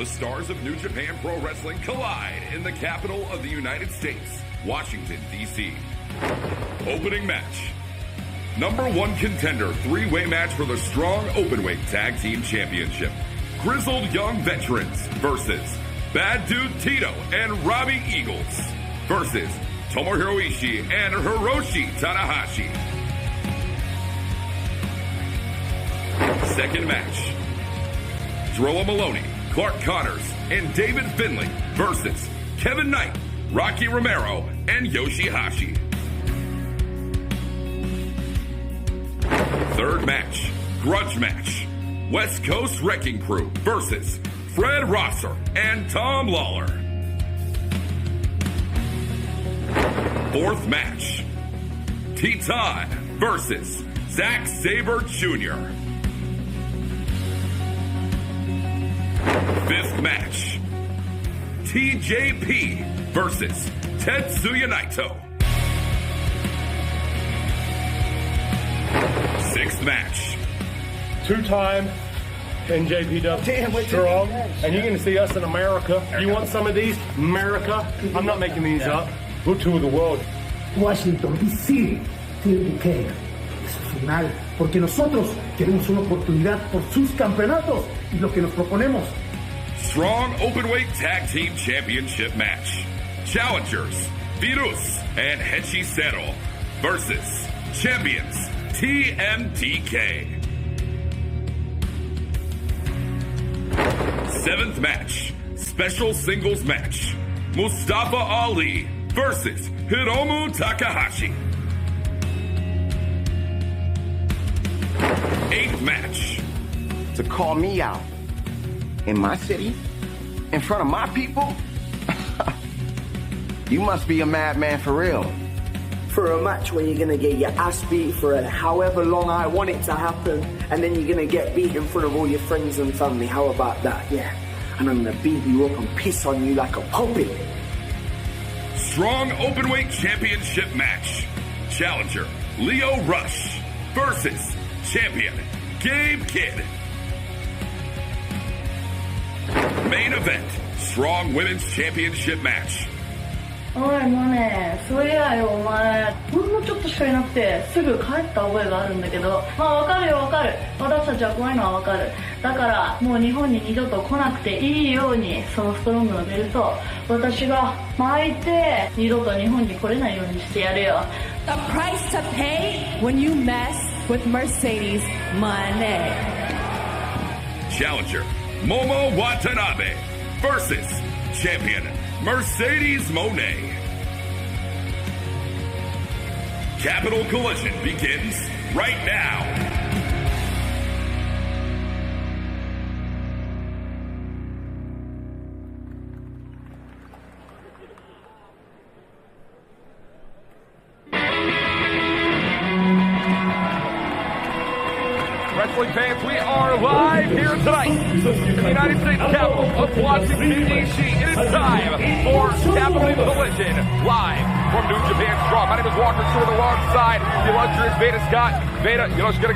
The stars of New Japan Pro Wrestling collide in the capital of the United States, Washington, D.C. Opening match. Number 1 contender, 3-way match for the Strong Openweight Tag Team Championship. Grizzled Young Veterans versus Bad Dude Tito and Robbie Eagles versus Tomohiro Ishii and Hiroshi Tanahashi. Second match. Drilla Maloney, Clark Connors, and David Finlay versus Kevin Knight, Rocky Romero, and Yoshihashi. Third match, grudge match. West Coast Wrecking Crew versus Fred Rosser and Tom Lawler. Fourth match, Teton versus Zack Sabre Jr. Fifth match, TJP versus Tetsuya Naito. Sixth match. Two-time NJPW strong, and you're going to see us in America. You want some of these? America. I'm not making these up. We'll tour the world. Washington, D.C., TMDK. Es su final, porque nosotros queremos una oportunidad por sus campeonatos y lo que nos proponemos. Strong Openweight Tag Team Championship match. Challengers, Virus and Hechicero versus champions, TMDK. Seventh match, special singles match. Mustafa Ali versus Hiromu Takahashi. Eighth match. To call me out in my city, in front of my people, you must be a madman for real. For a match where you're going to get your ass beat for however long I want it to happen, and then you're going to get beat in front of all your friends and family. How about that? Yeah. And I'm going to beat you up and piss on you like a puppet. Strong Openweight Championship match. Challenger, Leo Rush versus champion, Gabe Kidd. Main event, Strong Women's Championship match. おいもうね、そりゃよお前ほんのちょっとしかいなくてすぐ帰った覚えがあるんだけど、まあわかるよわかる、私たちはこういうのはわかる。だからもう日本に二度と来なくていいように、そのストロングのベルトを私が巻いて二度と日本に来れないようにしてやるよ。 The price to pay when you mess with Mercedes money. Challenger, Momo Watanabe versus champion, Mercedes Moné. Capital Collision begins right now. Wrestling fans, we are live here tonight in the United States capital of Washington, D.C. It is time for Capital Collision, live from New Japan Strong. My name is Walker Stewart alongside the illustrious Veda Scott. Veda, yoroshiku.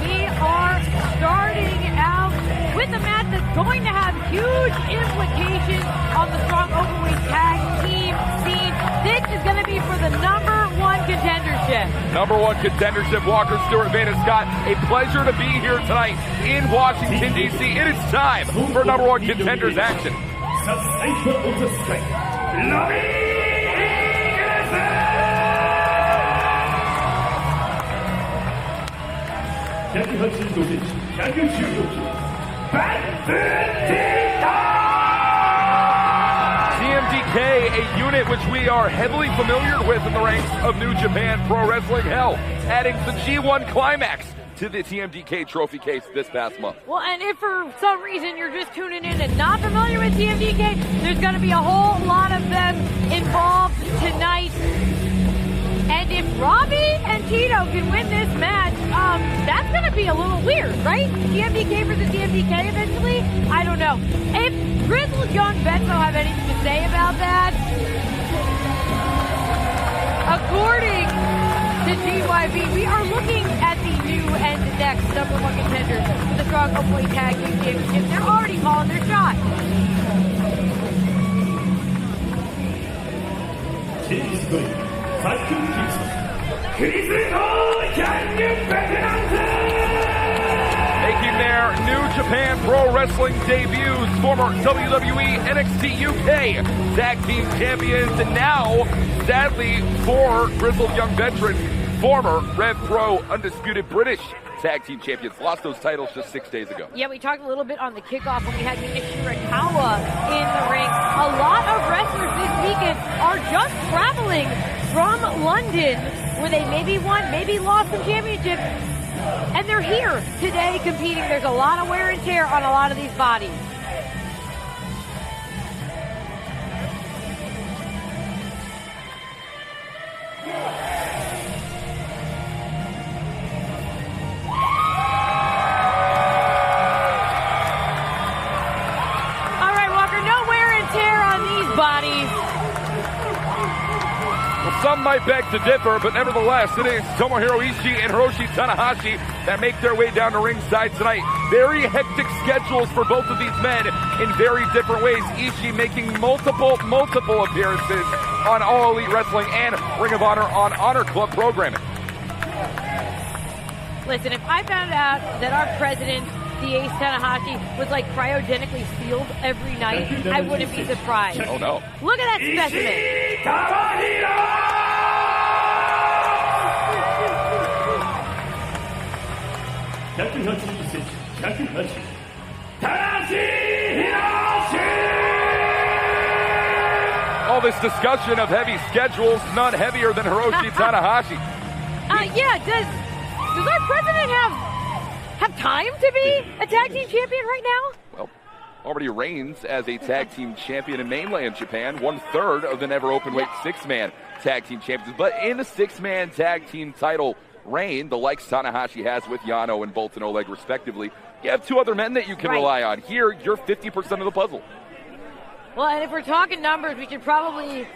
We are starting out with a match that's going to have huge implications on the Strong Openweight Tag Team scene. This is going to be for the number one contendership. Number one contendership, Walker Stewart, Veda Scott. A pleasure to be here tonight in Washington, D.C. It is time for number one contenders action. TMDK, a unit which we are heavily familiar with in the ranks of New Japan Pro Wrestling. Hell, adding the G1 Climax to the TMDK trophy case this past month. Well, and if for some reason you're just tuning in and not familiar with TMDK, there's going to be a whole lot of them involved tonight. And if Robbie and Tito can win this match, that's going to be a little weird, right? TMDK for the TMDK eventually? I don't know. If Grizzled Young Vets don't have anything to say about that, according to GYV, we are looking at the new and next #1 contenders for the Strong Openweight Tag Team Championship. They're already calling their shot. Making their New Japan Pro Wrestling debuts, former WWE NXT UK Tag Team Champions, and now, sadly, 4 grizzled young veterans, former Rev Pro Undisputed British Tag Team Champions, lost those titles just 6 days ago. Yeah, we talked a little bit on the kickoff when we had Ishirakawa in the ring. A lot of wrestlers this weekend are just traveling from London, where they maybe won, maybe lost some championships, and they're here today competing. There's a lot of wear and tear on a lot of these bodies. All right, Walker, no wear and tear on these bodies. Well, some might beg to differ, but nevertheless, it is Tomohiro Ishii and Hiroshi Tanahashi that make their way down to ringside tonight. Very hectic schedules for both of these men in very different ways. Ishii making multiple appearances on All Elite Wrestling and Ring of Honor on Honor Club programming. Listen, if I found out that our president, the Ace Tanahashi, was like cryogenically sealed every night, I wouldn't be surprised. Oh no. Look at that specimen. All this discussion of heavy schedules, none heavier than Hiroshi Tanahashi. Yeah, does our president have time to be a tag team champion right now? Well, already reigns as a tag team champion in mainland Japan, 1/3 of the never openweight 6-man tag team champions. But in a 6-man tag team title reign, the likes Tanahashi has with Yano and Bolton Oleg respectively, you have 2 other men that you can rely on. Here, you're 50% of the puzzle. Well, and if we're talking numbers, we should probably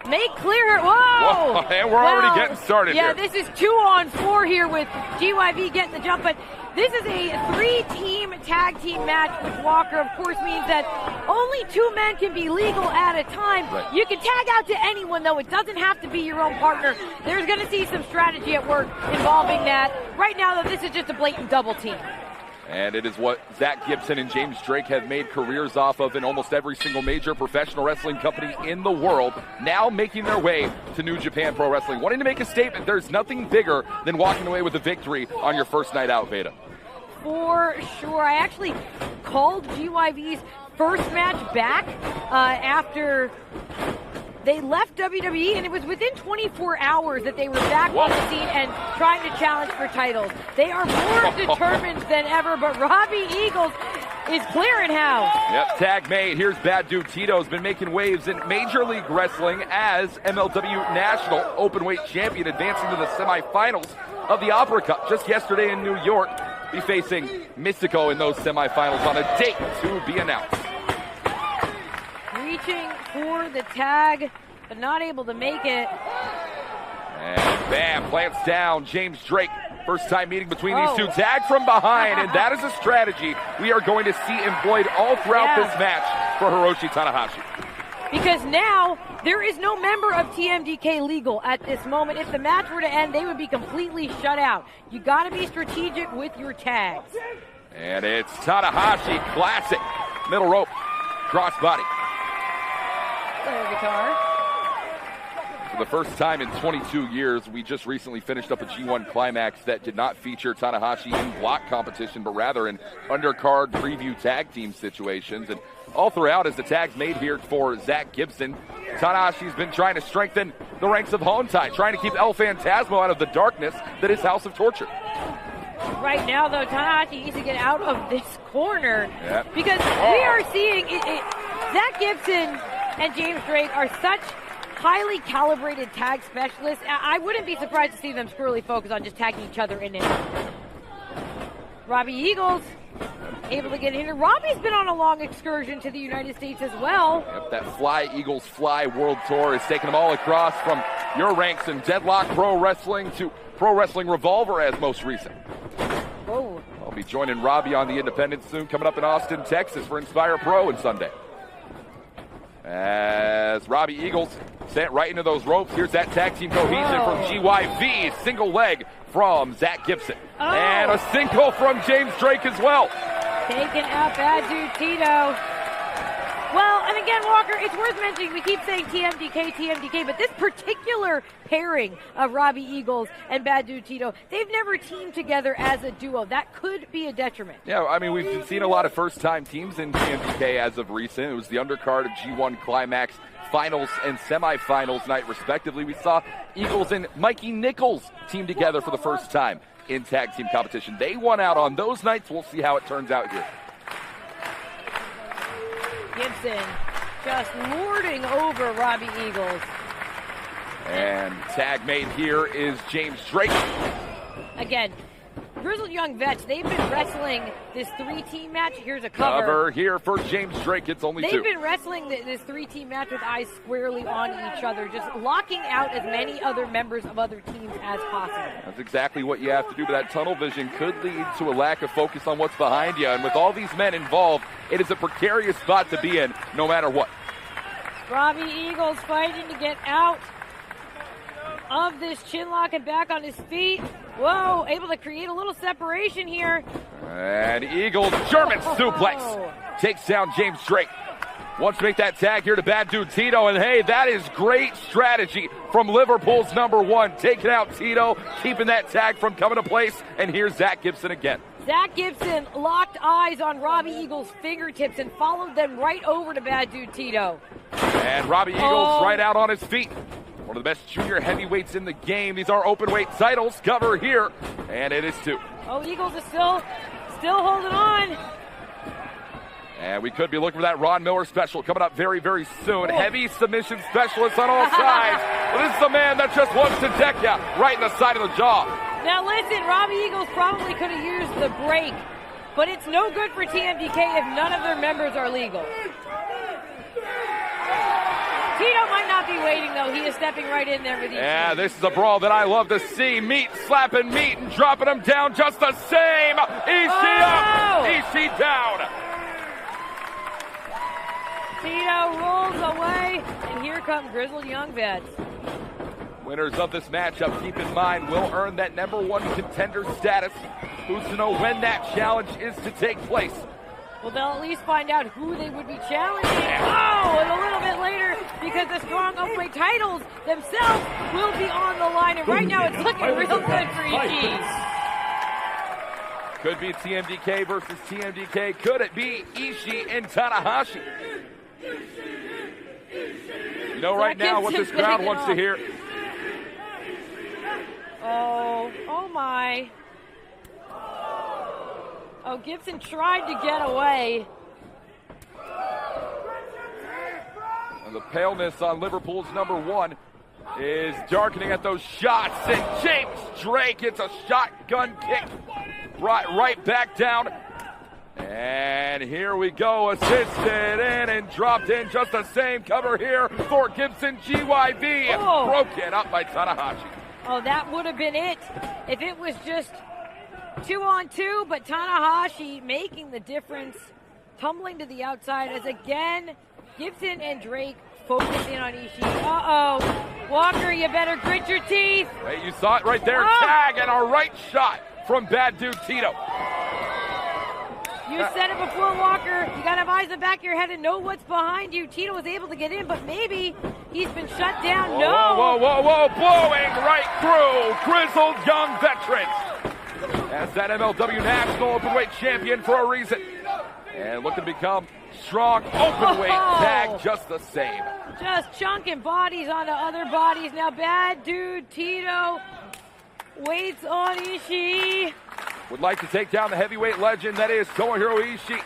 make clear. Whoa! And we're already getting started here. Yeah, this is 2-on-4 here with GYV getting the jump, but this is a 3-team tag team match, which Walker, of course, means that only 2 men can be legal at a time. Right. You can tag out to anyone, though. It doesn't have to be your own partner. There's going to see some strategy at work involving that. Right now, though, this is just a blatant double team. And it is what Zach Gibson and James Drake have made careers off of in almost every single major professional wrestling company in the world, now making their way to New Japan Pro Wrestling. Wanting to make a statement, there's nothing bigger than walking away with a victory on your first night out, Veda. For sure. I actually called GYV's first match back after they left WWE, and it was within 24 hours that they were back on the scene and trying to challenge for titles. They are more determined than ever, but Robbie Eagles is clearing house. Yep, tag made. Here's Bad Dude Tito's been making waves in Major League Wrestling as MLW National Openweight Champion, advancing to the semifinals of the Opera Cup just yesterday in New York. Be facing Mystico in those semifinals on a date to be announced. Reaching for the tag, but not able to make it. And bam, plants down James Drake. First time meeting between these two. Tag from behind, and that is a strategy we are going to see employed all throughout this match for Hiroshi Tanahashi. Because now there is no member of TMDK legal at this moment. If the match were to end, they would be completely shut out. You got to be strategic with your tags. And it's Tanahashi, classic. Middle rope, crossbody. Guitar. For the first time in 22 years, we just recently finished up a G1 climax that did not feature Tanahashi in block competition, but rather in undercard preview tag team situations. And all throughout, as the tags made here for Zach Gibson, Tanahashi's been trying to strengthen the ranks of Hontai, trying to keep El Phantasmo out of the darkness that is House of Torture. Right now, though, Tanahashi needs to get out of this corner because we are seeing Zach Gibson and James Drake are such highly calibrated tag specialists. I wouldn't be surprised to see them squarely focus on just tagging each other in it. Robbie Eagles able to get in here. Robbie's been on a long excursion to the United States as well. Yep, that Fly Eagles Fly World Tour is taking them all across from your ranks in Deadlock Pro Wrestling to Pro Wrestling Revolver as most recent. Whoa. I'll be joining Robbie on the Independent soon, coming up in Austin, Texas for Inspire Pro on Sunday. As Robbie Eagles sent right into those ropes. Here's that tag team cohesion from GYV. Single leg from Zach Gibson. And a single from James Drake as well. Taking out Bad Dude Tito. Well, and again, Walker, it's worth mentioning, we keep saying TMDK, but this particular pairing of Robbie Eagles and Bad Dude Tito, they've never teamed together as a duo. That could be a detriment. Yeah, I mean, we've seen a lot of first-time teams in TMDK as of recent. It was the undercard of G1 Climax finals and semifinals night, respectively. We saw Eagles and Mikey Nichols team together for the first time in tag team competition. They won out on those nights. We'll see how it turns out here. Gibson just lording over Robbie Eagles. And tag mate here is James Drake. Again, Grizzled Young Vets, they've been wrestling this three-team match. Here's a cover. Cover here for James Drake. It's only two. They've been wrestling this three-team match with eyes squarely on each other, just locking out as many other members of other teams as possible. That's exactly what you have to do, but that tunnel vision could lead to a lack of focus on what's behind you. And with all these men involved, it is a precarious spot to be in no matter what. Robbie Eagles fighting to get out of this chin lock and back on his feet. Whoa, able to create a little separation here. And Eagles German suplex takes down James Drake. Wants to make that tag here to Bad Dude Tito, and hey, that is great strategy from Liverpool's number one. Taking out Tito, keeping that tag from coming to place, and here's Zach Gibson again. Zach Gibson locked eyes on Robbie Eagles' fingertips and followed them right over to Bad Dude Tito. And Robbie Eagles right out on his feet. One of the best junior heavyweights in the game. These are open weight titles. Cover here, and it is two. Oh, Eagles is still holding on. And we could be looking for that Ron Miller special coming up very, very soon. Heavy submission specialists on all sides. But this is a man that just wants to deck you right in the side of the jaw. Now listen, Robbie Eagles probably could have used the break, but it's no good for TMDK if none of their members are legal. Tito might not be waiting, though. He is stepping right in there with Ishii. Yeah, this is a brawl that I love to see. Meat slapping meat and dropping him down just the same. Ishii up, Ishii down. Tito rolls away, and here come Grizzled Young Vets. Winners of this matchup, keep in mind, will earn that number one contender status. Who's to know when that challenge is to take place? Well, they'll at least find out who they would be challenging. Oh, and a little bit later, because the strong openweight titles themselves will be on the line. And right now, it's looking real good for Ishii. Could be TMDK versus TMDK. Could it be Ishii and Tanahashi? You know right now what this crowd wants to hear. Oh my. Oh, Gibson tried to get away. And the paleness on Liverpool's number one is darkening at those shots. And James Drake gets a shotgun kick brought right back down. And here we go, assisted in and dropped in just the same. Cover here for Gibson. GYV broken up by Tanahashi. Oh, that would have been it if it was just 2-on-2, but Tanahashi making the difference, tumbling to the outside as again Gibson and Drake focus in on Ishii. Uh-oh. Walker, you better grit your teeth. Hey, you saw it right there. Tag and a right shot from Bad Dude Tito. You said it before, Walker. You got to have eyes in the back of your head and know what's behind you. Tito was able to get in, but maybe he's been shut down. Whoa, whoa. Blowing right through Grizzled Young Veterans. As that MLW National Openweight Champion for a reason. And looking to become strong openweight tag just the same. Just chunking bodies onto other bodies. Now Bad Dude Tito waits on Ishii. Would like to take down the heavyweight legend that is Tomohiro Ishii.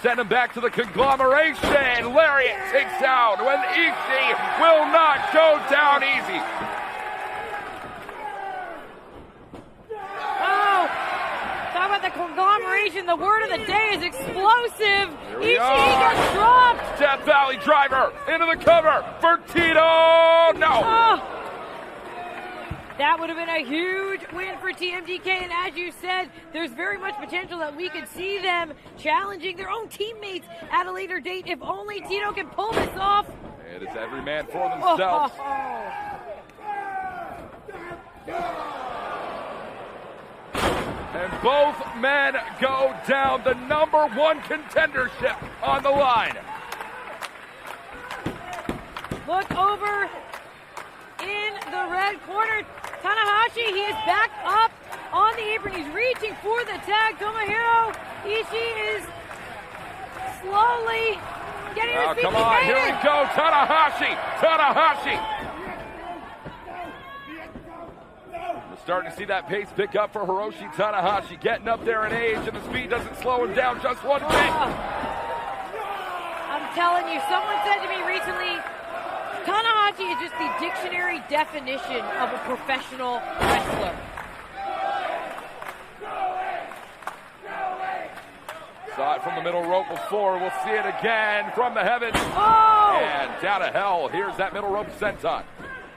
Send him back to the conglomeration. Lariat takes down when Ishii will not go down easy. Talk about the conglomeration. The word of the day is explosive. Ishii gets dropped. Death Valley driver into the cover for Tito. No. That would have been a huge win for TMDK, and as you said, there's very much potential that we could see them challenging their own teammates at a later date if only Tito can pull this off. It is every man for themselves. And both men go down. The #1 contendership on the line. Look over in the red corner. Tanahashi, he is back up on the apron. He's reaching for the tag. Tomohiro Ishii is slowly getting his feet. Come on, here we go. Tanahashi. We're starting to see that pace pick up for Hiroshi Tanahashi. Getting up there in age, and the speed doesn't slow him down just one bit. I'm telling you, someone said to me recently, Tanahashi is just the dictionary definition of a professional wrestler. Saw it from the middle rope before. We'll see it again from the heavens. Oh! And down to hell. Here's that middle rope senton.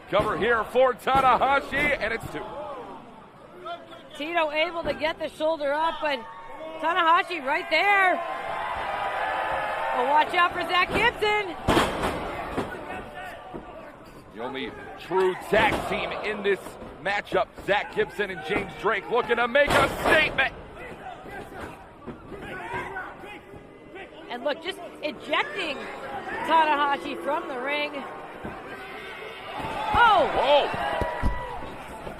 Cover here for Tanahashi, and it's 2. Tito able to get the shoulder up, but Tanahashi right there. Oh, watch out for Zach Gibson. The only true tag team in this matchup, Zach Gibson and James Drake, looking to make a statement. And look, just ejecting Tanahashi from the ring. Oh! Whoa!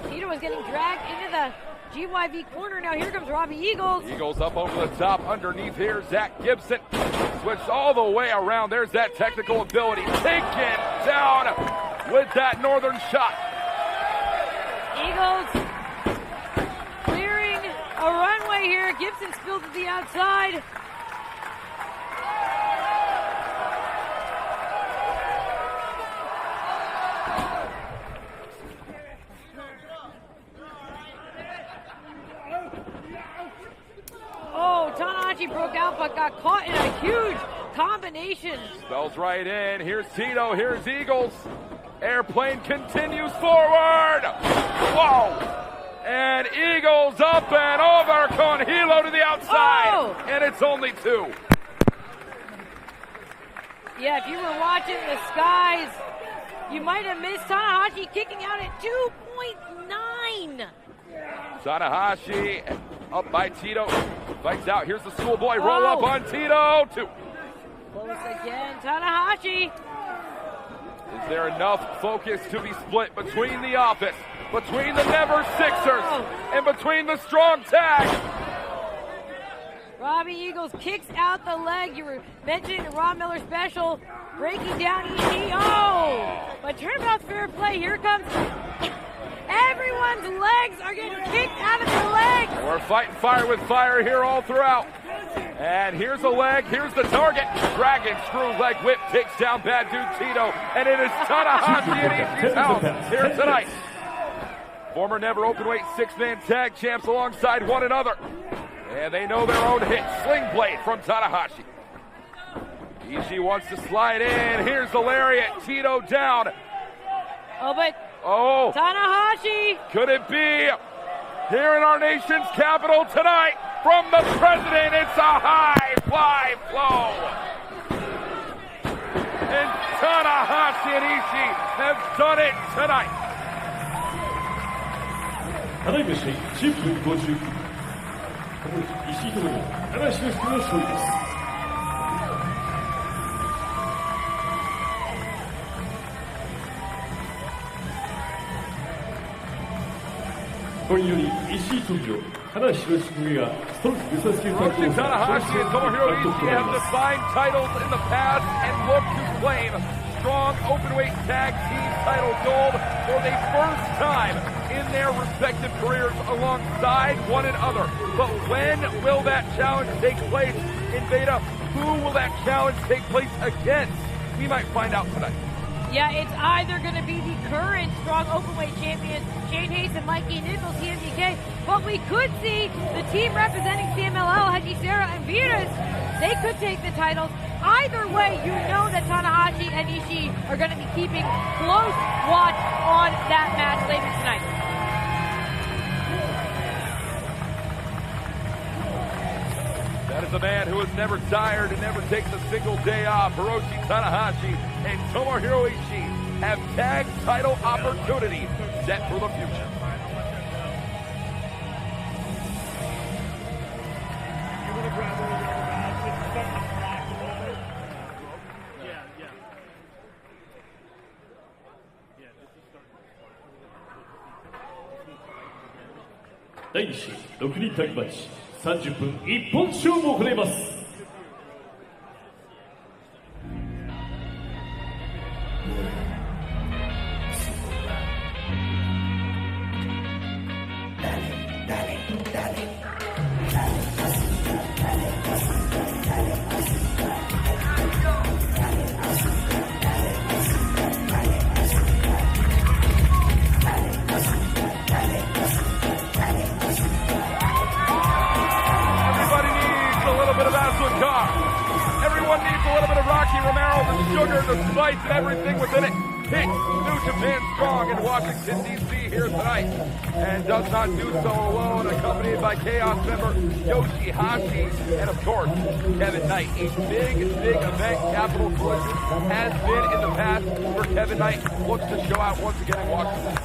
Tito is getting dragged into the GYV corner. Now here comes Robbie Eagles. Eagles up over the top. Underneath here, Zach Gibson. Switched all the way around. There's that technical ability. Taken down with that northern shot. Eagles clearing a runway here. Gibson spilled to the outside. Oh, Tanahashi broke out but got caught in a huge combination. Spells right in. Here's Tito. Here's Eagles. Airplane continues forward. Whoa! And Eagles up and over. Con Hilo to the outside. Oh. And it's only 2. Yeah, if you were watching the skies, you might have missed Tanahashi kicking out at 2.9. Tanahashi up by Tito. Fights out. Here's the schoolboy roll up on Tito. 2. Close again. Tanahashi. Is there enough focus to be split between the office, between the Never Sixers, and between the strong tag? Robbie Eagles kicks out the leg. You were mentioning the Ron Miller special, breaking down Ishii. Oh! But turnabout fair play. Here comes. Everyone's legs are getting kicked out of their legs. We're fighting fire with fire here all throughout. And here's a leg, here's the target. Dragon screw leg whip takes down bad dude Tito. And it is Tanahashi in Ishii's house here tonight. Former Never Openweight 6-man tag champs alongside one another. And they know their own hit. Sling blade from Tanahashi. Ishii wants to slide in. Here's the lariat. Tito down. Oh, but Tanahashi. Could it be here in our nation's capital tonight? From the president, it's a high fly flow. And Tanahashi and Ishii have done it tonight. ただいまして10分50分。石井ともに七志の人の勝利です。今より石井と城、七志の組がストローク武蔵級タッグを Tanahashi and Tomohiro Ishii have defined titles in the past and look to claim strong openweight tag team title gold for the first time in their respective careers alongside one another. But when will that challenge take place in Beta? Who will that challenge take place against? We might find out tonight. Yeah, it's either going to be the current strong openweight champions, Shane Hayes and Mikey Nichols, TMDK, but we could see the team representing CMLL, Haji Sarah and Virus. They could take the titles. Either way, you know that Tanahashi and Ishii are going to be keeping close watch on that match later tonight. the man who has never tired and never takes a single day off, Hiroshi Tanahashi and Tomohiro Ishii, have tag title opportunity set for the future.第2試6人タッグマッチ30分一本勝負を行います。Everyone needs a little bit of Rocky Romero, the sugar, the spice, and everything within it. Hits New Japan Strong in Washington, D.C. here tonight. And does not do so alone, accompanied by Chaos member Yoshihashi. And of course, Kevin Knight. A big event. Capital Collision has been in the past for Kevin Knight. Looks to show out once again in Washington.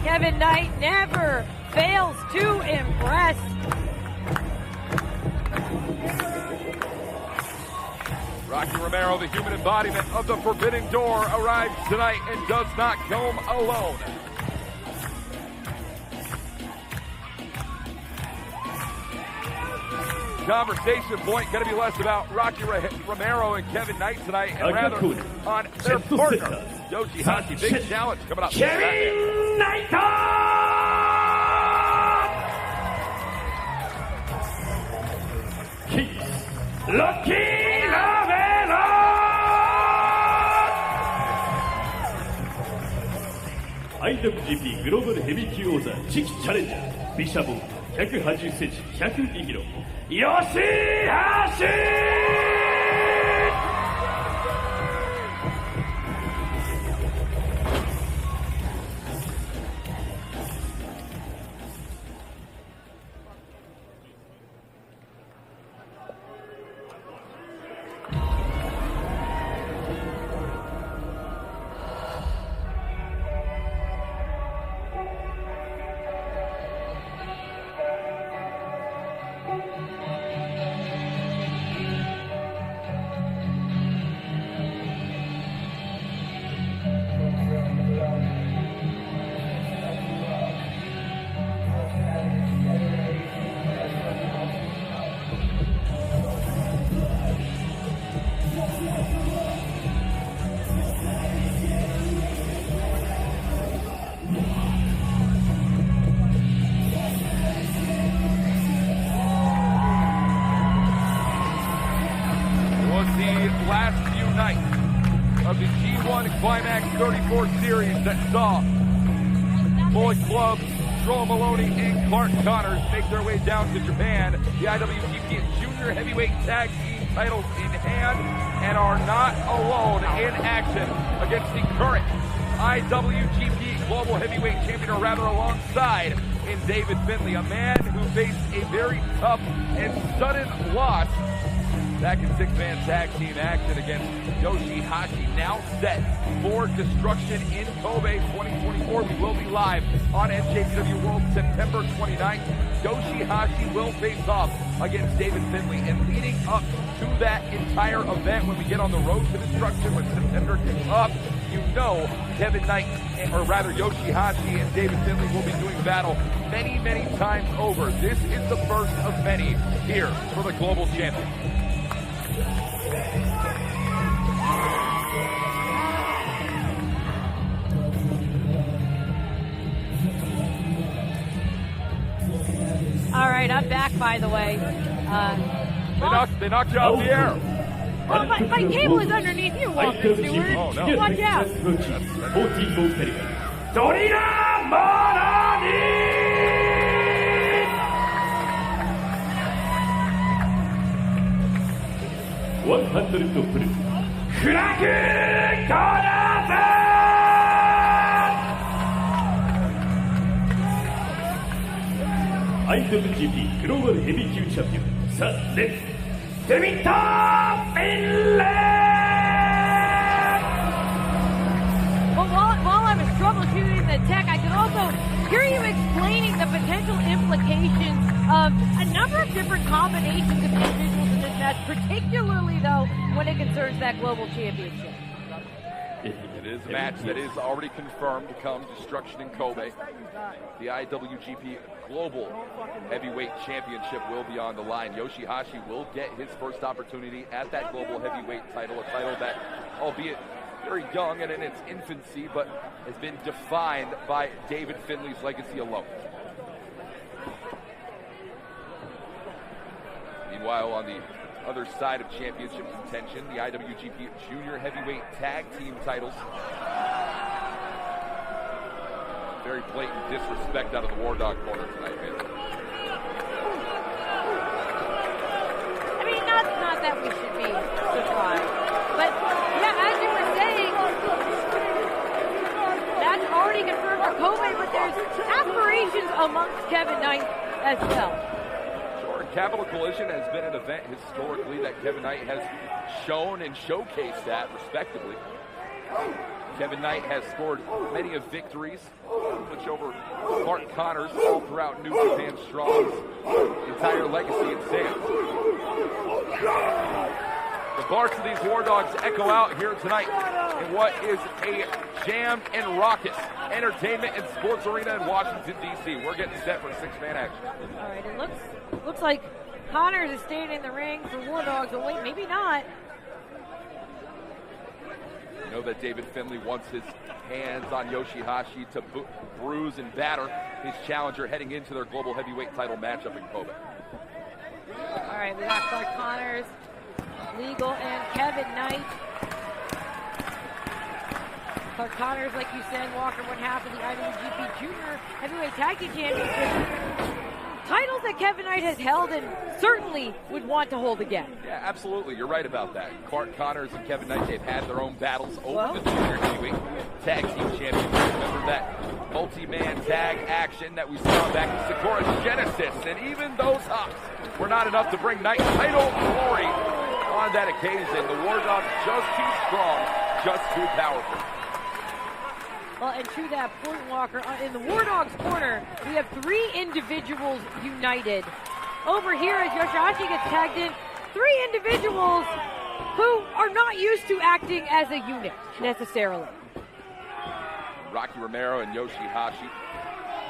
Kevin Knight never fails to impress. Rocky Romero, the human embodiment of the Forbidden Door, arrives tonight and does not come alone. Conversation point going to be less about Rocky Romero and Kevin Knight tonight, and rather on their partner, Yoshihashi. Big challenge coming up. Kevin Knight! Lucky IWGP グローバルヘビー級王座次期チャレンジャービシャボー180センチ102キロ吉橋Climax 34 series that saw Bullet Club, Joel Maloney, and Clark Connors make their way down to Japan. The IWGP Junior Heavyweight Tag Team titles in hand and are not alone in action against the current IWGP Global Heavyweight Champion, or rather alongside in David Finlay, a man who faced a very tough and sudden loss back in six-man tag team action against Yoshihashi, now set for Destruction in Kobe 2024. We will be live on NJPW World September 29th. Yoshihashi will face off against David Finlay, and leading up to that entire event, when we get on the road to Destruction when September kicks off, you know Kevin Knight, or rather Yoshihashi and David Finlay will be doing battle many times over. This is the first of many here for the Global Champion. All right, I'm back, by the way. They knocked you out of the air. Well, my cable is underneath you, Walter Stewart. Oh, no. Watch out. IWGP グローバルヘビー級チャンピオン、さあ、レッツデミッター・フィンレー。 Well, while I was troubleshooting the tech, I could also hear you explaining the potential implications of a number of different combinations of individuals in this match, particularly, though, when it concerns that global championship. It is a match that is already confirmed to come Destruction in Kobe. The IWGP Global Heavyweight Championship will be on the line. Yoshihashi will get his first opportunity at that Global Heavyweight title, a title that, albeit very young and in its infancy, but has been defined by David Finley's legacy alone. Meanwhile, on the other side of championship contention, the IWGP Junior Heavyweight Tag Team titles. Very blatant disrespect out of the War Dog corner tonight, man. I mean, not that we should be surprised, but yeah, as you were saying, that's already confirmed for Kobe, but there's aspirations amongst Kevin Knight as well. Capital Collision has been an event historically that Kevin Knight has shown and showcased at, respectively. Kevin Knight has scored many of victories, which over Clark Connors all throughout New Japan Strong's entire legacy and stance. The barks of these War Dogs echo out here tonight in what is a jammed and raucous entertainment and sports arena in Washington, D.C. We're getting set for six-man action. All right, it looks like Connors is staying in the ring for War Dogs, but wait, maybe not. You know that David Finley wants his hands on Yoshihashi to bruise and batter his challenger heading into their global heavyweight title matchup in Kobe. All right, we got Clark Connors, Legal, and Kevin Knight. Clark Connors, like you said, Walker, one half of the IWGP Junior Heavyweight Tag Team Championship. Titles that Kevin Knight has held and certainly would want to hold again. Yeah, absolutely. You're right about that. Clark Connors and Kevin Knight, they've had their own battles over the Junior Heavyweight Tag Team Championship. Remember that multi-man tag action that we saw back in Sakura Genesis, and even those hops were not enough to bring Knight title glory on that occasion. The War Dogs just too strong, just too powerful. Well, and to that point, Walker, in the War Dogs corner, we have three individuals united. Over here, as Yoshihashi gets tagged in, three individuals who are not used to acting as a unit, necessarily. Rocky Romero and Yoshihashi,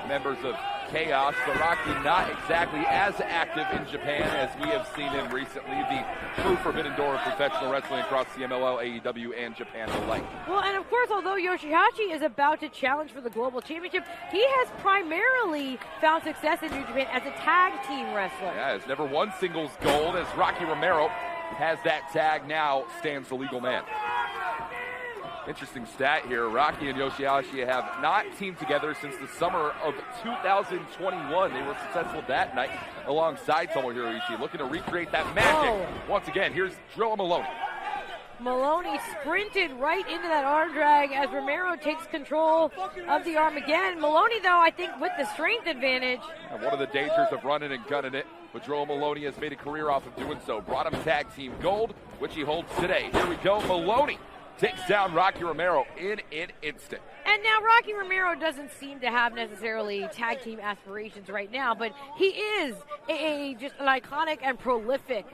members of Chaos, but Rocky not exactly as active in Japan as we have seen him recently, the true forbidden door of professional wrestling across the MLL, AEW, and Japan alike. Well, and of course, although Yoshihashi is about to challenge for the Global Championship, he has primarily found success in New Japan as a tag team wrestler. Yeah, has never won singles gold, as Rocky Romero has that tag now, stands the legal man. Interesting stat here. Rocky and Yoshihashi have not teamed together since the summer of 2021. They were successful that night alongside Tomohiro Ishii, looking to recreate that magic. Once again, here's Drilla Maloney. Maloney sprinted right into that arm drag as Romero takes control of the arm again. Maloney, though, I think with the strength advantage. And one of the dangers of running and gunning it, but Drilla Maloney has made a career off of doing so. Brought him tag team gold, which he holds today. Here we go. Maloney takes down Rocky Romero in an instant. And now Rocky Romero doesn't seem to have necessarily tag team aspirations right now, but he is just an iconic and prolific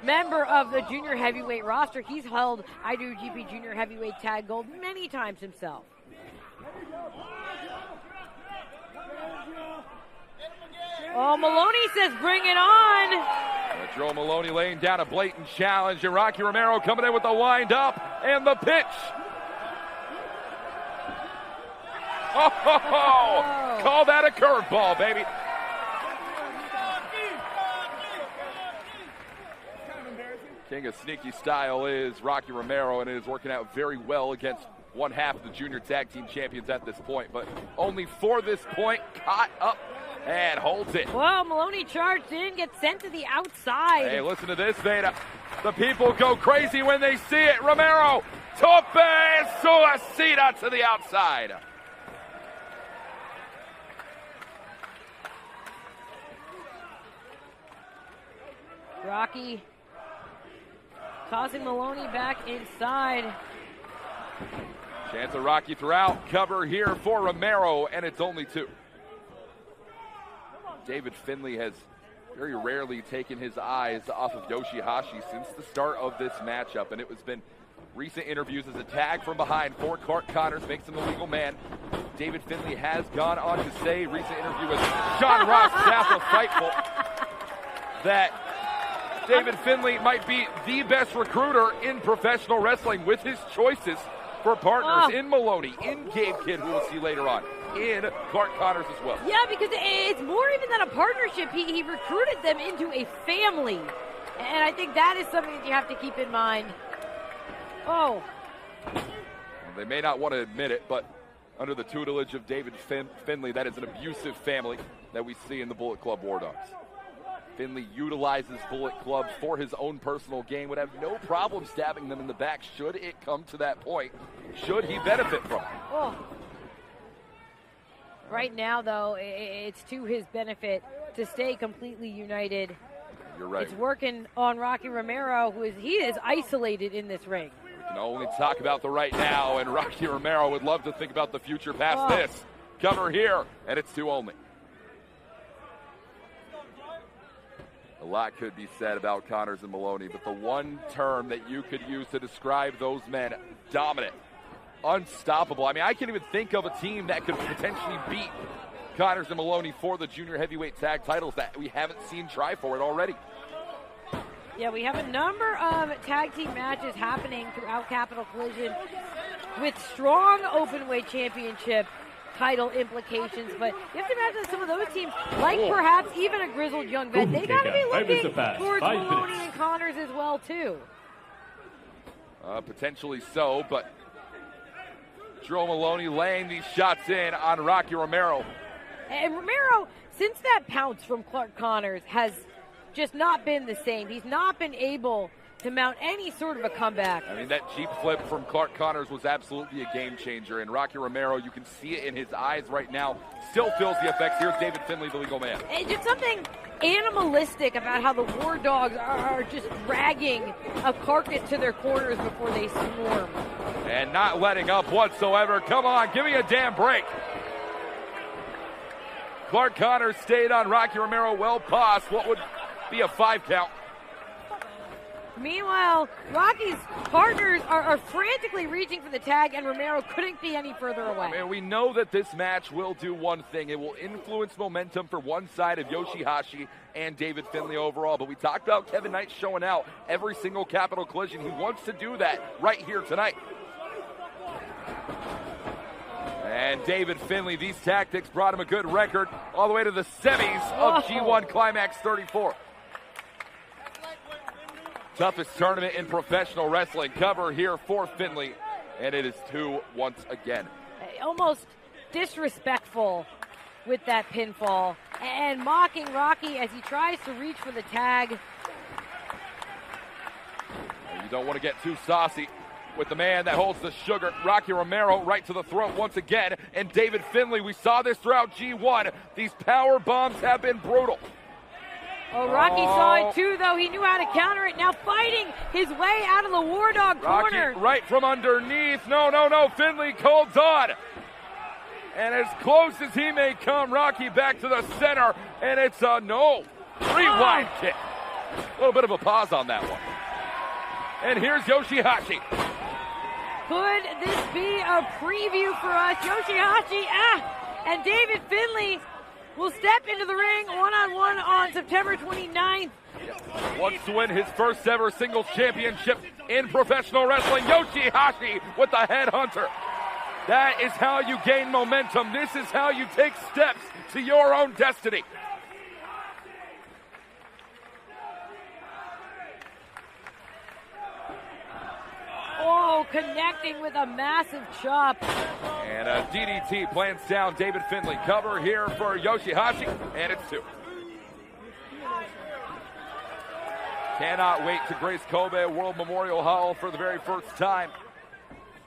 member of the junior heavyweight roster. He's held IWGP Junior Heavyweight Tag Gold many times himself. Oh, Maloney says bring it on. Joe Maloney laying down a blatant challenge, and Rocky Romero coming in with the wind up and the pitch. Oh, call that a curveball, baby. King of sneaky style is Rocky Romero, and it is working out very well against one half of the junior tag team champions at this point, but only for this point, caught up and holds it. Well, Maloney charged in, gets sent to the outside. Hey, listen to this, Veda. The people go crazy when they see it. Romero, tope suicida to the outside. Rocky tossing Maloney back inside. Chance of Rocky throughout. Cover here for Romero, and it's only 2. David Finley has very rarely taken his eyes off of Yoshihashi since the start of this matchup, and it has been recent interviews as a tag from behind for Clark Connors makes him the legal man. David Finley has gone on to say, recent interview with Sean Ross Staff of Fightful, that David Finley might be the best recruiter in professional wrestling with his choices for partners in Maloney, in Gabe Kidd, who we'll see later on, in Clark Connors as well. Yeah, because it's more even than a partnership. He recruited them into a family. And I think that is something that you have to keep in mind. Oh. Well, they may not want to admit it, but under the tutelage of David Finley, that is an abusive family that we see in the Bullet Club War Dogs. Finley utilizes Bullet Club for his own personal gain, would have no problem stabbing them in the back should it come to that point, should he benefit from it. Oh. Right now, though, it's to his benefit to stay completely united. You're right. It's working on Rocky Romero, he is isolated in this ring. We can only talk about the right now, and Rocky Romero would love to think about the future past this. Cover here, and it's 2 only. A lot could be said about Connors and Maloney, but the one term that you could use to describe those men, dominant, unstoppable. I mean, I can't even think of a team that could potentially beat Connors and Maloney for the junior heavyweight tag titles that we haven't seen try for it already. Yeah, we have a number of tag team matches happening throughout Capital Collision with strong openweight championship title implications, but you have to imagine some of those teams, like perhaps even a grizzled young vet, they got to be looking towards Maloney and Connors as well, too. Potentially so, but Drew Maloney laying these shots in on Rocky Romero. And Romero, since that pounce from Clark Connors, has just not been the same. He's not been able to mount any sort of a comeback. I mean, that Jeep flip from Clark Connors was absolutely a game changer, and Rocky Romero, you can see it in his eyes right now, still feels the effects. Here's David Finley, the legal man. And just something animalistic about how the War Dogs are just dragging a carcass to their corners before they swarm. And not letting up whatsoever. Come on, give me a damn break. Clark Connors stayed on Rocky Romero well past what would be a 5 count. Meanwhile, Rocky's partners are frantically reaching for the tag, and Romero couldn't be any further away. And we know that this match will do one thing. It will influence momentum for one side of Yoshihashi and David Finley overall. But we talked about Kevin Knight showing out every single Capital Collision. He wants to do that right here tonight. And David Finley, these tactics brought him a good record all the way to the semis of G1 Climax 34. Toughest tournament in professional wrestling. Cover here for Finley, and it is 2 once again. Almost disrespectful with that pinfall, and mocking Rocky as he tries to reach for the tag. You don't want to get too saucy with the man that holds the sugar. Rocky Romero right to the throat once again, and David Finley, we saw this throughout G1. These power bombs have been brutal. Oh, Rocky saw it too, though. He knew how to counter it. Now fighting his way out of the War Dog corner. Rocky right from underneath. No. Finley holds on. And as close as he may come, Rocky back to the center. And it's a no. Rewind kick. A little bit of a pause on that one. And here's Yoshihashi. Could this be a preview for us? Yoshihashi, and David Finley will step into the ring one-on-one on September 29th. Wants to win his first ever singles championship in professional wrestling. Yoshihashi with the headhunter. That is how you gain momentum. This is how you take steps to your own destiny. Oh, connecting with a massive chop. And a DDT plants down David Finley. Cover here for Yoshihashi, and it's 2. Cannot wait to grace Kobe World Memorial Hall for the very first time.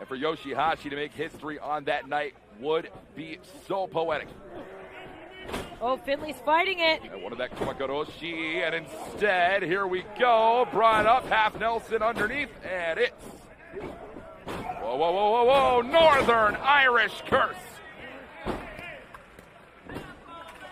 And for Yoshihashi to make history on that night would be so poetic. Oh, Finley's fighting it. And wanted that Kumakoroshi, and instead, here we go. Brought up, half Nelson underneath, and it's... Whoa, whoa, whoa, whoa, whoa, Northern Irish curse.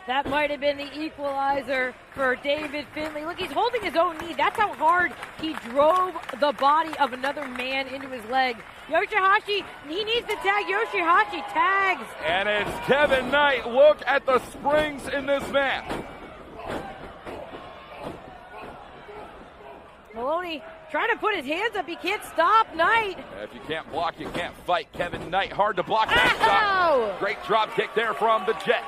That might have been the equalizer for David Finley. Look, he's holding his own knee. That's how hard he drove the body of another man into his leg. Yoshihashi, he needs to tag. Yoshihashi tags. And it's Kevin Knight. Look at the springs in this match. Maloney trying to put his hands up. He can't stop Knight. If you can't block, you can't fight. Kevin Knight, hard to block that shot. Great drop kick there from the Jet.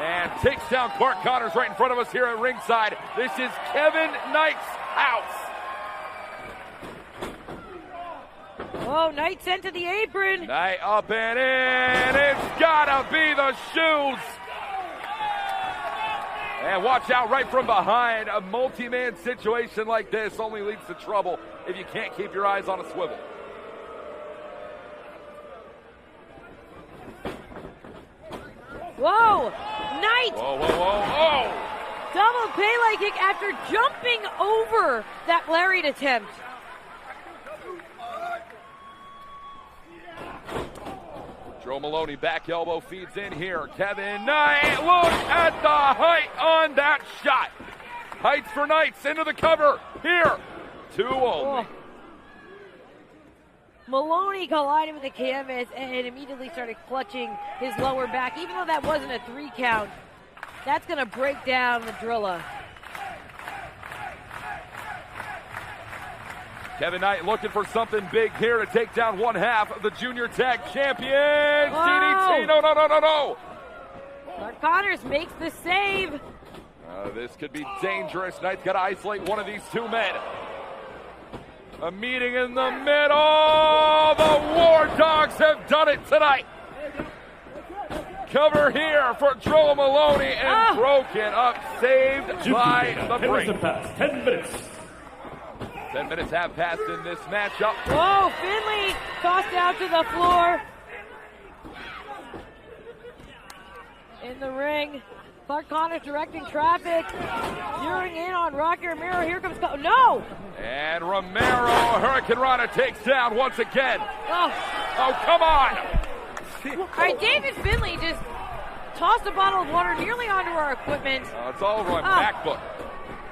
And takes down Clark Connors right in front of us here at ringside. This is Kevin Knight's house. Oh, Knight sent to the apron. Knight up and in. It's gotta be the shoes. And watch out right from behind. A multi-man situation like this only leads to trouble if you can't keep your eyes on a swivel. Whoa, Knight. Whoa, whoa, whoa, whoa. Double Pele kick after jumping over that lariat attempt. Joe Maloney back elbow feeds in here. Kevin Knight, look at the height on that shot. Heights for Knights into the cover here. 2 only. Oh. Maloney collided with the canvas and immediately started clutching his lower back. Even though that wasn't a 3 count, that's going to break down the Drilla. Kevin Knight looking for something big here to take down one half of the junior tag champions. DDT, no. Clark Connors makes the save. This could be dangerous. Knight's got to isolate one of these 2 men. A meeting in the middle. The War Dogs have done it tonight. Cover here for Joe Maloney and broken up, saved by the break. 10 minutes. 10 minutes have passed in this matchup. Whoa, Finley tossed out to the floor. In the ring, Clark Connors directing traffic, zeroing in on Rocky Romero. Here comes, no! And Romero, Hurricane Rana takes down once again. Oh, come on! All right, David Finley just tossed a bottle of water nearly onto our equipment. It's all over my MacBook.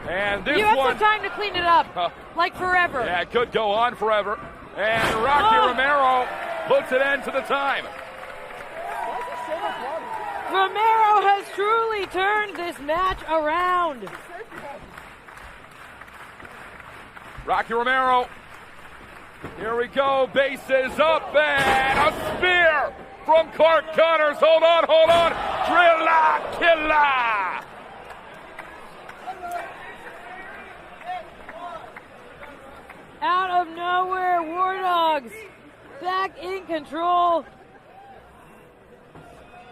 And this you have one, some time to clean it up, like forever. Yeah, it could go on forever. And Rocky Romero puts an end to the time. Romero has truly turned this match around. Rocky Romero, here we go, bases up, and a spear from Clark Connors. Hold on. Drilla killer. Out of nowhere, War Dogs back in control.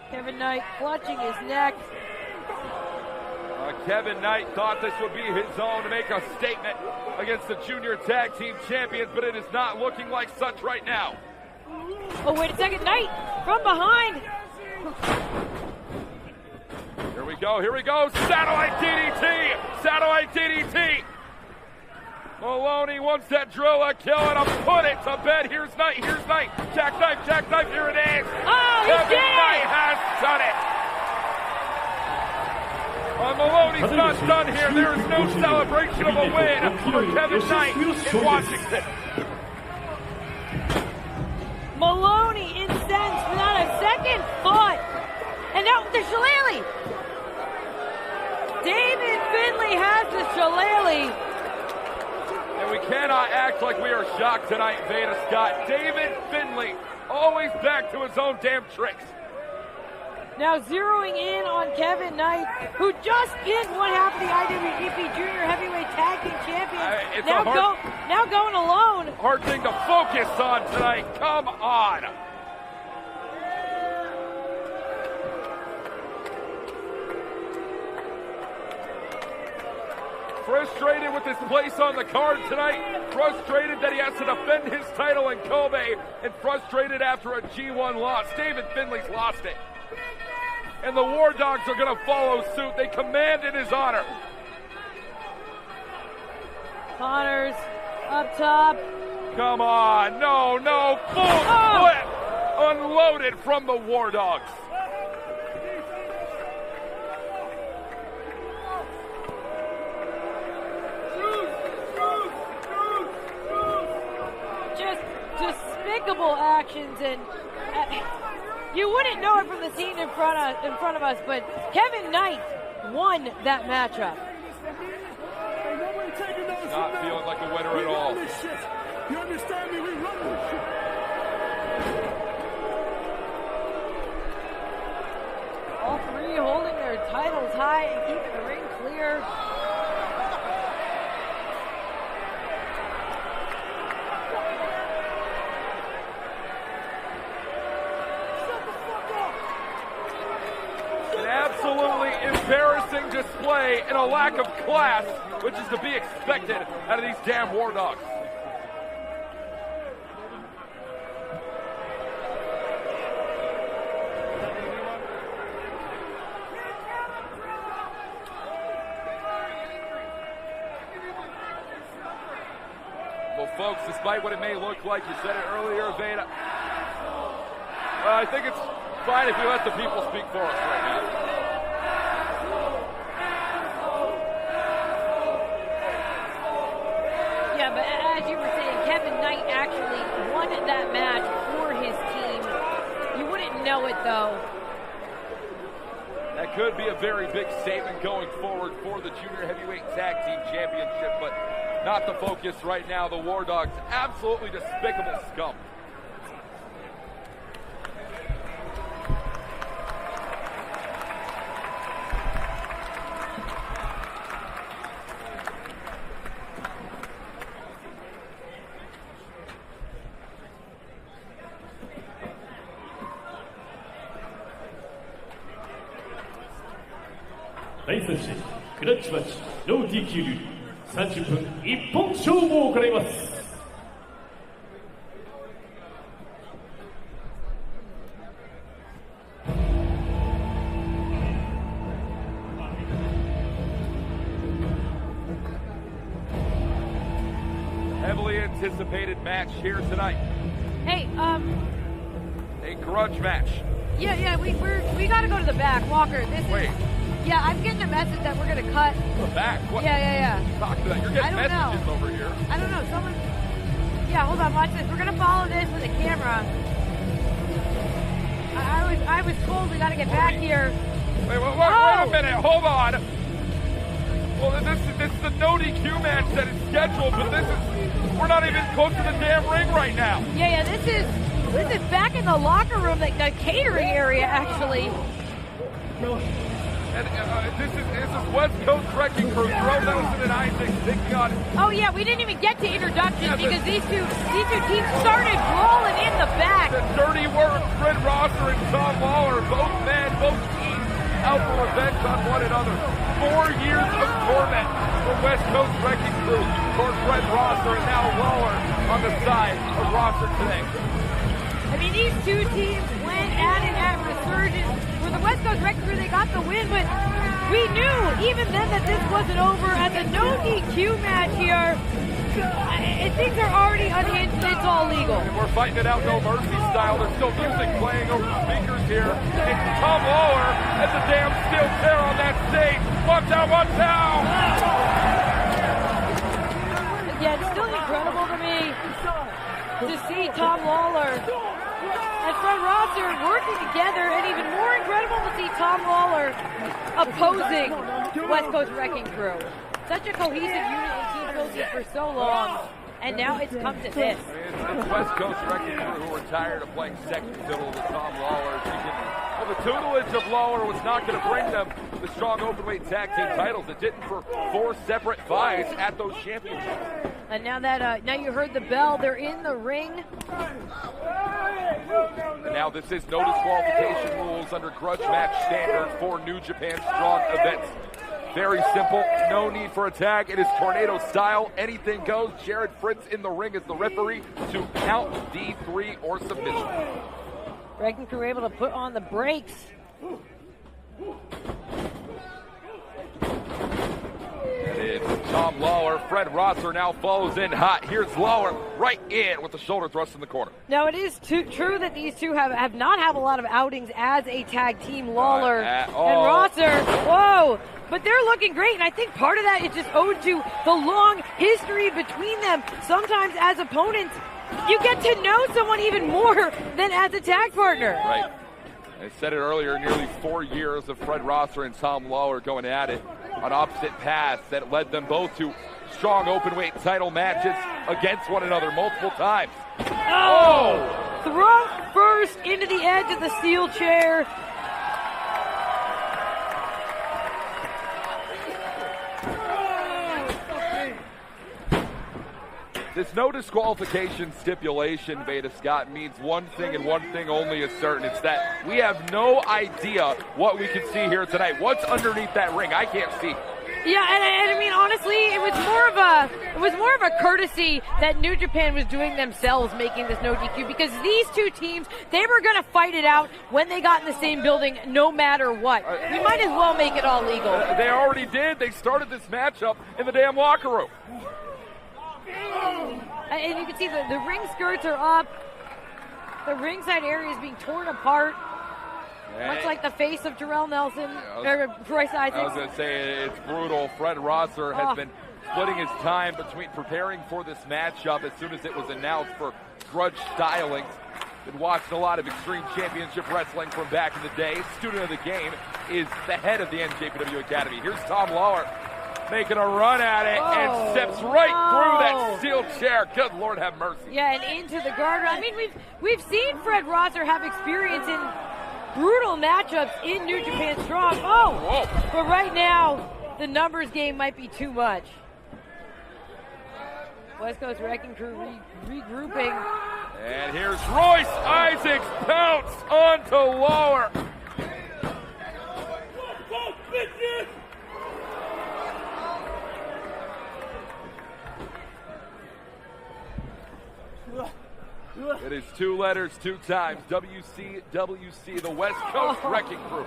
Kevin Knight clutching his neck. Kevin Knight thought this would be his own to make a statement against the junior tag team champions, but it is not looking like such right now. Oh, wait a second, Knight from behind. Here we go, satellite DDT. Maloney wants that Drilla kill and put it to bed. Here's Knight. Jackknife, here it is. Oh, Kevin Knight has done it. Maloney's not done here. There is no celebration of a win for Kevin Knight in Washington. Maloney incensed without a second thought. And now the shillelagh. David Finley has the shillelagh. And we cannot act like we are shocked tonight, Veda Scott. David Finley, always back to his own damn tricks. Now zeroing in on Kevin Knight, who just pinned one half of the IWGP Junior Heavyweight Tag Team Champions. Now going alone. Hard thing to focus on tonight. Come on. Frustrated with his place on the card tonight. Frustrated that he has to defend his title in Kobe. And frustrated after a G1 loss. David Finley's lost it. and the War Dogs are going to follow suit. They command in his honor. Connors up top. Come on, no, full split, unloaded from the War Dogs. Just despicable actions, and you wouldn't know it from the scene in front of us, but Kevin Knight won that matchup. Not feeling like a winner at all. You understand me? We run this shit. All three holding their titles high and keeping the ring clear. An absolutely embarrassing display and a lack of class, which is to be expected out of these damn War Dogs. Well, folks, despite what it may look like, you said it earlier, Veda, I think it's fine if we let the people speak for us right now. Yeah, but as you were saying, Kevin Knight actually won that match for his team. You wouldn't know it, though. That could be a very big statement going forward for the Junior Heavyweight Tag Team Championship, but not the focus right now. The War Dogs, absolutely despicable scum.第3試合クラッチマッチノー DQ ルール30分一本勝負を行います。Heavily anticipated match here tonight. Hey, A grudge match. yeah, we gotta go to the back. Walker, this Wait. is... Yeah, I'm getting a message that we're gonna cut. The back? What? Yeah. Talk to that. You're getting I don't messages know. over here. I don't know, someone... Yeah, hold on, watch this. We're gonna follow this with a camera. I was told we gotta get back here. Wait a minute. Hold on. Well, this is the no DQ match that is scheduled, but we're not even close to the damn ring right now. Yeah, this is back in the locker room, the catering area, actually. And this is West Coast Wrecking Crew, Jerome Nelson and Isaac taking on. Oh yeah, we didn't even get to introductions because these two teams started brawling in the back. The dirty work, Fred Rosser and Tom Lawler, both men, both teams out for revenge on one another. 4 years of torment for West Coast Wrecking Crew for Fred Rosser and now Lawler on the side of Rosser today. I mean, these two teams went at it at Resurgence. For the West Coast Wrecking Crew, they got the win, but we knew even then that this wasn't over. At the no DQ match here, things are already unhinged and it's all legal. And we're fighting it out No Mercy style. There's still music playing over the speakers here. It's Tom Lawler at the damn steel chair on that stage. Watch out, watch out! Yeah, it's still incredible to me to see Tom Lawler and Fred Rosser working together, and even more incredible to see Tom Lawler opposing West Coast Wrecking Crew. Such a cohesive unit in team building for so long, and now it's come to this. It's West Coast Wrecking Crew who are tired of playing second fiddle with Tom Lawler. Well, the tutelage of Lawler was not going to bring them the strong openweight tag team titles. It didn't for 4 separate fights at those championships. And now that now you heard the bell, they're in the ring. And now this is no disqualification rules under grudge match standard for New Japan Strong events. Very simple, no need for a tag. It is tornado style, anything goes. Jared Fritz in the ring as the referee to count D3 or submission. Wrecking Crew able to put on the brakes. Lawler. Fred Rosser now follows in hot. Here's Lawler right in with the shoulder thrust in the corner. Now, it is true that these two have not had a lot of outings as a tag team, Lawler and Rosser. Whoa! But they're looking great, and I think part of that is just owed to the long history between them. Sometimes as opponents, you get to know someone even more than as a tag partner. Right. I said it earlier, nearly 4 years of Fred Rosser and Tom Lawler going at it on opposite paths that led them both to strong openweight title matches against one another multiple times. Oh! Throat first into the edge of the steel chair. This no disqualification stipulation, Veda Scott, means one thing and one thing only is certain. It's that we have no idea what we can see here tonight. What's underneath that ring? I can't see. Yeah, and I mean, honestly, it was more of a courtesy that New Japan was doing themselves, making this no DQ, because these two teams, they were going to fight it out when they got in the same building, no matter what. We might as well make it all legal. They already did. They started this matchup in the damn locker room. And you can see the ring skirts are up. The ringside area is being torn apart. Much like the face of Jarrell Nelson, Royce Isaacs. I was going to say, it's brutal. Fred Rosser has been splitting his time between preparing for this matchup as soon as it was announced for grudge stylings. Been watching a lot of Extreme Championship Wrestling from back in the day. Student of the game, is the head of the NJPW Academy. Here's Tom Lawler making a run at it and steps right through that steel chair. Good Lord have mercy. Yeah, and into the guardrail. I mean, we've seen Fred Rosser have experience in brutal matchups in New Japan Strong. But right now, the numbers game might be too much. West Coast Wrecking Crew regrouping. And here's Royce Isaacs pounce onto Lawler. It is 2 letters, 2 times. WCWC, the West Coast Wrecking Crew.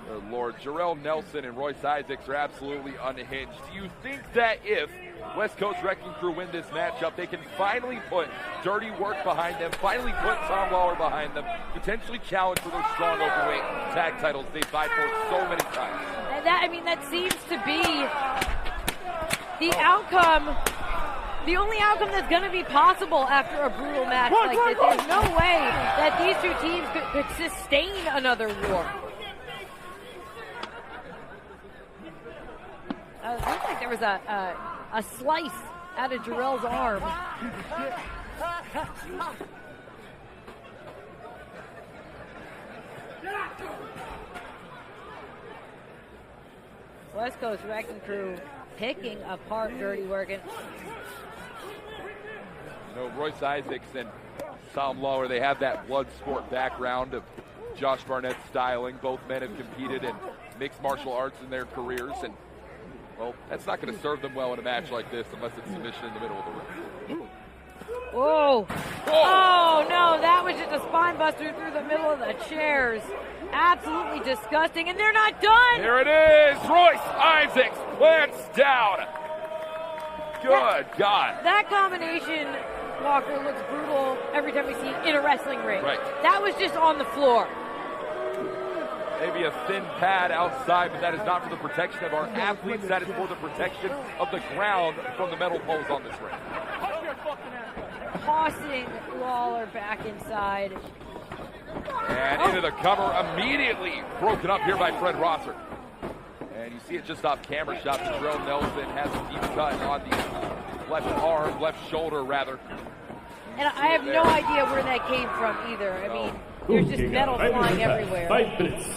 Good Lord, Jarrell Nelson and Royce Isaacs are absolutely unhinged. Do you think that if West Coast Wrecking Crew win this matchup, they can finally put dirty work behind them, finally put Tom Lawler behind them, potentially challenge for those strong openweight tag titles they fight for so many times? That seems to be the outcome. The only outcome that's going to be possible after a brutal match like this. There's no way that these two teams could sustain another war. It looked like there was a slice out of Jarrell's arm. West Coast Wrecking Crew picking apart Dirty Working. You know, Royce Isaacs and Tom Lawler, they have that blood sport background of Josh Barnett's styling. Both men have competed in mixed martial arts in their careers, and, well, that's not going to serve them well in a match like this unless it's submission in the middle of the ring. Whoa. Oh, no, that was just a spine buster through the middle of the chairs. Absolutely disgusting, and they're not done. Here it is. Royce Isaacs plants down. Good God. That combination, Walker, looks brutal every time we see it in a wrestling ring. Right. That was just on the floor. Maybe a thin pad outside, but that is not for the protection of our athletes. That is for the protection of the ground from the metal poles on this ring. Tossing Lawler back inside. And into the cover, immediately broken up here by Fred Rosser. And you see it just off camera shot. Jarrell Nelson has a deep cut on the left arm, left shoulder rather. And I have no idea where that came from either. I mean, there's just metal flying everywhere. 5 minutes.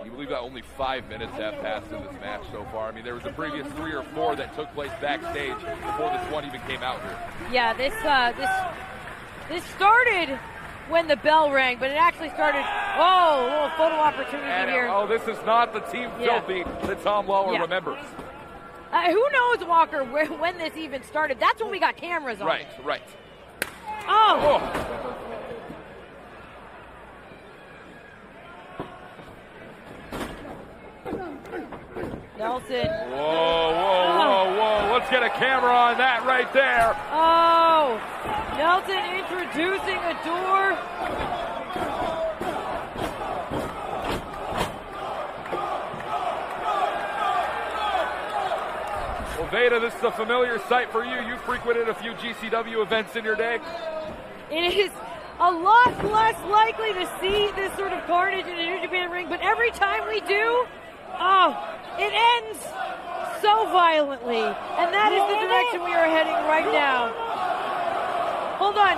You believe that only 5 minutes have passed in this match so far? I mean, there was the previous 3 or 4 that took place backstage before this one even came out here. Yeah, this started when the bell rang, but it actually started, a little photo opportunity here. Oh, this is not the Team Filthy that Tom Lawler remembers. Who knows, Walker, when this even started? That's when we got cameras on. Right. Nelson. Whoa. Let's get a camera on that right there. Oh, Nelson introducing a door. Well, Veda, this is a familiar sight for you. You frequented a few GCW events in your day. It is a lot less likely to see this sort of carnage in a New Japan ring, but every time we do, it ends so violently, and that is the direction we are heading right now. Hold on.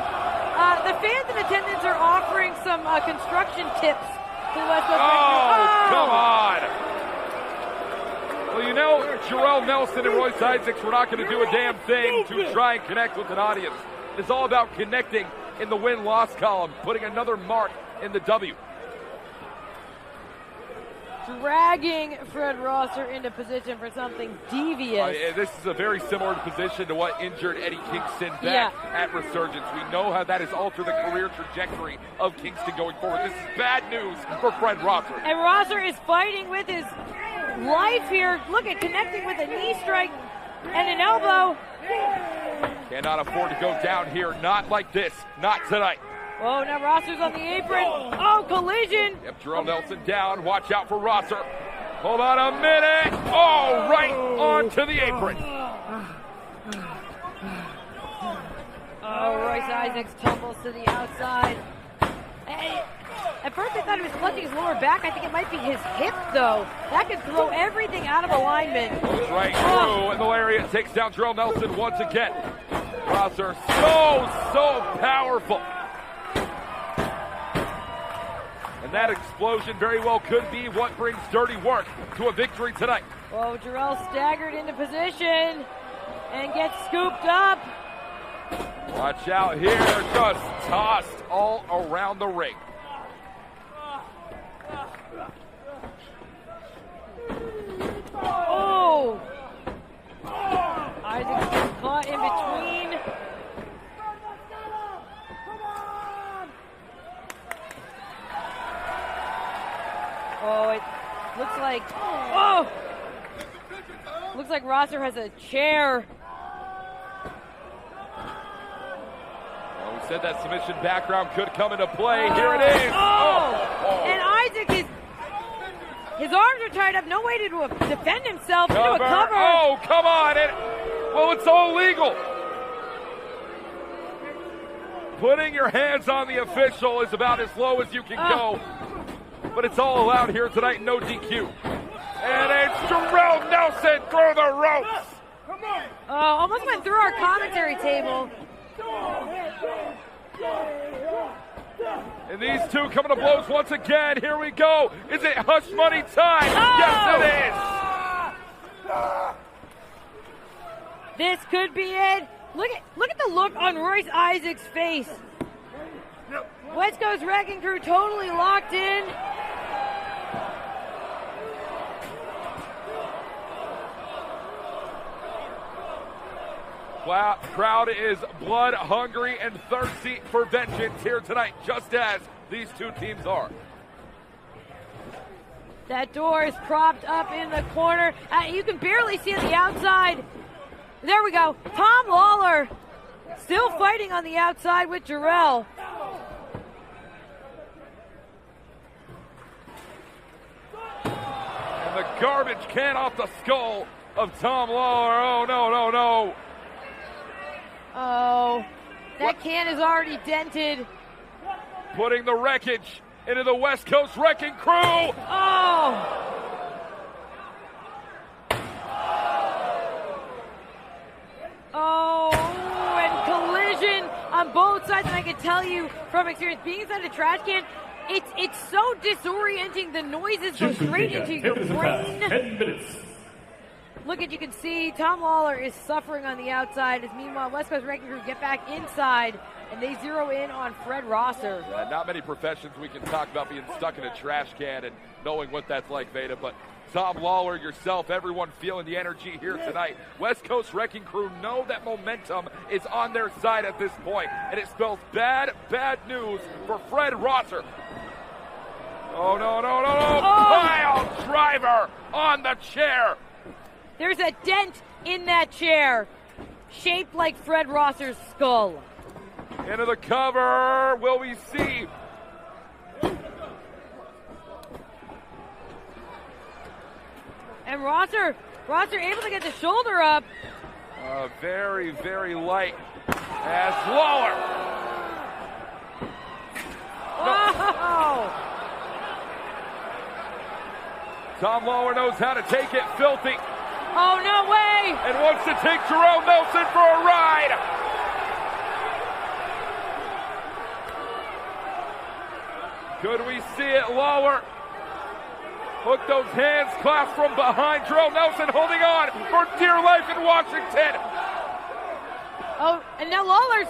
The fans in attendance are offering some construction tips to the West Coast. Come on. Well, you know, Jarrell Nelson and Royce Isaacs were not going to do a damn thing to try and connect with an audience. It's all about connecting in the win-loss column, putting another mark in the W. Dragging Fred Rosser into position for something devious. This is a very similar position to what injured Eddie Kingston back at Resurgence. We know how that has altered the career trajectory of Kingston going forward. This is bad news for Fred Rosser. And Rosser is fighting with his life here. Look at connecting with a knee strike and an elbow. Cannot afford to go down here. Not like this. Not tonight. Oh, now Rosser's on the apron. Oh, collision. Yep, Jarrell Nelson down. Watch out for Rosser. Hold on a minute. Oh, right onto the apron. Oh, Royce Isaacs tumbles to the outside. Hey, at first I thought he was clutching his lower back. I think it might be his hip, though. That could throw everything out of alignment. Goes right through, and the lariat takes down Jarrell Nelson once again. Rosser so powerful. And that explosion very well could be what brings Dirty Work to a victory tonight. Oh, Jarrell staggered into position and gets scooped up. Watch out here, just tossed all around the ring. Oh! Isaac gets caught in between. Oh, it looks like, looks like Rosser has a chair. Well, we said that submission background could come into play. Here it is. And Isaac his arms are tied up. No way to defend himself into a cover. Oh, come on. Well, it's all legal. Putting your hands on the official is about as low as you can go. But it's all allowed here tonight, no DQ. And it's Jarrell Nelson through the ropes. Almost went through our commentary table. And these two coming to blows once again. Here we go. Is it hush money time? Yes, it is. This could be it. Look at the look on Royce Isaacs' face. West Coast Wrecking Crew totally locked in. Wow, crowd is blood hungry and thirsty for vengeance here tonight, just as these two teams are. That door is propped up in the corner. You can barely see on the outside. There we go. Tom Lawler still fighting on the outside with Jarrell. And the garbage can off the skull of Tom Lawler. Oh, no. Oh, that can is already dented. Putting the wreckage into the West Coast Wrecking Crew. Oh, and collision on both sides. And I can tell you from experience, being inside a trash can, it's so disorienting. The noises go straight into your brain. 10 minutes. Look at, you can see Tom Lawler is suffering on the outside, as meanwhile West Coast Wrecking Crew get back inside, and they zero in on Fred Rosser. Not many professions we can talk about being stuck in a trash can and knowing what that's like, Veda, but Tom Lawler, yourself, everyone feeling the energy here tonight. West Coast Wrecking Crew know that momentum is on their side at this point, and it spells bad news for Fred Rosser. Oh, no. Pile driver on the chair. There's a dent in that chair, shaped like Fred Rosser's skull. Into the cover. Will we see? And Rosser able to get the shoulder up. Very, very light. As Lawler. Wow! Tom Lawler knows how to take it filthy. Oh, no way! And wants to take Jerome Nelson for a ride. Could we see it? Lawler. Hook those hands, clasp from behind. Jerome Nelson holding on for dear life in Washington. Oh, and now Lawler's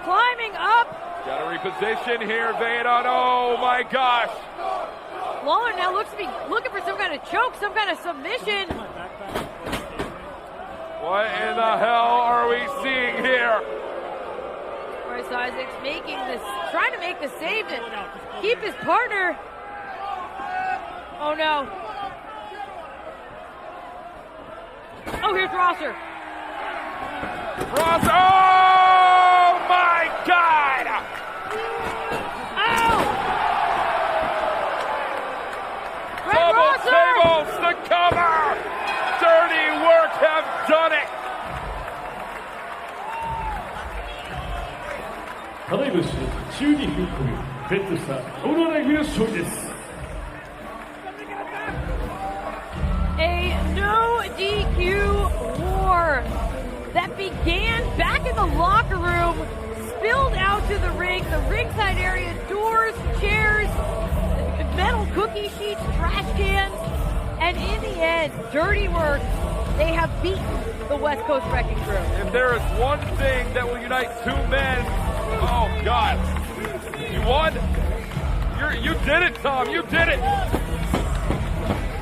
climbing up. Got to reposition here, Veda. Oh my gosh. Lawler now looks to be looking for some kind of choke, some kind of submission. What in the hell are we seeing here? Bryce Isaacs trying to make the save to keep his partner. Oh no. Oh, here's Rosser. Rosser! Oh my God! Oh! Double tables, the cover! Dirty work, have done it! ただいまし中に踏み込むベッドスターオーナーライフの勝利です。A no DQ war that began back in the locker room, spilled out to the ring, the ringside area, doors, chairs, metal cookie sheets, trash cans, and in the end, dirty work. They have beaten the West Coast Wrecking Crew. If there is one thing that will unite two men, oh God, you won? You did it, Tom, you did it.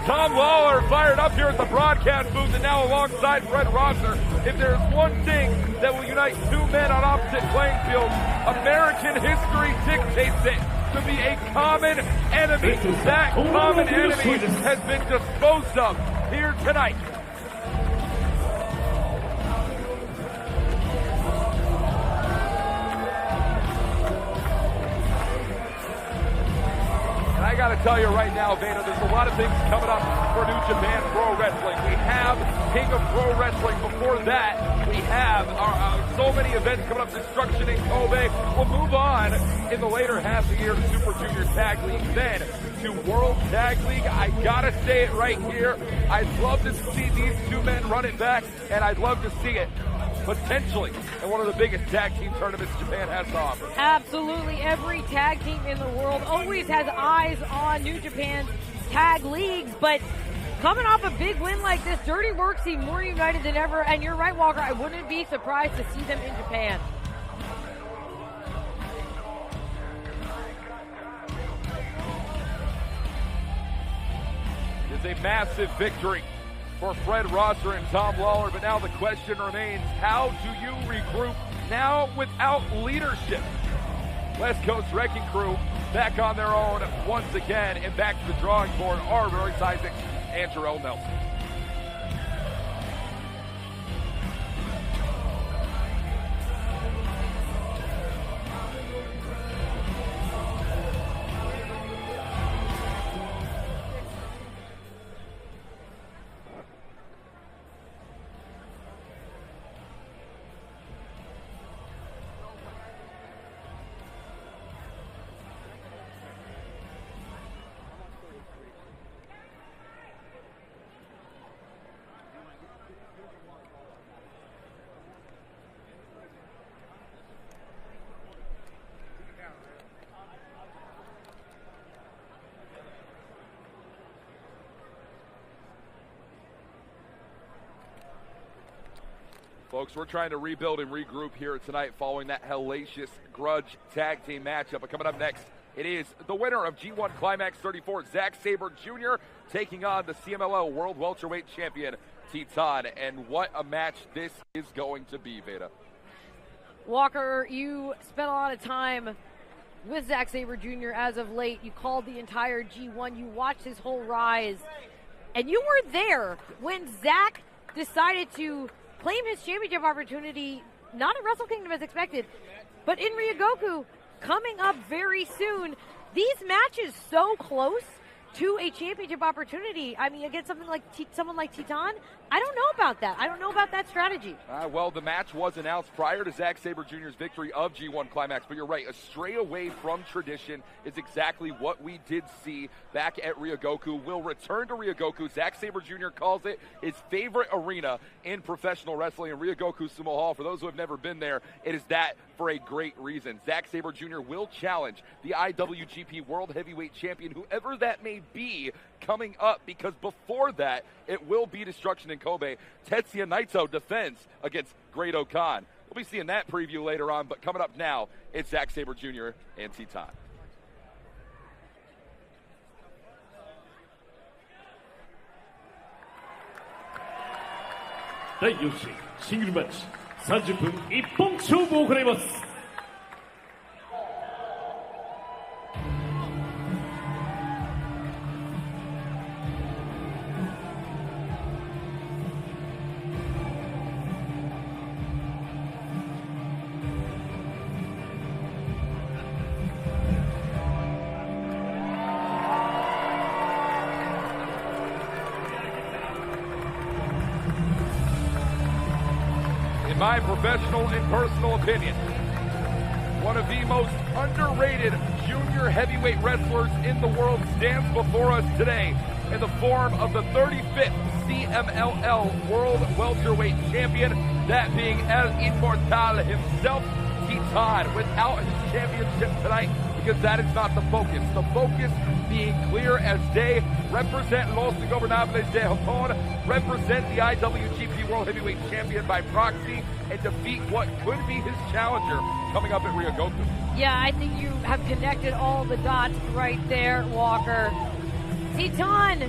Tom Lawler fired up here at the broadcast booth and now alongside Fred Rosser. If there's one thing that will unite two men on opposite playing fields, American history dictates it to be a common enemy. That common enemy has been disposed of here tonight. I got to tell you right now, Veda, there's a lot of things coming up for New Japan Pro Wrestling. We have King of Pro Wrestling. Before that, we have so many events coming up. Destruction in Kobe. We'll move on in the later half of the year to Super Junior Tag League, then to World Tag League. I got to say it right here. I'd love to see these two men run it back, and I'd love to see it potentially in one of the biggest tag team tournaments Japan has to offer. Absolutely. Every tag team in the world always has eyes on New Japan's tag leagues, but coming off a big win like this, Dirty Work seem more united than ever, and you're right, Walker, I wouldn't be surprised to see them in Japan. It is a massive victory for Fred Rosser and Tom Lawler, but now the question remains, how do you regroup now without leadership? West Coast Wrecking Crew back on their own once again, and back to the drawing board are Bryce Isaacs and Jerome Nelson. Folks, we're trying to rebuild and regroup here tonight following that hellacious grudge tag team matchup. But coming up next, it is the winner of G1 Climax 34, Zack Sabre Jr., taking on the CMLL World Welterweight Champion, Titan. And what a match this is going to be, Veda. Walker, you spent a lot of time with Zack Sabre Jr. as of late. You called the entire G1. You watched his whole rise. And you were there when Zach decided to claim his championship opportunity, not at Wrestle Kingdom as expected, but in Ryogoku coming up very soon. These matches so close to a championship opportunity. I mean, against someone like Titan, I don't know about that. I don't know about that strategy. Well, the match was announced prior to Zack Sabre Jr.'s victory of G1 Climax, but you're right. A stray away from tradition is exactly what we did see back at Ryogoku. Will return to Ryogoku. Zack Sabre Jr. calls it his favorite arena in professional wrestling, in Ryogoku Sumo Hall. For those who have never been there, it is that for a great reason. Zack Sabre Jr. will challenge the IWGP World Heavyweight Champion, whoever that may be, coming up, because before that, it will be Destruction in Kobe. Tetsuya Naito defends against Great Okan. We'll be seeing that preview later on, but coming up now, it's Zack Sabre Jr. and Titan.第4試シングルマッチ30分一本勝負を行います。In my professional and personal opinion, one of the most underrated junior heavyweight wrestlers in the world stands before us today in the form of the 35th CMLL World Welterweight Champion, that being El Inmortal himself, Titan, without his championship tonight, because that is not the focus. The focus being clear as day, represent Los Ingobernables de Japón, represent the IWGP World Heavyweight Champion by proxy, and defeat what could be his challenger coming up at Ryogoku. Yeah, I think you have connected all the dots right there, Walker. Titan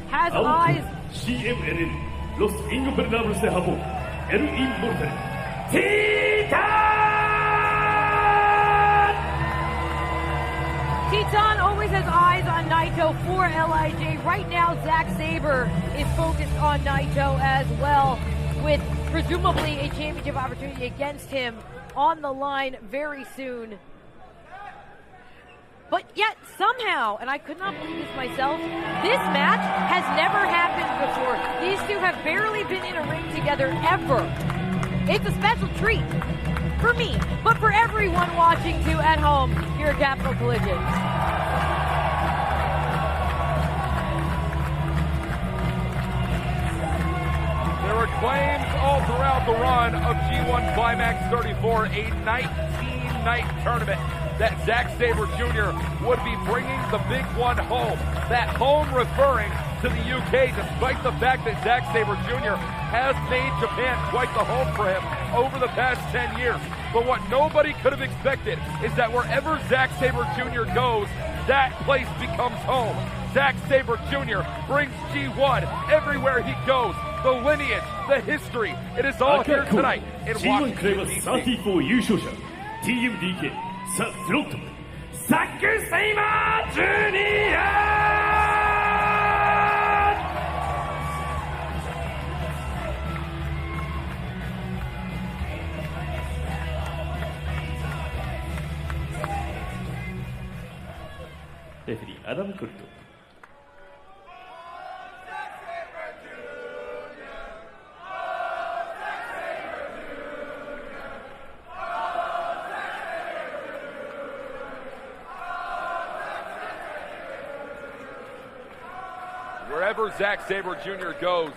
has eyes. CMLL Los Ingobernables de Japón, El Inmortal, Titan! Titan always has eyes on Naito for LIJ. Right now, Zack Sabre is focused on Naito as well, with presumably a championship opportunity against him on the line very soon. But yet, somehow, and I could not believe this myself, this match has never happened before. These two have barely been in a ring together ever. It's a special treat for me, but for everyone watching too at home here at Capital Collision. There were claims all throughout the run of G1 Climax 34, a 19-night tournament, that Zack Sabre Jr. would be bringing the big one home. That home referring to the UK, despite the fact that Zack Sabre Jr. has made Japan quite the home for him over the past 10 years. But what nobody could have expected is that wherever Zack Sabre Jr. goes, that place becomes home. Zack Sabre Jr. brings G1 everywhere he goes. The lineage, the history, it is all here tonight in Washington, D.C. G1 優勝者 TMDK さあスロットザック・セイマー・ジュニアレフェリーアダム・コルト。Wherever Zack Sabre Jr. goes,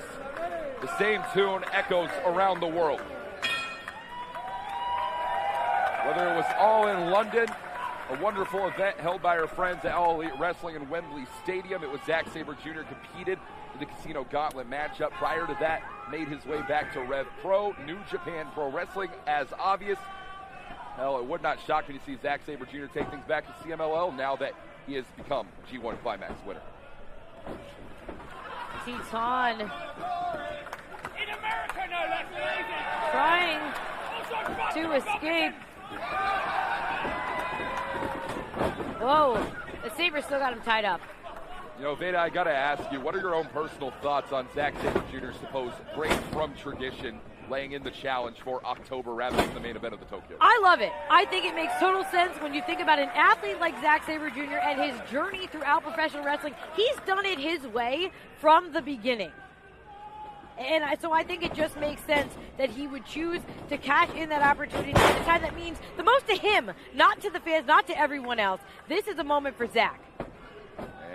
the same tune echoes around the world. Whether it was All in London, a wonderful event held by our friends at All Elite Wrestling in Wembley Stadium, it was Zack Sabre Jr. competed in the Casino Gauntlet matchup. Prior to that, made his way back to Rev Pro, New Japan Pro Wrestling, as obvious. Hell, it would not shock me to see Zack Sabre Jr. take things back to CMLL now that he has become G1 Climax winner. Titan trying to escape. Whoa, the Sabre still got him tied up. You know, Veda, I got to ask you, what are your own personal thoughts on Zack Sabre Jr.'s supposed break from tradition, laying in the challenge for October rather than the main event of the Tokyo? I love it. I think it makes total sense when you think about an athlete like Zack Sabre Jr. and his journey throughout professional wrestling. He's done it his way from the beginning. And so I think it just makes sense that he would choose to cash in that opportunity at a time that means the most to him, not to the fans, not to everyone else. This is a moment for Zack.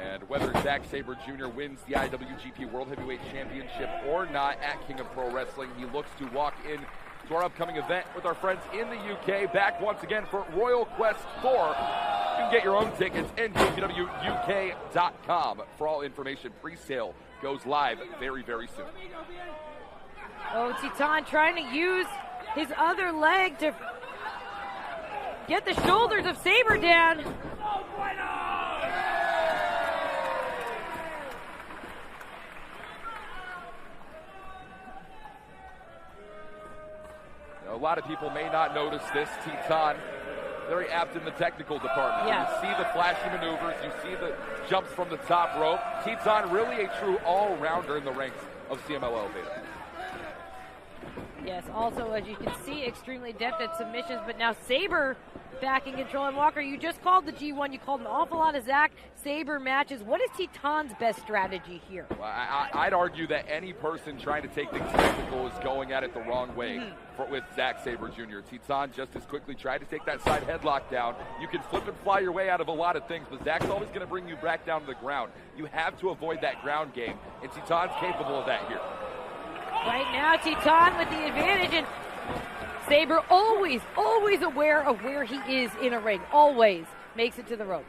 And whether Zack Sabre Jr. wins the IWGP World Heavyweight Championship or not at King of Pro Wrestling, he looks to walk in to our upcoming event with our friends in the UK. Back once again for Royal Quest 4. You can get your own tickets, NJPWUK.com. For all information, pre-sale goes live very, very soon. Oh, Titan trying to use his other leg to get the shoulders of Sabre down. A lot of people may not notice this. Titan, very apt in the technical department. Yeah. You see the flashy maneuvers. You see the jumps from the top rope. Titan really a true all-rounder in the ranks of CMLL Veda. Yes, also, as you can see, extremely adept at submissions, but now Sabre back in control. And Walker, you just called the G1. You called an awful lot of Zack Sabre matches. What is Titan's best strategy here? Well, I'd argue that any person trying to take things technical is going at it the wrong way with Zack Sabre Jr. Titan just as quickly tried to take that side headlock down. You can flip and fly your way out of a lot of things, but Zack's always going to bring you back down to the ground. You have to avoid that ground game, and Titan's capable of that here. Right now, Titan with the advantage, and Sabre always aware of where he is in a ring. Always makes it to the ropes.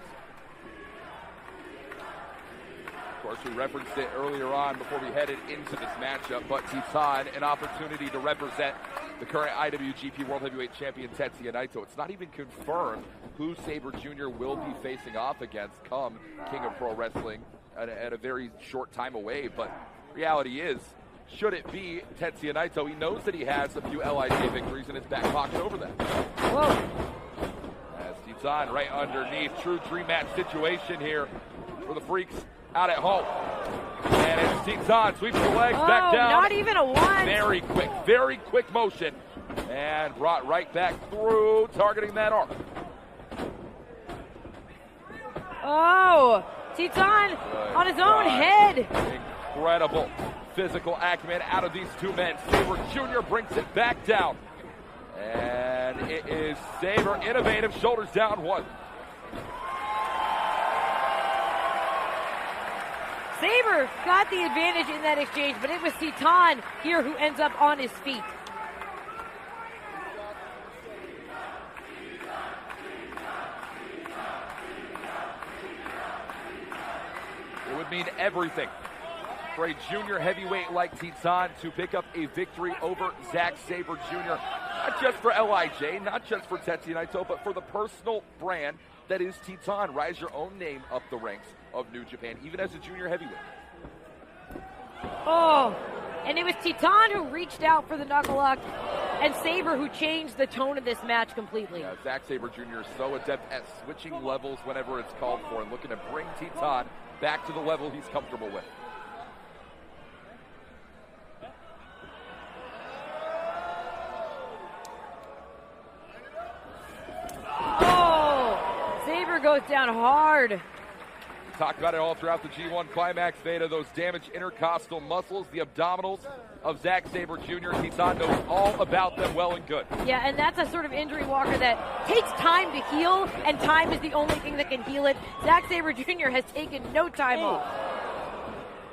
Of course, we referenced it earlier on before we headed into this matchup, but Titan, an opportunity to represent the current IWGP World Heavyweight Champion Tetsuya Naito. It's not even confirmed who Sabre Jr. will be facing off against come King of Pro Wrestling at a very short time away, but reality is, should it be Tetsuya Naito, he knows that he has a few LIJ victories in his back pocket over that. Whoa. As Titan right underneath, true dream match situation here for the Freaks out at home. And it's Titan sweeps the legs back down. Not even a one. Very quick motion. And brought right back through, targeting that arm. Oh, Titan on his own head. Incredible physical acumen out of these two men. Sabre Jr. brings it back down. And it is Sabre, innovative, shoulders down one. Sabre got the advantage in that exchange, but it was Titan here who ends up on his feet. It would mean everything for a junior heavyweight like Titan to pick up a victory over Zack Sabre Jr. Not just for LIJ, not just for Tetsuya Naito, but for the personal brand that is Titan. Rise your own name up the ranks of New Japan, even as a junior heavyweight. Oh, and it was Titan who reached out for the knuckle lock, and Sabre who changed the tone of this match completely. Yeah, Zack Sabre Jr. is so adept at switching levels whenever it's called for and looking to bring Titan back to the level he's comfortable with. Oh, Sabre goes down hard. Talked about it all throughout the G1 Climax, Veda. Those damaged intercostal muscles, the abdominals of Zack Sabre Jr. Titan knows all about them well and good. Yeah, and that's a sort of injury, Walker, that takes time to heal, and time is the only thing that can heal it. Zack Sabre Jr. has taken no time off.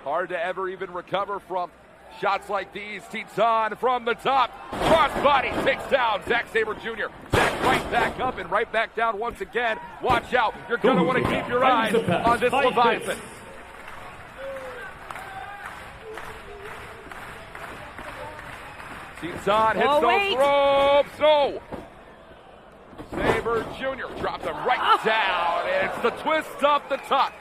Hard to ever even recover from shots like these. Titan from the top. Crossbody takes down Zack Sabre Jr. Zack right back up and right back down once again. Watch out. You're going to want to keep your eyes on this Leviathan. Titan hits those ropes. No. Sabre Jr. drops him right down. It's the twist up the top.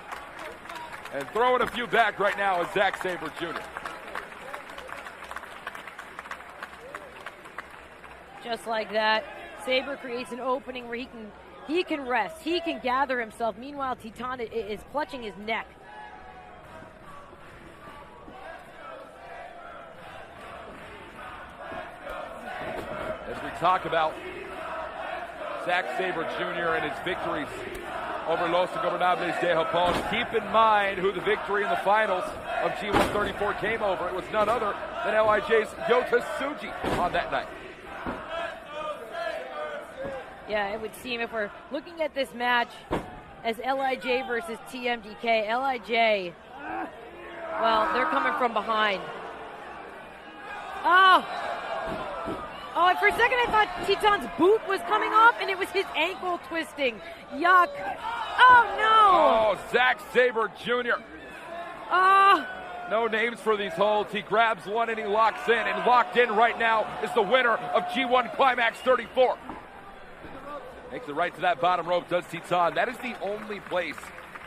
And throwing a few back right now is Zack Sabre Jr. Just like that, Sabre creates an opening where he can rest, he can gather himself. Meanwhile, Titan is clutching his neck. talk about Zack Sabre Jr. and his victories over Los Ingobernables de Japón. Keep in mind who the victory in the finals of G134 came over. It was none other than LIJ's Yota Tsuji on that night. Yeah, it would seem if we're looking at this match as LIJ versus TMDK, LIJ, well, they're coming from behind. Oh, for a second I thought Titan's boot was coming off, and it was his ankle twisting. Yuck. Oh, no. Oh, Zack Sabre Jr. No names for these holds. He grabs one and he locks in, and locked in right now is the winner of G1 Climax 34. Makes it right to that bottom rope, does Titan. That is the only place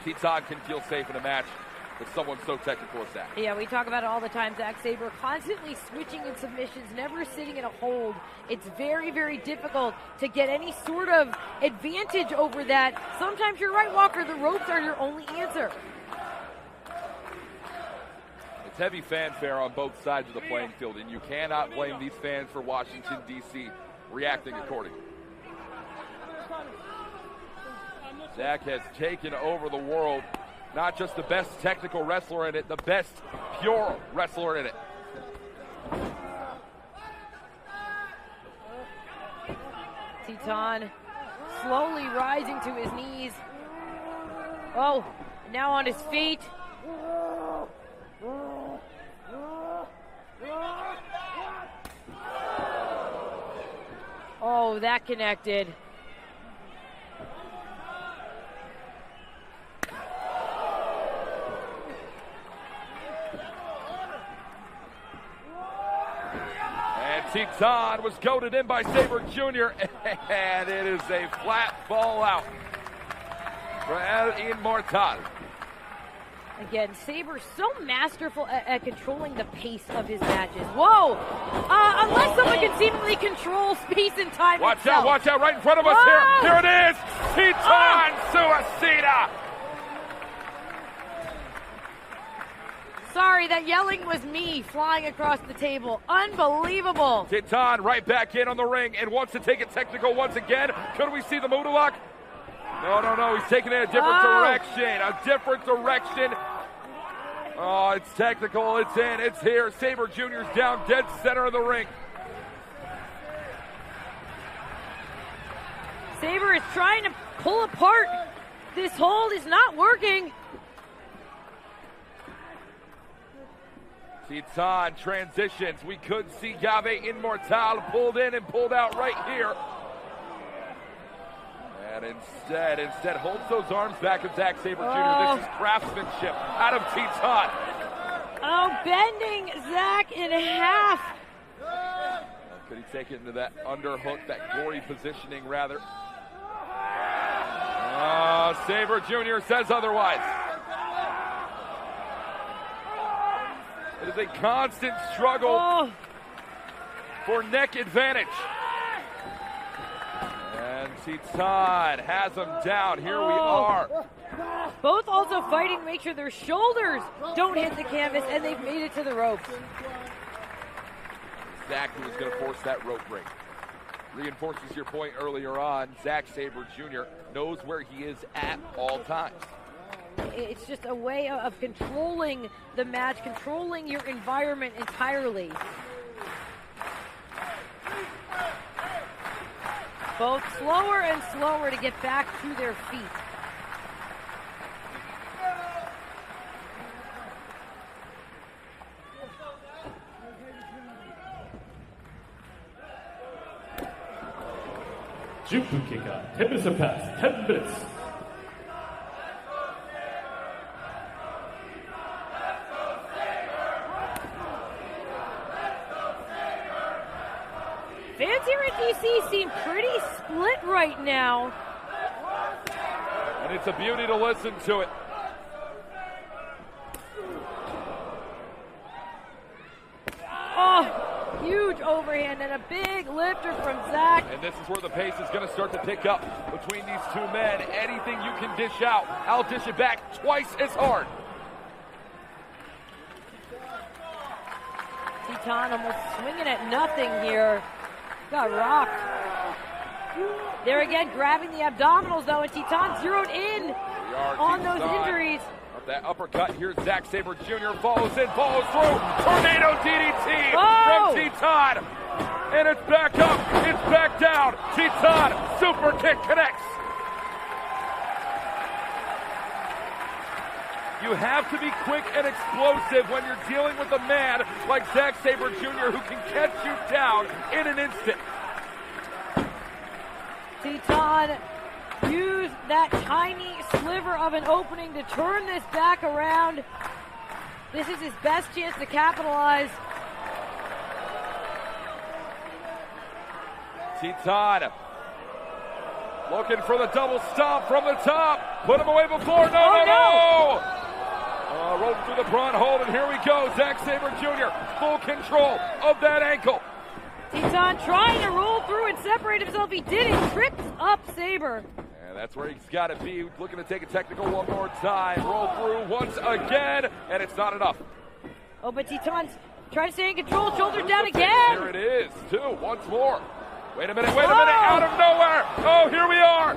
Titan can feel safe in a match with someone so technical as that. Yeah, we talk about it all the time. Zack Sabre constantly switching in submissions, never sitting in a hold. It's very, very difficult to get any sort of advantage over that. Sometimes you're right, Walker. The ropes are your only answer. It's heavy fanfare on both sides of the playing field, and you cannot blame these fans for Washington, D.C. reacting accordingly. Zack has taken over the world. Not just the best technical wrestler in it, the best pure wrestler in it. Titan slowly rising to his knees. Oh, now on his feet. Oh, that connected. Titan was goaded in by Sabre Jr. and it is a flat fall out for El Inmortal. Again, Sabre so masterful at controlling the pace of his matches. Whoa! Unless someone can seemingly control space and time watch out, right in front of us here. Here it is, Titan Suicida. Sorry, that yelling was me flying across the table. Unbelievable. Titan right back in on the ring and wants to take it technical once again. Could we see the Moodalock? No. He's taking it in a different direction. Oh, it's technical. It's in. It's here. Sabre Jr.'s down dead center of the ring. Sabre is trying to pull apart. This hold is not working. Titan transitions. We could see Gabe Inmortal pulled in and pulled out right here. And instead holds those arms back of Zack Sabre Jr. This is craftsmanship out of Titan. Oh, bending Zack in half. Could he take it into that underhook, that gory positioning rather? Sabre Jr. says otherwise. It is a constant struggle for neck advantage. And Titan has him down. Here we are. Both also fighting to make sure their shoulders don't hit the canvas, and they've made it to the ropes. Exactly who's going to force that rope break. Reinforces your point earlier on. Zack Sabre Jr. knows where he is at all times. It's just a way of controlling the match, controlling your environment entirely. Both slower and slower to get back to their feet. Jumping 10 minutes have passed. 10 minutes. Fans here at DC seem pretty split right now. And it's a beauty to listen to it. Oh, huge overhand and a big lifter from Zack. And this is where the pace is going to start to pick up between these two men. Anything you can dish out, I'll dish it back twice as hard. Titan almost swinging at nothing here. Got rocked. There again, grabbing the abdominals though, and Titan zeroed in on those injuries. That uppercut, here's Zack Sabre Jr. follows in, follows through. Tornado DDT from Titan. And it's back up, it's back down. Titan, super kick connects. You have to be quick and explosive when you're dealing with a man like Zack Sabre Jr. who can catch you down in an instant. Titan used that tiny sliver of an opening to turn this back around. This is his best chance to capitalize. Titan looking for the double stomp from the top. Put him away before. No. Rolled through the front hold, and here we go. Zack Sabre Jr. full control of that ankle. Titan trying to roll through and separate himself. He did it. Trips up Sabre. And that's where he's got to be. Looking to take a technical one more time. Roll through once again, and it's not enough. Oh, but Titan's trying to stay in control. Shoulders down again. Here it is, too. Once more. Wait a minute. Out of nowhere. Oh, here we are.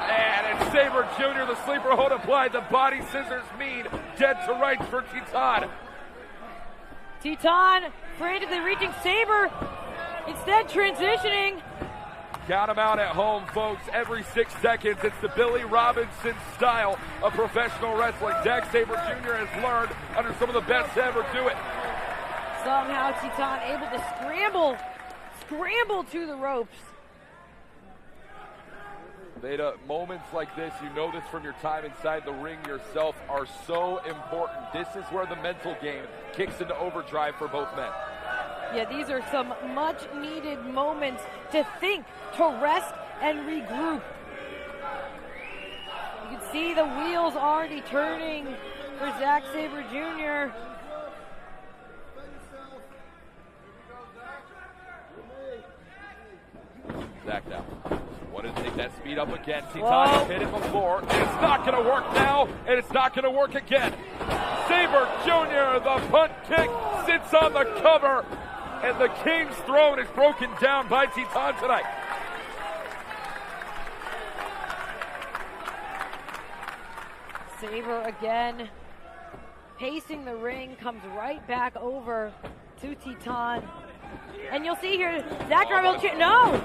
And it's Sabre Jr., the sleeper hold applied. The body scissors mean dead to rights for Titan. Titan frantically reaching Sabre, instead transitioning. Count him out at home, folks. Every 6 seconds, it's the Billy Robinson style of professional wrestling. Zack Sabre Jr. has learned under some of the best to ever do it. Somehow Titan able to scramble to the ropes. Veda, moments like this, you know this from your time inside the ring yourself, are so important. This is where the mental game kicks into overdrive for both men. Yeah, these are some much-needed moments to think, to rest, and regroup. You can see the wheels already turning for Zack Sabre Jr. Zack now. Wanted to take that speed up again. Titan hit it before. And it's not going to work now, and it's not going to work again. Sabre Jr., the punt kick, sits on the cover, and the King's throne is broken down by Titan tonight. Sabre again, pacing the ring, comes right back over to Titan. And you'll see here, Zack will no!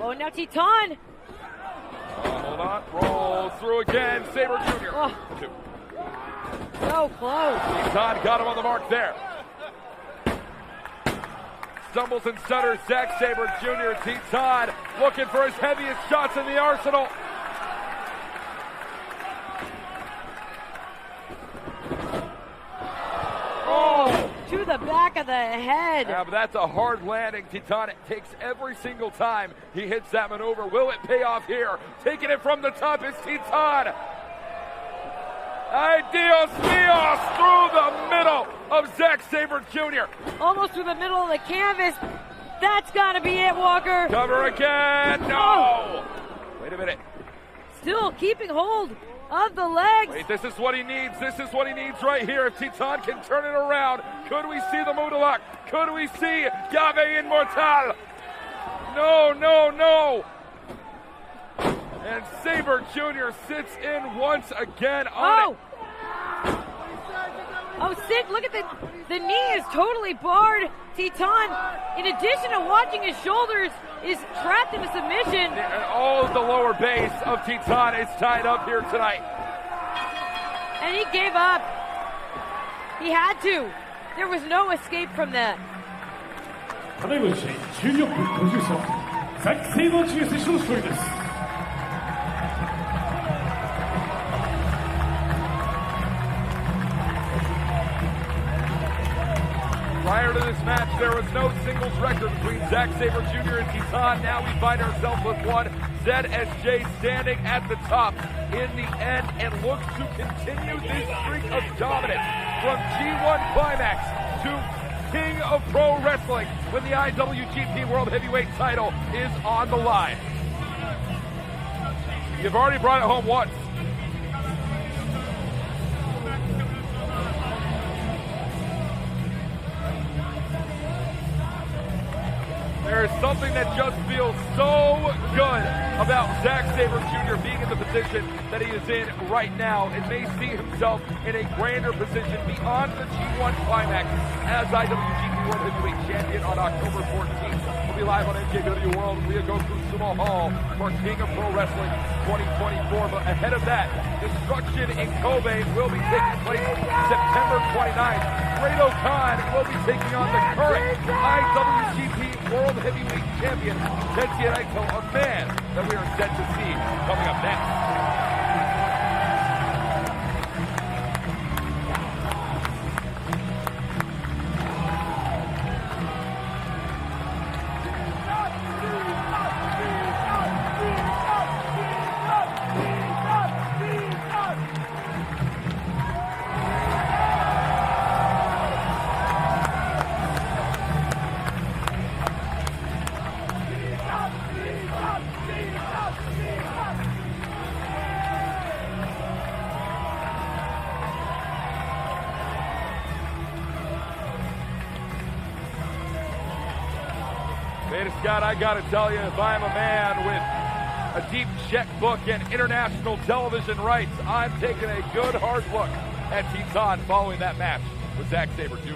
Oh, now Titan. Hold on, rolls through again, Sabre Jr. Oh. So close. Titan got him on the mark there. Stumbles and stutters, Zack Sabre Jr. Titan looking for his heaviest shots in the arsenal. Oh, to the back of the head. Yeah, but that's a hard landing. Titan takes every single time he hits that maneuver. Will it pay off here? Taking it from the top is Titan. Ay, Dios míos, through the middle of Zack Sabre Jr. Almost through the middle of the canvas. That's got to be it, Walker. Cover again. No. Wait a minute. Still keeping hold of the legs. Wait, this is what he needs. This is what he needs right here. If Titan can turn it around, could we see the Moodalak? Could we see Llave Inmortal? No, no, no. And Sabre Jr. sits in once again on it. Oh, Sid, look at the knee is totally barred. Titan, in addition to watching his shoulders, is trapped in a submission. And all of the lower base of Titan is tied up here tonight. And he gave up. He had to. There was no escape from that. ただいまより14分53ザック・セイバー中選手の勝利です。 Prior to this match, there was no singles record between Zack Sabre Jr. and Titan. Now we find ourselves with one. ZSJ standing at the top in the end and looks to continue this streak of dominance from G1 Climax to King of Pro Wrestling when the IWGP World Heavyweight title is on the line. You've already brought it home once. There is something that just feels so good about Zack Sabre Jr. being in the position that he is in right now, and may see himself in a grander position beyond the G1 climax as IWGP World Heavyweight Champion on October 14th. We'll be live on NJPW World Ryogoku Sumo Hall for King of Pro Wrestling 2024. But ahead of that, Destruction in Kobe will be taking place September 29th. Great-O-Khan will be taking on the current IWGP World Heavyweight Champion, Tetsuya Naito, a man that we are set to see coming up next. Scott, I gotta tell you, if I'm a man with a deep checkbook and international television rights, I'm taking a good hard look at Titan following that match with Zack Sabre Jr.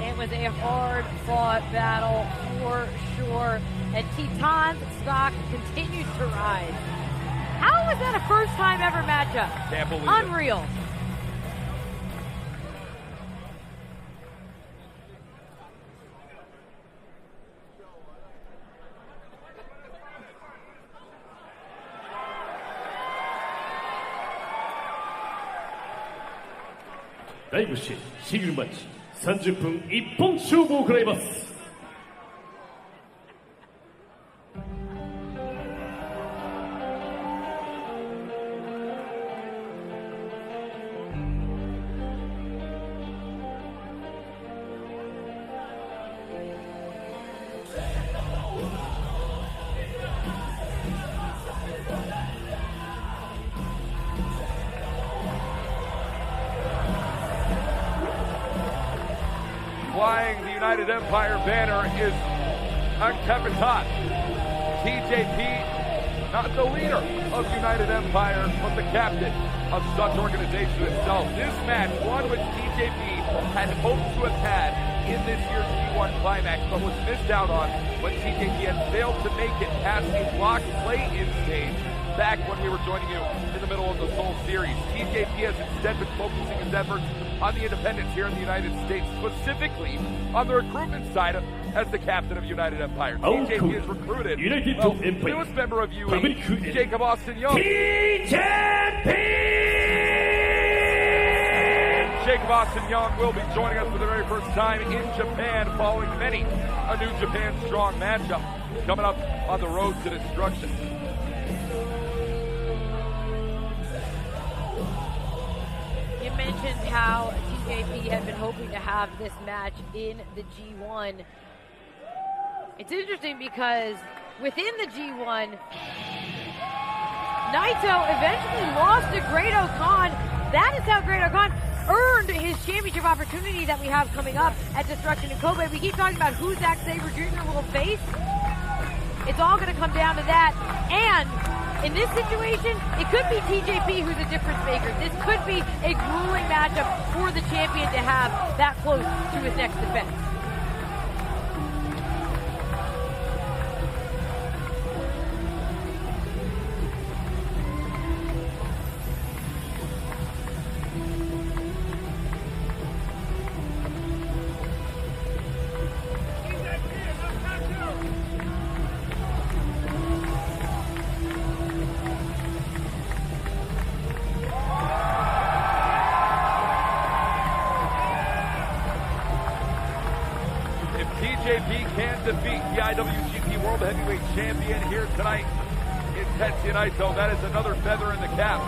It was a hard-fought battle for sure, and Titan's stock continues to rise. How was that a first-time ever matchup? Can't believe Unreal. It.第5試合シングルマッチ30分一本勝負を行います。Flying the United Empire banner is a Capitan. TJP, not the leader of United Empire, but the captain of such organization itself. This match, one which TJP had hoped to have had in this year's G1 climax, but was missed out on when TJP had failed to make it past a blocked play-in stage back when we were joining you in the middle of the Soul Series. TJP has instead been focusing his efforts on the independents here in the United States, specifically on the recruitment side as the captain of United Empire. TJP has recruited the newest member of UE, Jacob Austin Young. Jacob Austin Young will be joining us for the very first time in Japan following many a New Japan Strong matchup coming up on the road to destruction. You mentioned how TJP had been hoping to have this match in the G1. It's interesting because within the G1, Naito eventually lost to Great-O-Khan. That is how Great-O-Khan earned his championship opportunity that we have coming up at Destruction in Kobe. We keep talking about who Zack Sabre Jr. will face. It's all going to come down to that. And in this situation, it could be TJP who's a difference maker. This could be a grueling matchup for the champion to have that close to his next defense. TJP can defeat the IWGP World Heavyweight Champion here tonight in Tetsuya Naito. That is another feather in the cap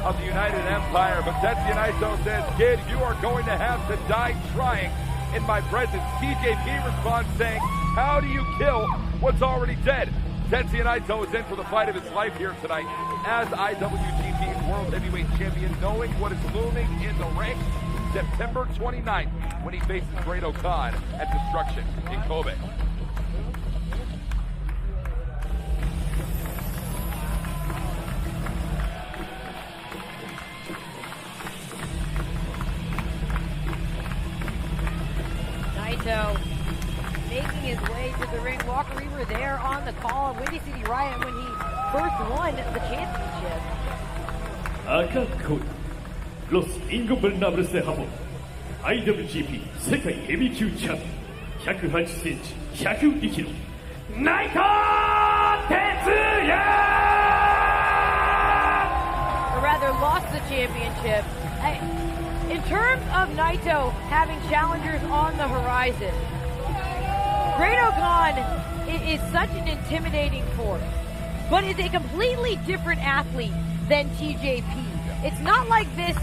of the United Empire. But Tetsuya Naito says, kid, you are going to have to die trying in my presence. TJP responds saying, how do you kill what's already dead? Tetsuya Naito is in for the fight of his life here tonight as IWGP World Heavyweight Champion, knowing what is looming in the ranks September 29th when he faces Great-O-Khan at Destruction in Kobe. we were there on the call of Windy City Riot when he first won the championship. 赤コートロス・インゴブルナブルスでハモ IWGP 世界ヘビー級チャンピオン108センチ102キロ内藤哲也 Or rather lost the championship. In terms of Naito having challengers on the horizon, Great-O-Khan is such an intimidating force, but is a completely different athlete than TJP. It's not like this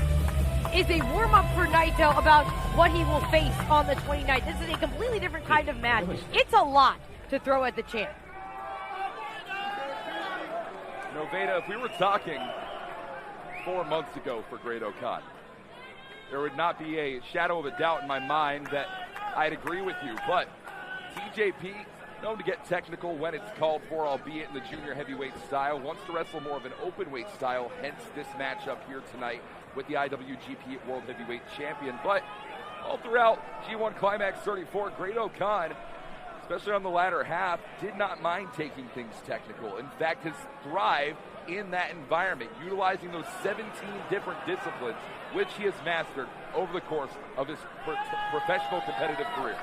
is a warm-up for Naito about what he will face on the 29th. This is a completely different kind of match. It's a lot to throw at the champ. Veda, if we were talking 4 months ago for Great-O-Khan, there would not be a shadow of a doubt in my mind that I'd agree with you. But TJP, known to get technical when it's called for, albeit in the junior heavyweight style, wants to wrestle more of an open weight style, hence this matchup here tonight with the IWGP World Heavyweight Champion. But all throughout G1 Climax 34, Great-O-Khan, especially on the latter half, did not mind taking things technical. In fact, has thrived in that environment, utilizing those 17 different disciplines which he has mastered over the course of his professional competitive career.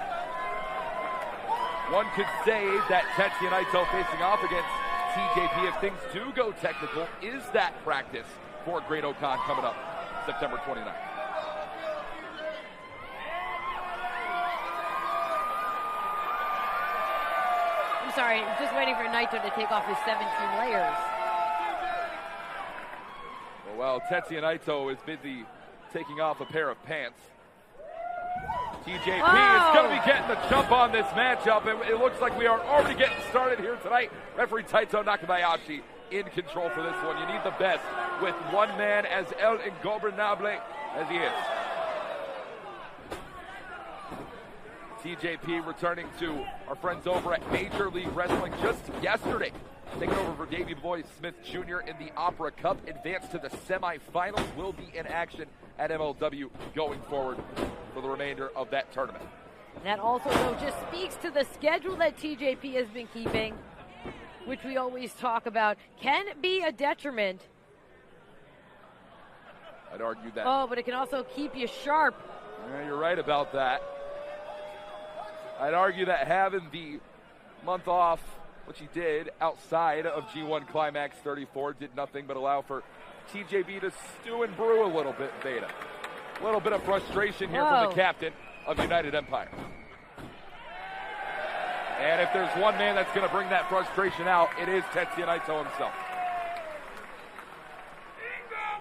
One could say that Tetsuya Naito facing off against TJP, if things do go technical, is that practice for Great-O-Khan coming up September 29th. I'm sorry, I'm just waiting for Naito to take off his 17 layers. Well, Tetsuya Naito is busy taking off a pair of pants. TJP is going to be getting the jump on this matchup, and it looks like we are already getting started here tonight. Referee Taito Nakabayashi in control for this one. You need the best with one man as El Ingobernable as he is. TJP returning to our friends over at Major League Wrestling just yesterday. Taking over for Davey Boy Smith Jr. in the Opera Cup. Advanced to the semifinals. Will be in action at MLW going forward for the remainder of that tournament. That also, though, just speaks to the schedule that TJP has been keeping, which we always talk about, can be a detriment. I'd argue that. Oh, but it can also keep you sharp. Yeah, you're right about that. I'd argue that having the month off, which he did outside of G1 Climax 34, did nothing but allow for TJP to stew and brew a little bit, Veda. A little bit of frustration here from the captain of United Empire. And if there's one man that's going to bring that frustration out, it is Tetsuya Naito himself.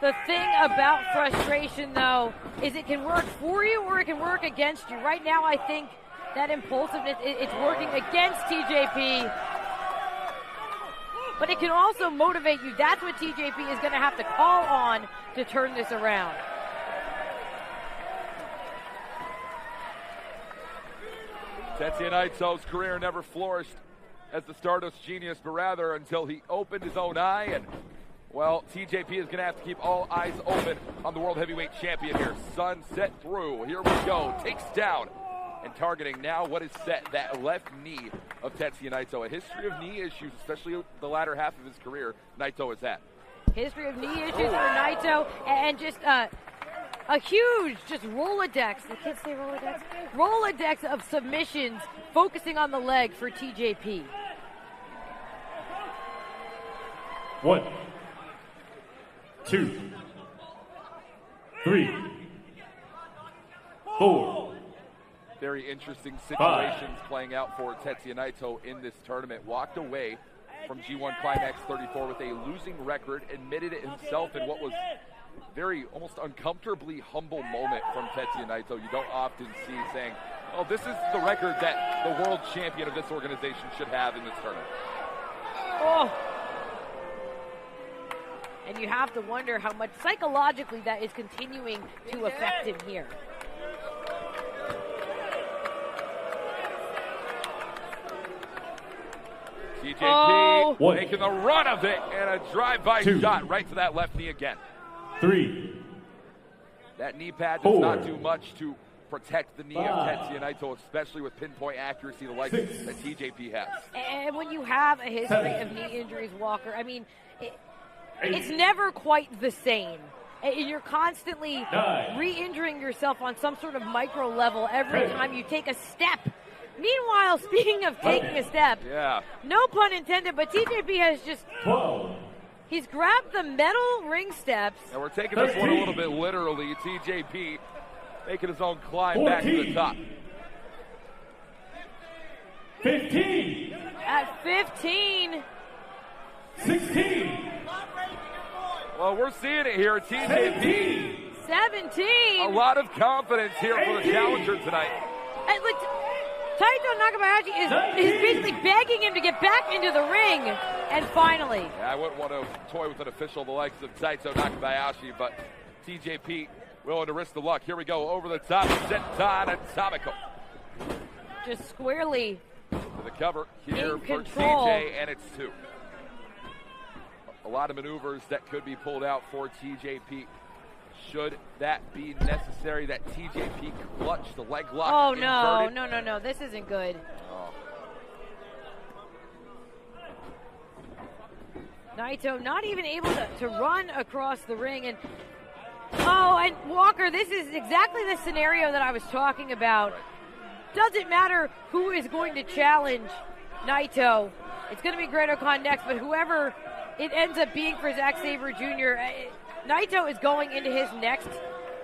The thing about frustration, though, is it can work for you or it can work against you. Right now, I think that impulsiveness, it's working against TJP. But it can also motivate you. That's what TJP is going to have to call on to turn this around. Tetsuya Naito's career never flourished as the Stardust Genius, but rather until he opened his own eye. And, well, TJP is going to have to keep all eyes open on the World Heavyweight Champion here. Sunset through. Here we go. Takes down and targeting now what is set, that left knee of Tetsuya Naito. A history of knee issues, especially the latter half of his career, Naito has had. History of knee issues for Naito, and just a huge just Rolodex. The kids say Rolodex? Rolodex of submissions focusing on the leg for TJP. 1, 2, 3, 4. Very interesting situations playing out for Tetsuya Naito in this tournament. Walked away from G1 Climax 34 with a losing record, admitted it himself in what was very almost uncomfortably humble moment from Tetsuya Naito. You don't often see saying, oh, this is the record that the world champion of this organization should have in this tournament. Oh. And you have to wonder how much psychologically that is continuing to affect him here. TJP making the run of it, and a drive-by shot right to that left knee again. 3. That knee pad does not do much to protect the knee of Tetsuya Naito, especially with pinpoint accuracy, the like that TJP has. And when you have a history of knee injuries, Walker, I mean, it's never quite the same. You're constantly re-injuring yourself on some sort of micro level every time you take a step. Meanwhile, speaking of taking a step, no pun intended, but TJP has just... He's grabbed the metal ring steps. And we're taking this one a little bit literally. TJP making his own climb back to the top. 15. At 15. 16. Well, we're seeing it here. TJP. 17. A lot of confidence here for the challenger tonight. And look, Taito Nakabayashi is basically begging him to get back into the ring. And finally. Yeah, I wouldn't want to toy with an official the likes of Taito Nakabayashi, but TJP willing to risk the luck. Here we go, over the top, Senton and Tamiko. Just squarely to the cover here for control. TJ, and it's 2. A lot of maneuvers that could be pulled out for TJP. Should that be necessary, that TJP clutch, the leg lock. Oh, inverted. no. This isn't good. Oh. Naito not even able to run across the ring. And Walker, this is exactly the scenario that I was talking about. Doesn't matter who is going to challenge Naito. It's going to be Great-O-Khan next, but whoever it ends up being for Zack Sabre Jr., Naito is going into his next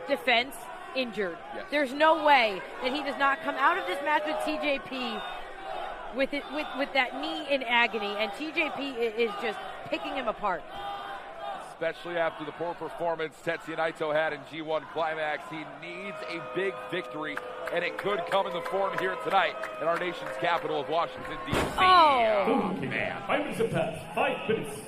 defense injured. Yes. There's no way that he does not come out of this match with TJP with that knee in agony, and TJP is just picking him apart. Especially after the poor performance Tetsuya Naito had in G1 Climax. He needs a big victory, and it could come in the form here tonight in our nation's capital of Washington, D.C. Oh, man. 5 minutes have passed. 5 minutes.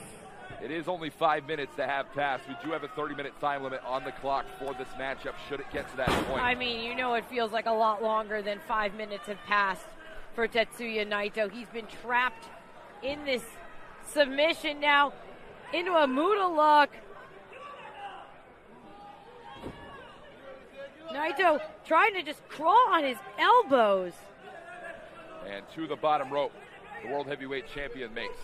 It is only 5 minutes that have passed. We do have a 30-minute time limit on the clock for this matchup, should it get to that point. I mean, you know it feels like a lot longer than 5 minutes have passed for Tetsuya Naito. He's been trapped in this submission now into a Muda lock. Naito trying to just crawl on his elbows. And to the bottom rope, the World Heavyweight Champion makes.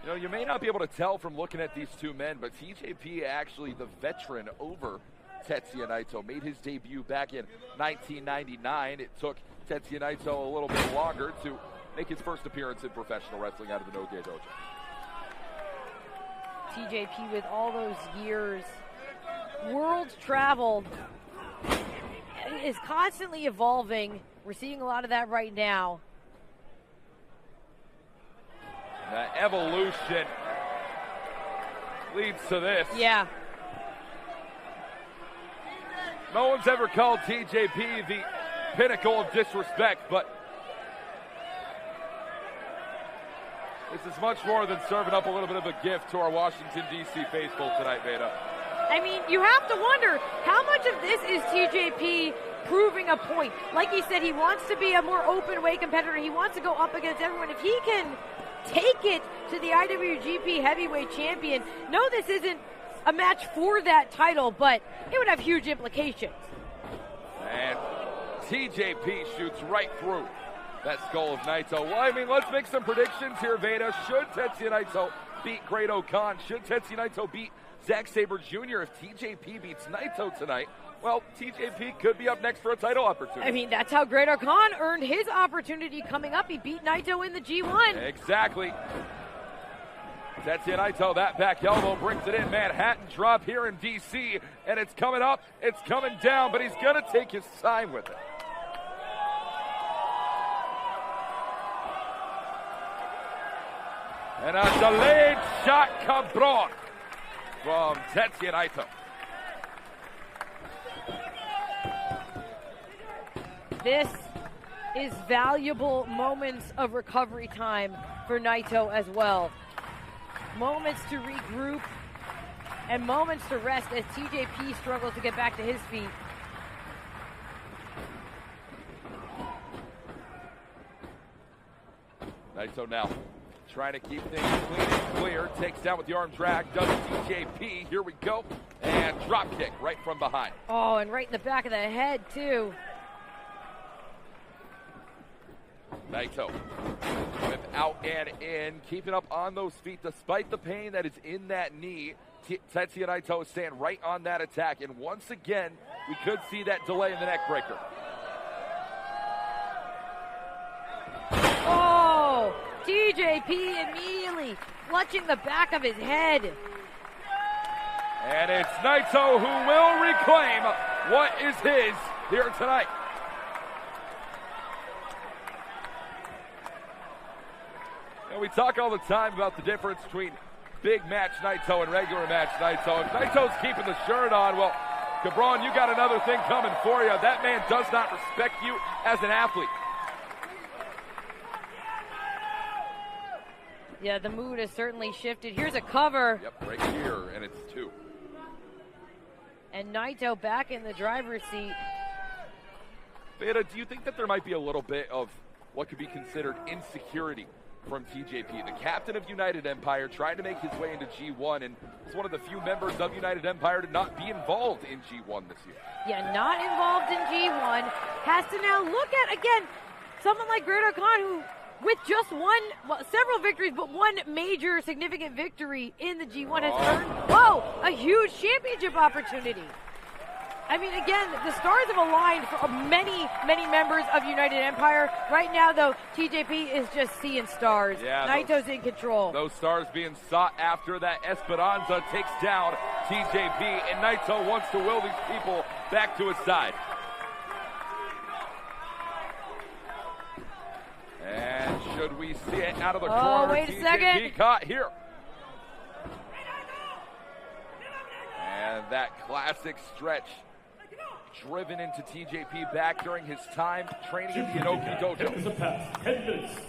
You know, you may not be able to tell from looking at these two men, but TJP, actually the veteran over Tetsuya Naito, made his debut back in 1999. It took Tetsuya Naito a little bit longer to make his first appearance in professional wrestling out of the No-Gay Dojo. TJP with all those years, worlds traveled, is constantly evolving. We're seeing a lot of that right now. The evolution leads to this. Yeah. No one's ever called TJP the pinnacle of disrespect, but this is much more than serving up a little bit of a gift to our Washington, D.C. faithful tonight, Veda. I mean, you have to wonder, how much of this is TJP proving a point? Like he said, he wants to be a more open weight competitor. He wants to go up against everyone. If he can take it to the IWGP Heavyweight Champion, no, this isn't a match for that title, but it would have huge implications. And TJP shoots right through that skull of Naito. Well, I mean, let's make some predictions here, Veda. Should Tetsuya Naito beat Great-O-Khan? Should Tetsuya Naito beat Zack Sabre Jr.? If TJP beats Naito tonight, well, TJP could be up next for a title opportunity. I mean, that's how Great-O-Khan earned his opportunity coming up. He beat Naito in the G1. Exactly. Tetsuya Naito, that back elbow brings it in. Manhattan drop here in D.C., and it's coming up, it's coming down, but he's going to take his time with it. And a delayed shot cabron from Tetsuya Naito. This is valuable moments of recovery time for Naito as well. Moments to regroup and moments to rest as TJP struggles to get back to his feet. Naito now trying to keep things clean and clear. Takes Gets down with the arm drag, does TJP. Here we go. And drop kick right from behind. Oh, and right in the back of the head, too. Naito with out and in, keeping up on those feet despite the pain that is in that knee. Tetsuya Naito is staying right on that attack, and once again, we could see that delay in the neck breaker. Oh, TJP immediately clutching the back of his head. And it's Naito who will reclaim what is his here tonight. And we talk all the time about the difference between big match Naito and regular match Naito. If Naito's keeping the shirt on, well, Cabron, you got another thing coming for you. That man does not respect you as an athlete. Yeah, the mood has certainly shifted. Here's a cover. Yep, right here, and it's 2. And Naito back in the driver's seat. Veda, do you think that there might be a little bit of what could be considered insecurity from TJP, the captain of United Empire, trying to make his way into G1, and is one of the few members of United Empire to not be involved in G1 this year? Yeah, not involved in G1. Has to now look at, again, someone like Greater Khan, who with just several victories, but one major significant victory in the G1 has earned, a huge championship opportunity. I mean, again, the stars have aligned for many, many members of United Empire. Right now, though, TJP is just seeing stars. Yeah, Naito's in control. Those stars being sought after. That Esperanza takes down TJP, and Naito wants to will these people back to his side. And should we see it out of the corner? Wait a TJP second. caught here. And that classic stretch driven into TJP back during his time training in the Inoki Dojo. 10 minutes.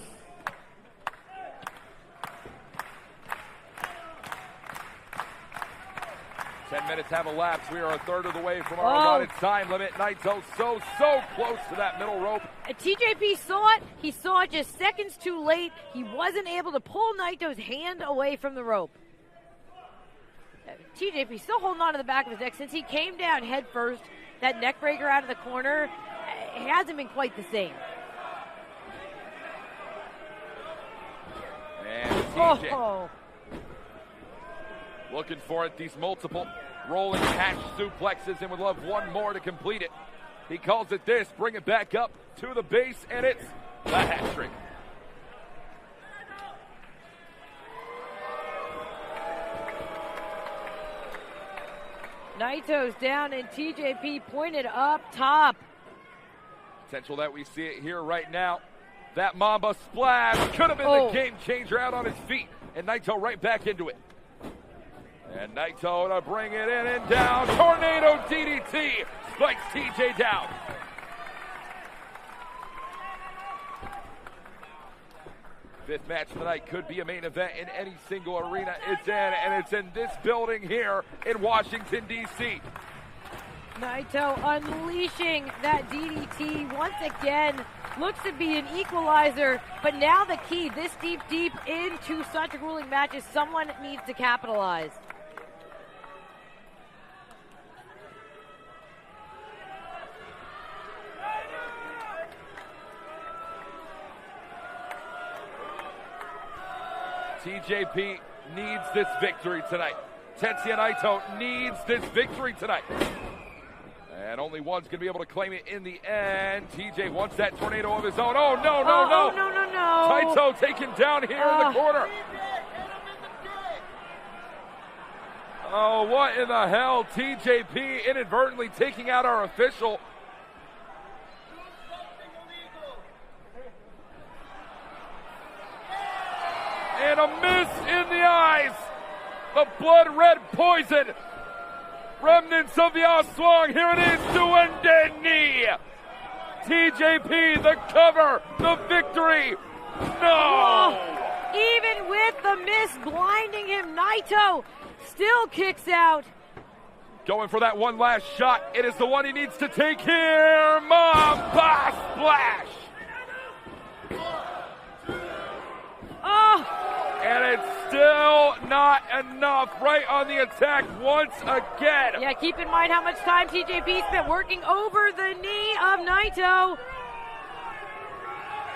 Ten minutes have elapsed. We are a third of the way from our allotted time limit. Naito so close to that middle rope. TJP saw it. He saw it just seconds too late. He wasn't able to pull Naito's hand away from the rope. TJP still holding on to the back of his neck since he came down head first. That neck breaker out of the corner, it hasn't been quite the same. And TJ looking for it. These multiple rolling hash suplexes, and would love one more to complete it. He calls it this. Bring it back up to the base, and it's the hat trick. Naito's down and TJP pointed up top. Potential that we see it here right now. That Mamba splash could have been the game changer out on his feet. And Naito right back into it. And Naito to bring it in and down. Tornado DDT spikes TJ down. Fifth match tonight could be a main event in any single arena it's in, and it's in this building here in Washington, D.C. Naito unleashing that DDT once again. Looks to be an equalizer, but now the key, this deep into such a grueling match, is someone needs to capitalize. TJP needs this victory tonight. Tetsuya Naito needs this victory tonight. And only one's going to be able to claim it in the end. TJ wants that tornado of his own. Oh, no. Naito taken down here in the corner. Oh, what in the hell? TJP inadvertently taking out our official. And a miss in the eyes. The blood red poison. Remnants of the Aswang. Here it is. Duende knee. TJP, the cover, the victory. No. Even with the miss blinding him, Naito still kicks out. Going for that one last shot. It is the one he needs to take here. Mamba splash. Oh. And it's still not enough. Right on the attack once again. Yeah, keep in mind how much time TJP spent working over the knee of Naito.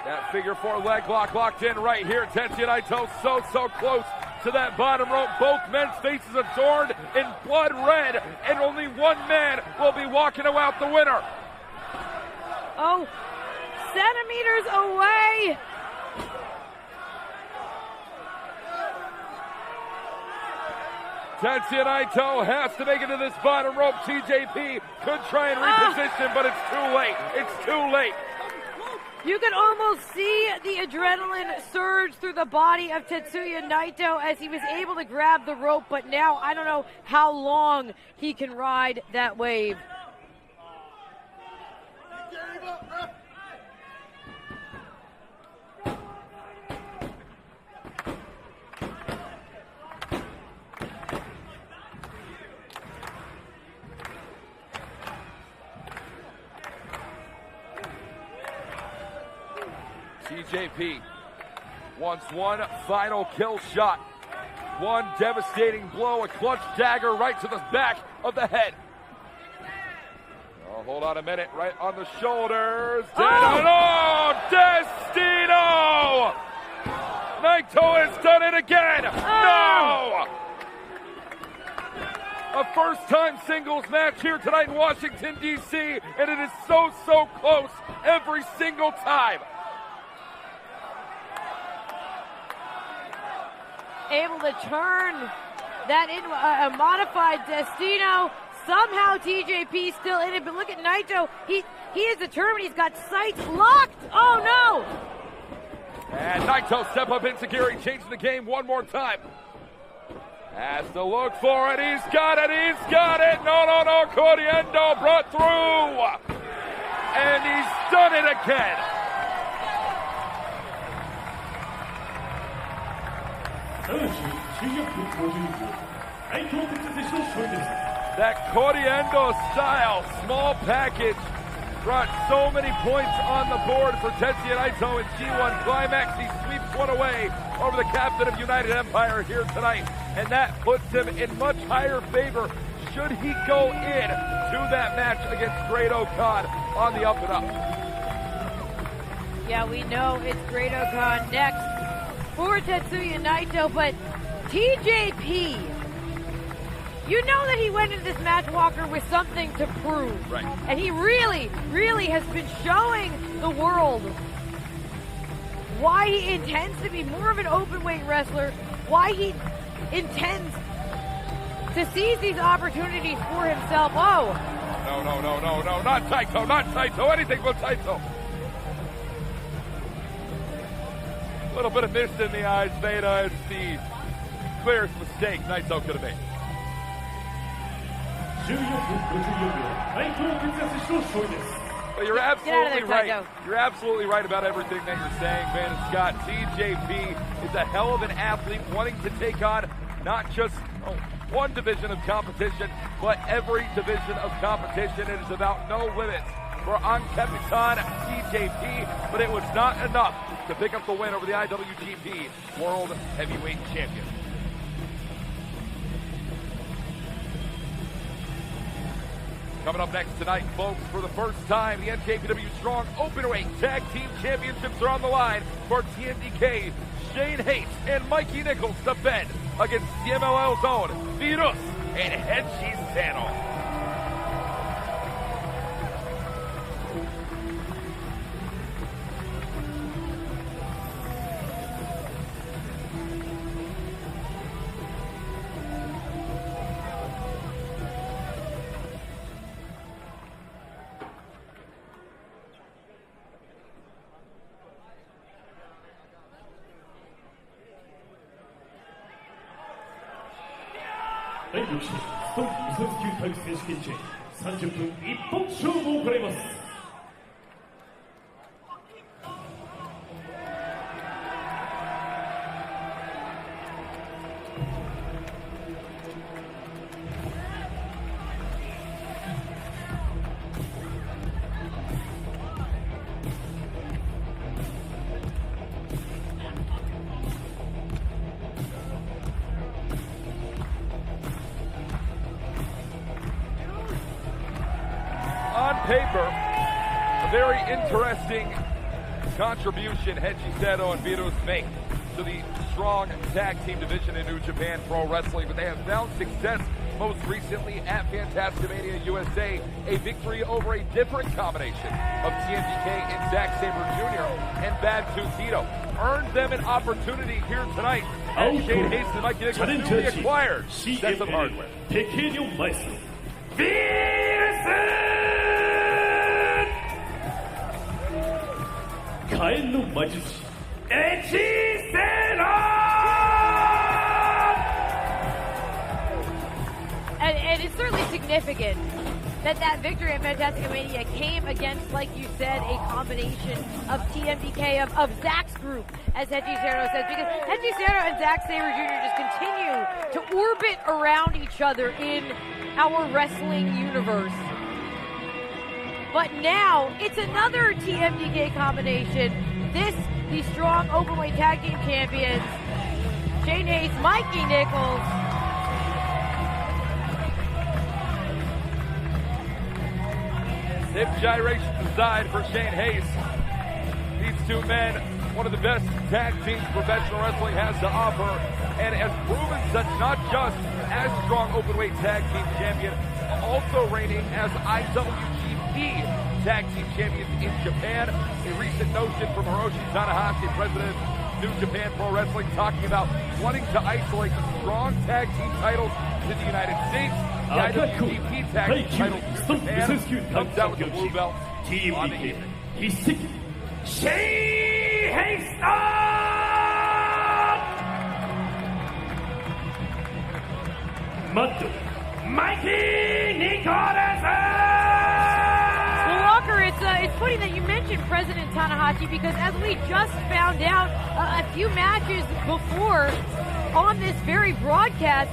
That figure four leg lock locked in right here. Tetsuya Naito so close to that bottom rope. Both men's faces adorned in blood red, and only one man will be walking out the winner. Oh, centimeters away. Tetsuya Naito has to make it to this bottom rope. TJP could try and reposition, but it's too late. It's too late. You can almost see the adrenaline surge through the body of Tetsuya Naito as he was able to grab the rope, but now I don't know how long he can ride that wave. TJP wants one final kill shot. One devastating blow, a clutch dagger right to the back of the head. Oh, hold on a minute, right on the shoulders. Destino! Naito has done it again! No! A first-time singles match here tonight in Washington, D.C., and it is so close every single time. Able to turn that into a modified Destino. Somehow TJP still in it, but look at Naito. He is determined. He's got sights locked. Oh no! And Naito step up insecurity, changing the game one more time. Has to look for it. He's got it. He's got it. No. Corriendo brought through, and he's done it again. That Corriendo style small package brought so many points on the board for Tetsuya Naito in G1 Climax. He sweeps one away over the captain of United Empire here tonight, and that puts him in much higher favor should he go in to that match against Great Okan on the up and up. Yeah, we know it's Great Okan next for Tetsuya Naito, but TJP, you know that he went into this match, Walker, with something to prove. Right. And he really has been showing the world why he intends to be more of an open weight wrestler, why he intends to seize these opportunities for himself. Oh. No, not Taito, anything but Taito. A little bit of mist in the eyes, Veda. It's the clearest mistake Naito could have made. But you're absolutely right. You're absolutely right about everything that you're saying, Van Scott. TJP is a hell of an athlete wanting to take on not just one division of competition, but every division of competition. It is about no limits for Capitan TJP, but it was not enough to pick up the win over the IWGP World Heavyweight Champion. Coming up next tonight, folks, for the first time, the NJPW Strong Openweight Tag Team Championships are on the line for TMDK. Shane Hates and Mikey Nichols defend against CMLL's own Virus and Hechi Sano.第6試合ストーン無差別級タッグ選手権チェン30分一本勝負を行います。paper, a very interesting contribution Hechicero and Virus make to the strong tag team division in New Japan Pro Wrestling, but they have found success most recently at Fantasticmania USA, a victory over a different combination of TMDK and Zack Sabre Jr. and Bad Tito. Earned them an opportunity here tonight as Shane Hayes and Mike Nichols newly acquired sets of hardware. Pequeño Maestro Virus 火炎の魔術師エチセロ And it's certainly significant that victory at Fantasticmania came against, like you said, a combination of TMDK, of Zack's group, as Hechicero says, because Hechicero and Zack Sabre Jr. just continue to orbit around each other in our wrestling universe. But now, it's another TMDK combination. This, the strong openweight tag team champions, Shane Hayes, Mikey Nichols. Hip gyrations aside for Shane Hayes. These two men, one of the best tag teams professional wrestling has to offer, and has proven such not just as strong openweight tag team champion, also reigning as IWGP tag team champions in Japan. A recent notion from Hiroshi Tanahashi, president of New Japan Pro Wrestling, talking about wanting to isolate the strong tag team titles to the United States. The IWGP tag team titles in Japan comes out with the blue belt on the evening. Shane Hayes Mato Mikey Nicholas. Well, Walker, it's funny that you mentioned President Tanahashi, because as we just found out a few matches before on this very broadcast,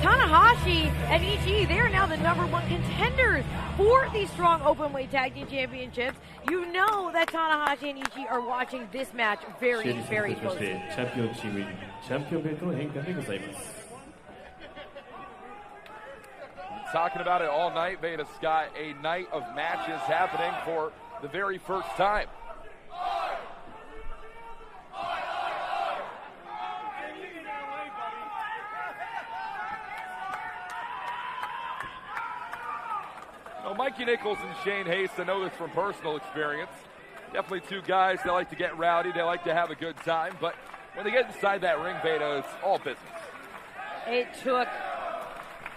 Tanahashi and Ishii, they are now the #1 contenders for the strong openweight tag team championships. You know that Tanahashi and Ishii are watching this match very, very closely. Talking about it all night, Veda Scott, a night of matches happening for the very first time. Well, Mikey Nichols and Shane Hayes, I know this from personal experience. Definitely two guys that like to get rowdy, they like to have a good time, but when they get inside that ring, Veda, it's all business. It took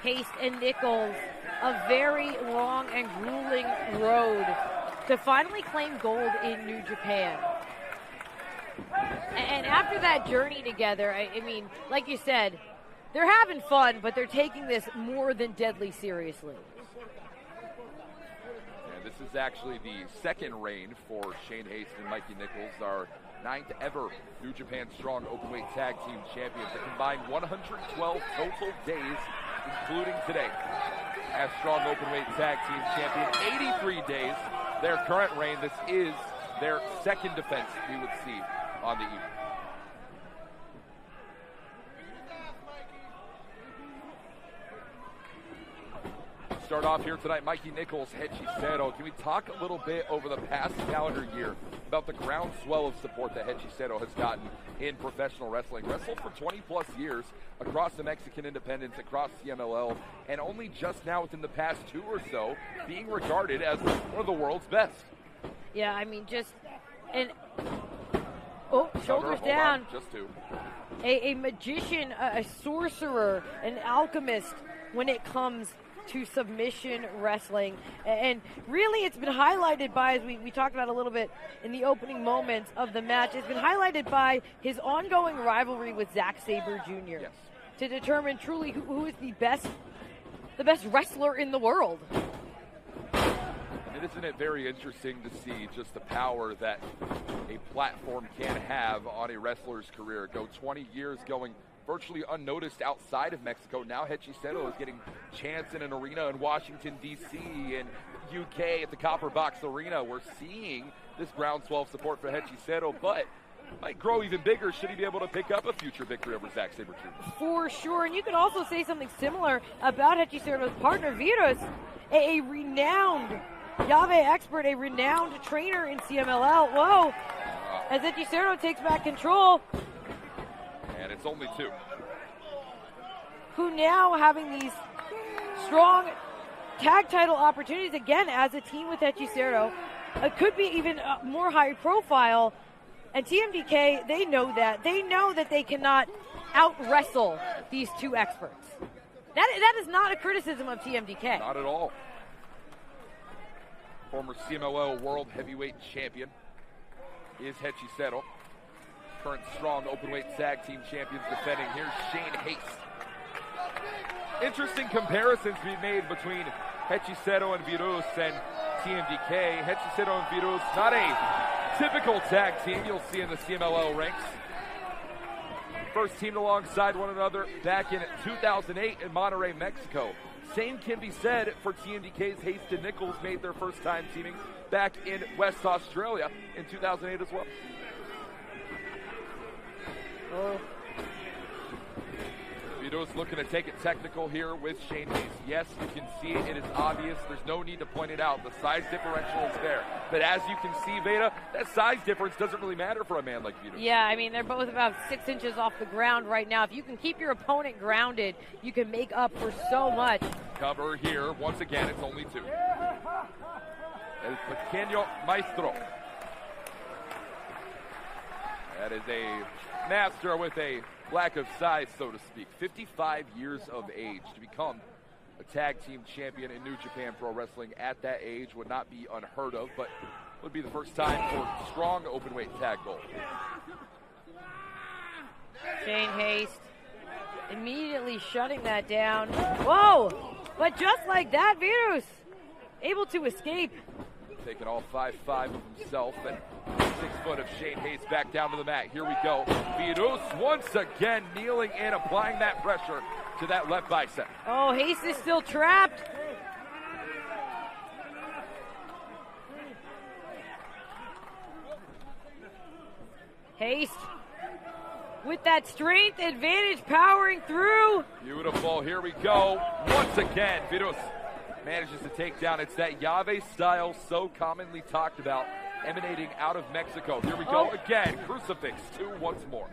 Hayes and Nichols a very long and grueling road to finally claim gold in New Japan. And after that journey together, I mean, like you said, they're having fun, but they're taking this more than deadly seriously. This is actually the second reign for Shane Hayes and Mikey Nichols, our 9th ever New Japan Strong Openweight Tag Team Champions. A combined 112 total days, including today, as Strong Openweight Tag Team Champion. 83 days, their current reign. This is their second defense we would see on the evening. Start off here tonight, Mikey Nichols, Hechicero. Can we talk a little bit over the past calendar year about the groundswell of support that Hechicero has gotten in professional wrestling? Wrestled for 20 plus years across the Mexican independents, across CMLL, and only just now within the past 2 or so being regarded as one of the world's best. Yeah, I mean, just shoulders down. Just 2. A magician, a sorcerer, an alchemist when it comes to submission wrestling. And really it's been highlighted by, as we talked about a little bit in the opening moments of the match, it's been highlighted by his ongoing rivalry with Zack Sabre Jr. Yes. To determine truly who is the best wrestler in the world. And isn't it very interesting to see just the power that a platform can have on a wrestler's career? Go 20 years going virtually unnoticed outside of Mexico. Now Hechicero is getting chance in an arena in Washington, D.C. and UK at the Copper Box Arena. We're seeing this groundswell of support for Hechicero, but might grow even bigger should he be able to pick up a future victory over Zack Sabre Jr. For sure, and you can also say something similar about Hechicero's partner, Virus, a renowned Yave Expert, a renowned trainer in CMLL. Whoa! As Hechicero takes back control. And it's only 2. Who now having these strong tag title opportunities again as a team with Hechicero. It could be even more high profile. And TMDK, they know that. They know that they cannot out-wrestle these 2 experts. That is not a criticism of TMDK. Not at all. Former CMLL World Heavyweight Champion is Hechicero. Current strong openweight tag team champions defending. Here's Shane Haste. Interesting comparisons to be made between Hechicero and Virus and TMDK. Hechicero and Virus, not a typical tag team you'll see in the CMLL ranks. First teamed alongside one another back in 2008 in Monterrey, Mexico. Same can be said for TMDK's Haste and Nichols made their first time teaming back in West Australia in 2008 as well. Vito's looking to take it technical here with Shane Haste. Yes, you can see it. It is obvious. There's no need to point it out. The size differential is there. But as you can see, Veda, that size difference doesn't really matter for a man like Vito. Yeah, I mean, they're both about 6 inches off the ground right now. If you can keep your opponent grounded, you can make up for so much. Cover here. Once again, it's only 2. El Pequeño Maestro. That is a master with a lack of size, so to speak. 55 years of age to become a tag team champion in New Japan Pro Wrestling at that age would not be unheard of, but would be the first time for strong openweight tag gold. Shane Haste immediately shutting that down. Whoa! But just like that, Virus able to escape. Taking all 5'5" of himself and 6 foot of Shane Haste back down to the mat. Here we go. Virus once again kneeling in, applying that pressure to that left bicep. Oh, Haste is still trapped. Haste with that strength advantage powering through. Beautiful. Here we go. Once again, Virus manages to take down. It's that Yave style so commonly talked about, emanating out of Mexico. Here we go again. Crucifix 2 once more.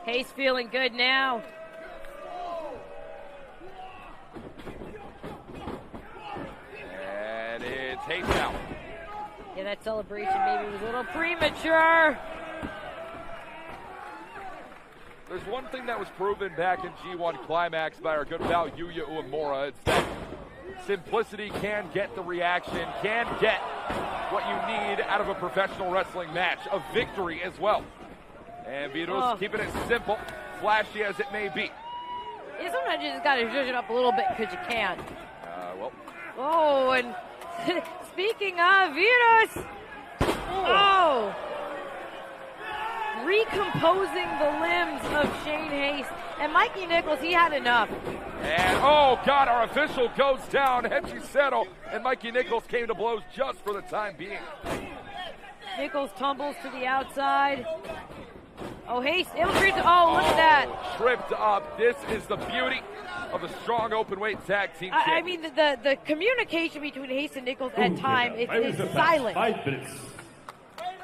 Haste feeling good now. And it's Haste out. Yeah, that celebration maybe was a little premature. There's one thing that was proven back in G1 Climax by our good pal Yuya Uemura. It's that simplicity can get the reaction, can get what you need out of a professional wrestling match. A victory as well. And Virus keeping it simple, flashy as it may be. Yeah, sometimes you just got to zhuzh it up a little bit because you can. Well. Oh, and speaking of Virus. Oh. Recomposing the limbs of Shane Haste. And Mikey Nichols, he had enough. And, oh, God, our official goes down. Hechicero and Mikey Nichols came to blows just for the time being. Nichols tumbles to the outside. Oh, Haste, illustrates. Oh, look at that. Tripped up. This is the beauty of a strong open-weight tag team. I mean, the communication between Haste and Nichols at times is silent. 5 minutes.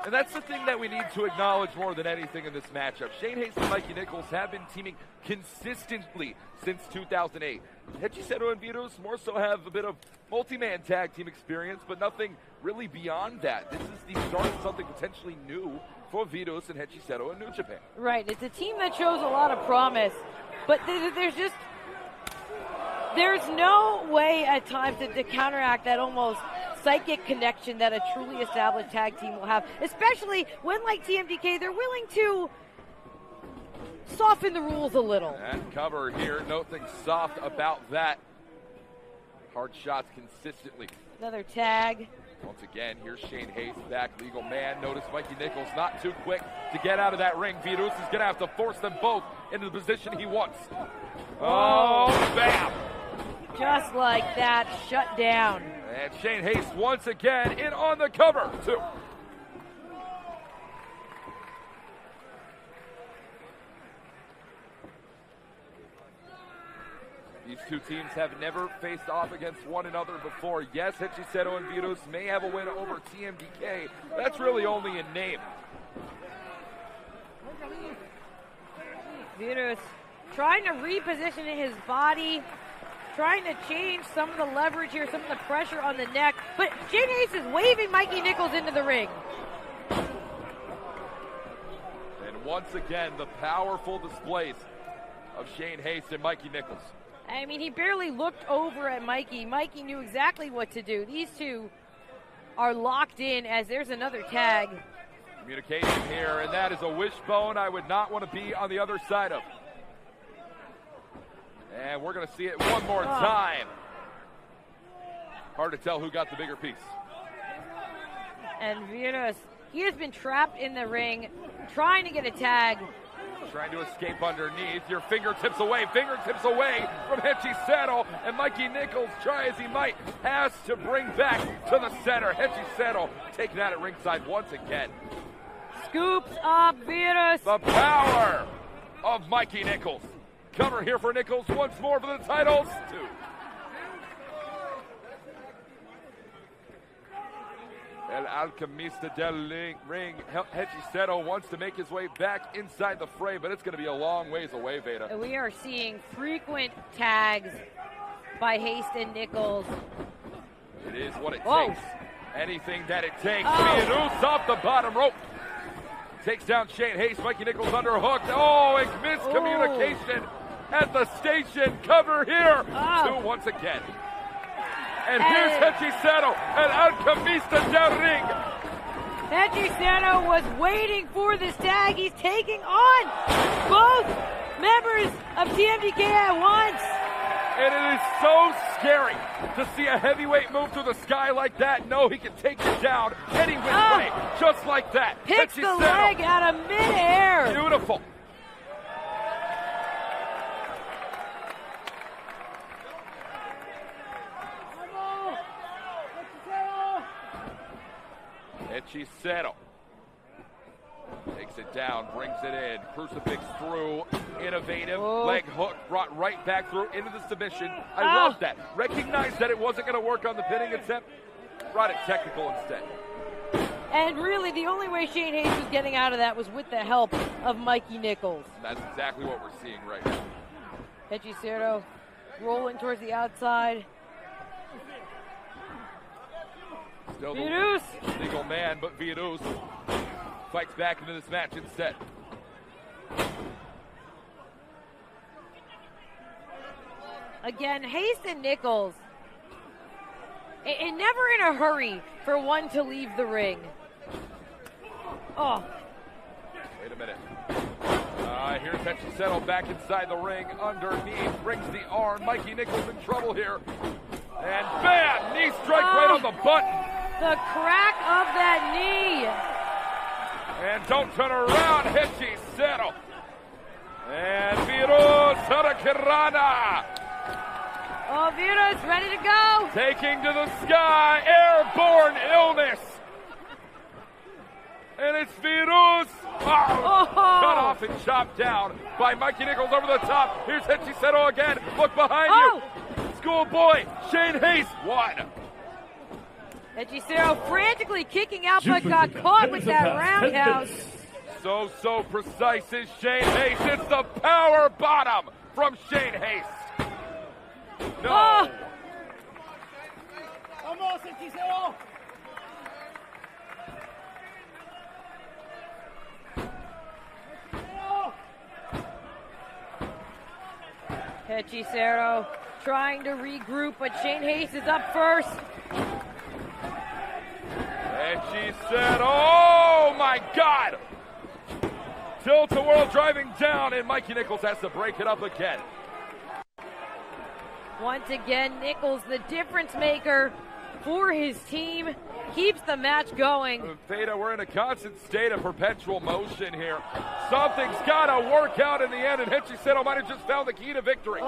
And that's the thing that we need to acknowledge more than anything in this matchup. Shane Haste and Mikey Nichols have been teaming consistently since 2008. Hechicero and Virus more so have a bit of multi-man tag team experience, but nothing really beyond that. This is the start of something potentially new for Virus and Hechicero in New Japan. Right, it's a team that shows a lot of promise, but there's no way at times to counteract that almost psychic connection that a truly established tag team will have, especially when, like TMDK, they're willing to soften the rules a little. And cover here, nothing soft about that. Hard shots consistently. Another tag. Once again, here's Shane Haste back, legal man. Notice Mikey Nichols not too quick to get out of that ring. Virus is going to have to force them both into the position he wants. Oh, bam! Just like that, shut down. And Shane Haste once again in on the cover, too. These two teams have never faced off against one another before. Yes, Hechisero and Virus may have a win over TMDK. That's really only in name. Virus trying to reposition his body, trying to change some of the leverage here, some of the pressure on the neck. But Shane Hayes is waving Mikey Nichols into the ring. And once again, the powerful displays of Shane Hayes and Mikey Nichols. I mean, he barely looked over at Mikey. Mikey knew exactly what to do. These two are locked in as there's another tag. Communication here, and that is a wishbone I would not want to be on the other side of. And we're going to see it one more time. Hard to tell who got the bigger piece. And Virus, he has been trapped in the ring, trying to get a tag. Trying to escape underneath. Your fingertips away from Hechisero. And Mikey Nichols, try as he might, has to bring back to the center. Hechisero taking that at ringside once again. Scoops up Virus. The power of Mikey Nichols. Cover here for Nichols once more for the titles. 2. El Alchemista del Ring. Hechisero wants to make his way back inside the fray, but it's going to be a long ways away, Veda. We are seeing frequent tags by Hayes and Nichols. It is what it takes. Anything that it takes. Virus off the bottom rope. Takes down Shane Hayes. Mikey Nichols underhooked. Oh, and miscommunication at the station. Cover here. 2 once again. And here's Hechisero and Alchemista del Ring. Hechisero was waiting for this tag. He's taking on both members of TMDK at once. And it is so scary to see a heavyweight move through the sky like that. No, he can take it down any which way, just like that. Picks the leg out of midair. Beautiful. Hechisero takes it down, brings it in, crucifix through, innovative, leg hook brought right back through into the submission. I love that. Recognized that it wasn't going to work on the pinning attempt, brought it technical instead. And really, the only way Shane Hayes was getting out of that was with the help of Mikey Nichols. That's exactly what we're seeing right now. Hechisero rolling towards the outside. Still Virus. the legal man, but Virus fights back into this match instead. Again, Hayes and Nichols, and never in a hurry for one to leave the ring. Wait a minute. Here's Hechisero back inside the ring, underneath, brings the arm. Mikey Nichols in trouble here. And bam! Knee strike right on the button. The crack of that knee. And don't turn around, Hechisero. And Virus Hurricanrana. Virus ready to go. Taking to the sky, airborne illness. And it's Virus. Cut off and chopped down by Mikey Nichols over the top. Here's Hechisero again. Look behind you. Schoolboy Shane Hayes. 1. Hechisero frantically kicking out, but got caught with that roundhouse. So precise is Shane Hayes. It's the power bottom from Shane Hayes. No. Vamos, Hechisero. Hechisero trying to regroup, but Shane Hayes is up first. Hechisero, oh my God! Tilt-a-whirl driving down, and Mikey Nichols has to break it up again. Once again, Nichols, the difference maker for his team, keeps the match going. Veda, we're in a constant state of perpetual motion here. Something's got to work out in the end, and Hechisero might have just found the key to victory.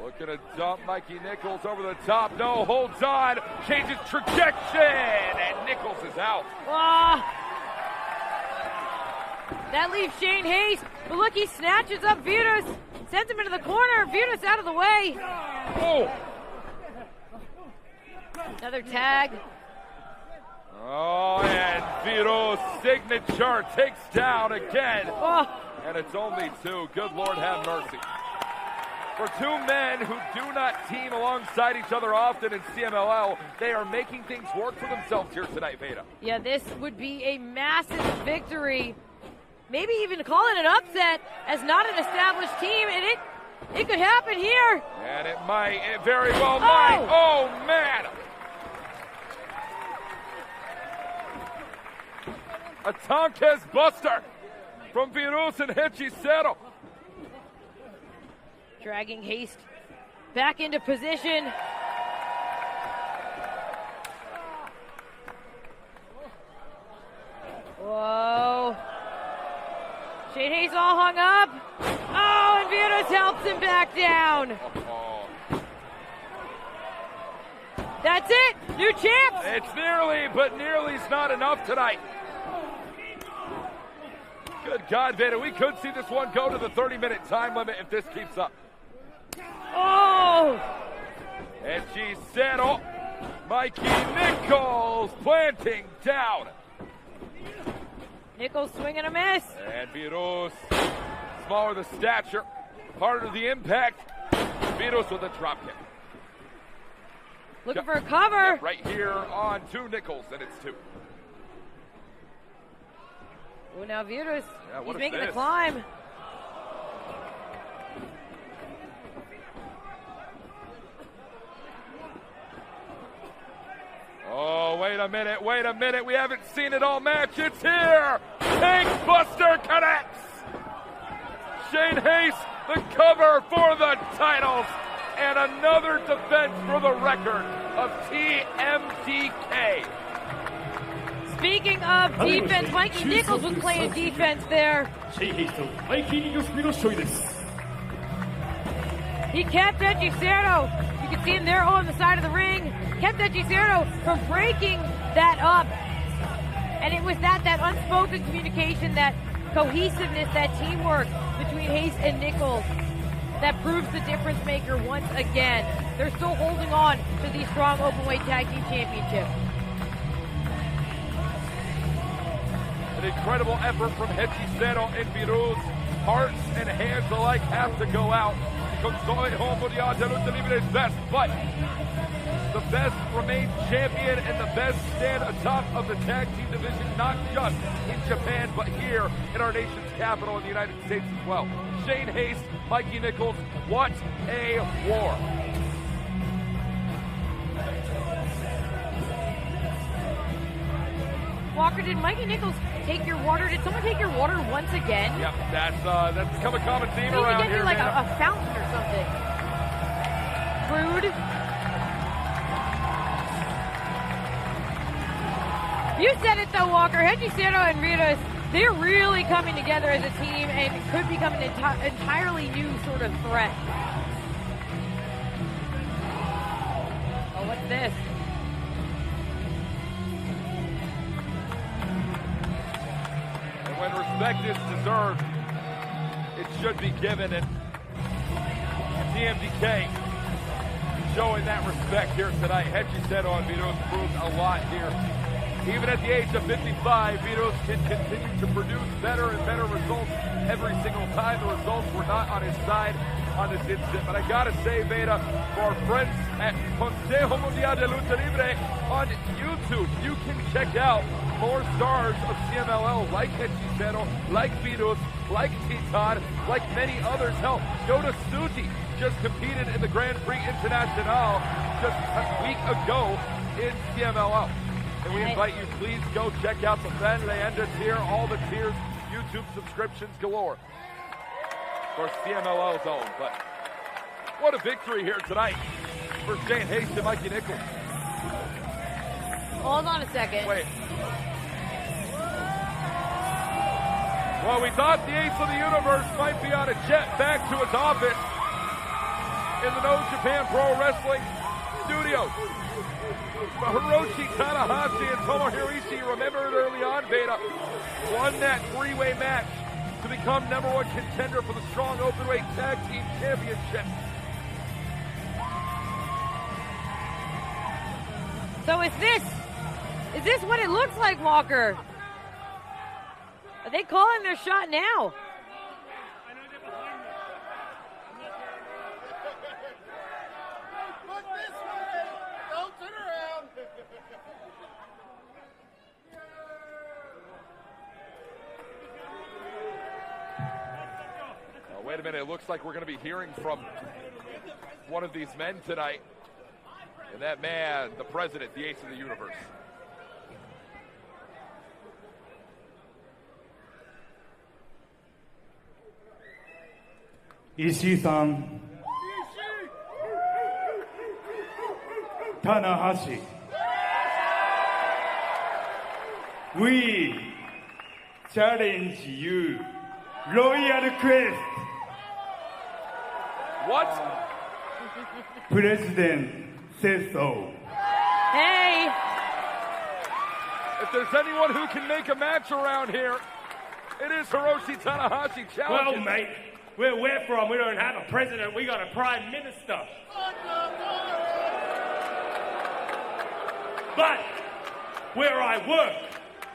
Looking to dump Mikey Nichols over the top. No, holds on. Changes trajectory, and Nichols is out. That leaves Shane Hayes. But look, he snatches up Virus. Sends him into the corner. Virus out of the way. Oh! Another tag. Oh, and Viro's signature takes down again. Oh. And it's only 2. Good Lord have mercy. For 2 men who do not team alongside each other often in CMLL, they are making things work for themselves here tonight, Veda. Yeah, this would be a massive victory. Maybe even call it an upset as not an established team, and it could happen here. And it might, it very well might. Oh, man. A Tonquez buster from Virus and Hechicero. Dragging Haste back into position. Whoa. Shane Haste all hung up. Oh, and Virus helps him back down. That's it. New champs. It's nearly, but nearly's not enough tonight. Good God, Veda, we could see this one go to the 30-minute time limit if this keeps up. Oh! And she said, oh, Mikey Nichols planting down. Nichols swinging a miss. And Virus, smaller the stature, harder the impact. Virus with a drop kick. Looking for a cover. Right here on 2 Nichols, and it's 2. Oh, now Virus, he's making this? the climb. Oh, wait a minute. We haven't seen it all match. It's here. Tank Buster connects. Shane Haste, the cover for the titles. And another defense for the record of TMDK. Speaking of defense, Mikey Nichols was playing defense there. He kept Hechicero. You can see him there on the side of the ring. Kept Hechicero from breaking that up. And it was that unspoken communication, that cohesiveness, that teamwork between Haste and Nichols that proves the difference maker once again. They're still holding on to the strong openweight tag team championship. An incredible effort from Hechicero and Virus. Hearts and hands alike have to go out. Conseil Mundial de Lucha Libre is best, but the best remains champion, and the best stand atop of the tag team division, not just in Japan, but here in our nation's capital in the United States as well. Shane Haste, Mikey Nichols, what a war. Walker, did Mikey Nichols take your water? Did someone take your water once again? Yep, that's become a common theme around here. Like a fountain or something. Rude. You said it though, Walker. Hechicero and Virus, they're really coming together as a team and could become an entirely new sort of threat. Oh, what's this? And when respect is deserved, it should be given, and TMDK showing that respect here tonight. Hechicero and Virus proved a lot here. Even at the age of 55, Virus can continue to produce better and better results every single time. The results were not on his side on this instant. But I gotta say, Veda, for our friends at Consejo Mundial de Lucha Libre on YouTube, you can check out more stars of CMLL like Hechicero, like Virus, like Titan, like many others. Hell, Yoda Suji just competed in the Grand Prix International just a week ago in CMLL. And we invite you, please go check out the Fan Leyenda tier, all the tiers, YouTube subscriptions galore. Of course, CMLL's own, but what a victory here tonight for Shane Haste and Mikey Nichols. Hold on a second. Wait. Well, we thought the Ace of the Universe might be on a jet back to his office in the No Japan Pro Wrestling studios. But Hiroshi Tanahashi and Tomohiro Ishii, remember it early on, Veda, won that three-way match to become #1 contender for the Strong Openweight Tag Team Championship. So is this what it looks like, Walker? Are they calling their shot now? Wait a minute, it looks like we're going to be hearing from one of these men tonight. And that man, the president, the ace of the universe. Ishii-san, Tanahashi, we challenge you, Royal Quest. What? President says so. Hey! If there's anyone who can make a match around here, it is Hiroshi Tanahashi challenging. Well, mate, where we're from, we don't have a president, we got a prime minister. But where I work,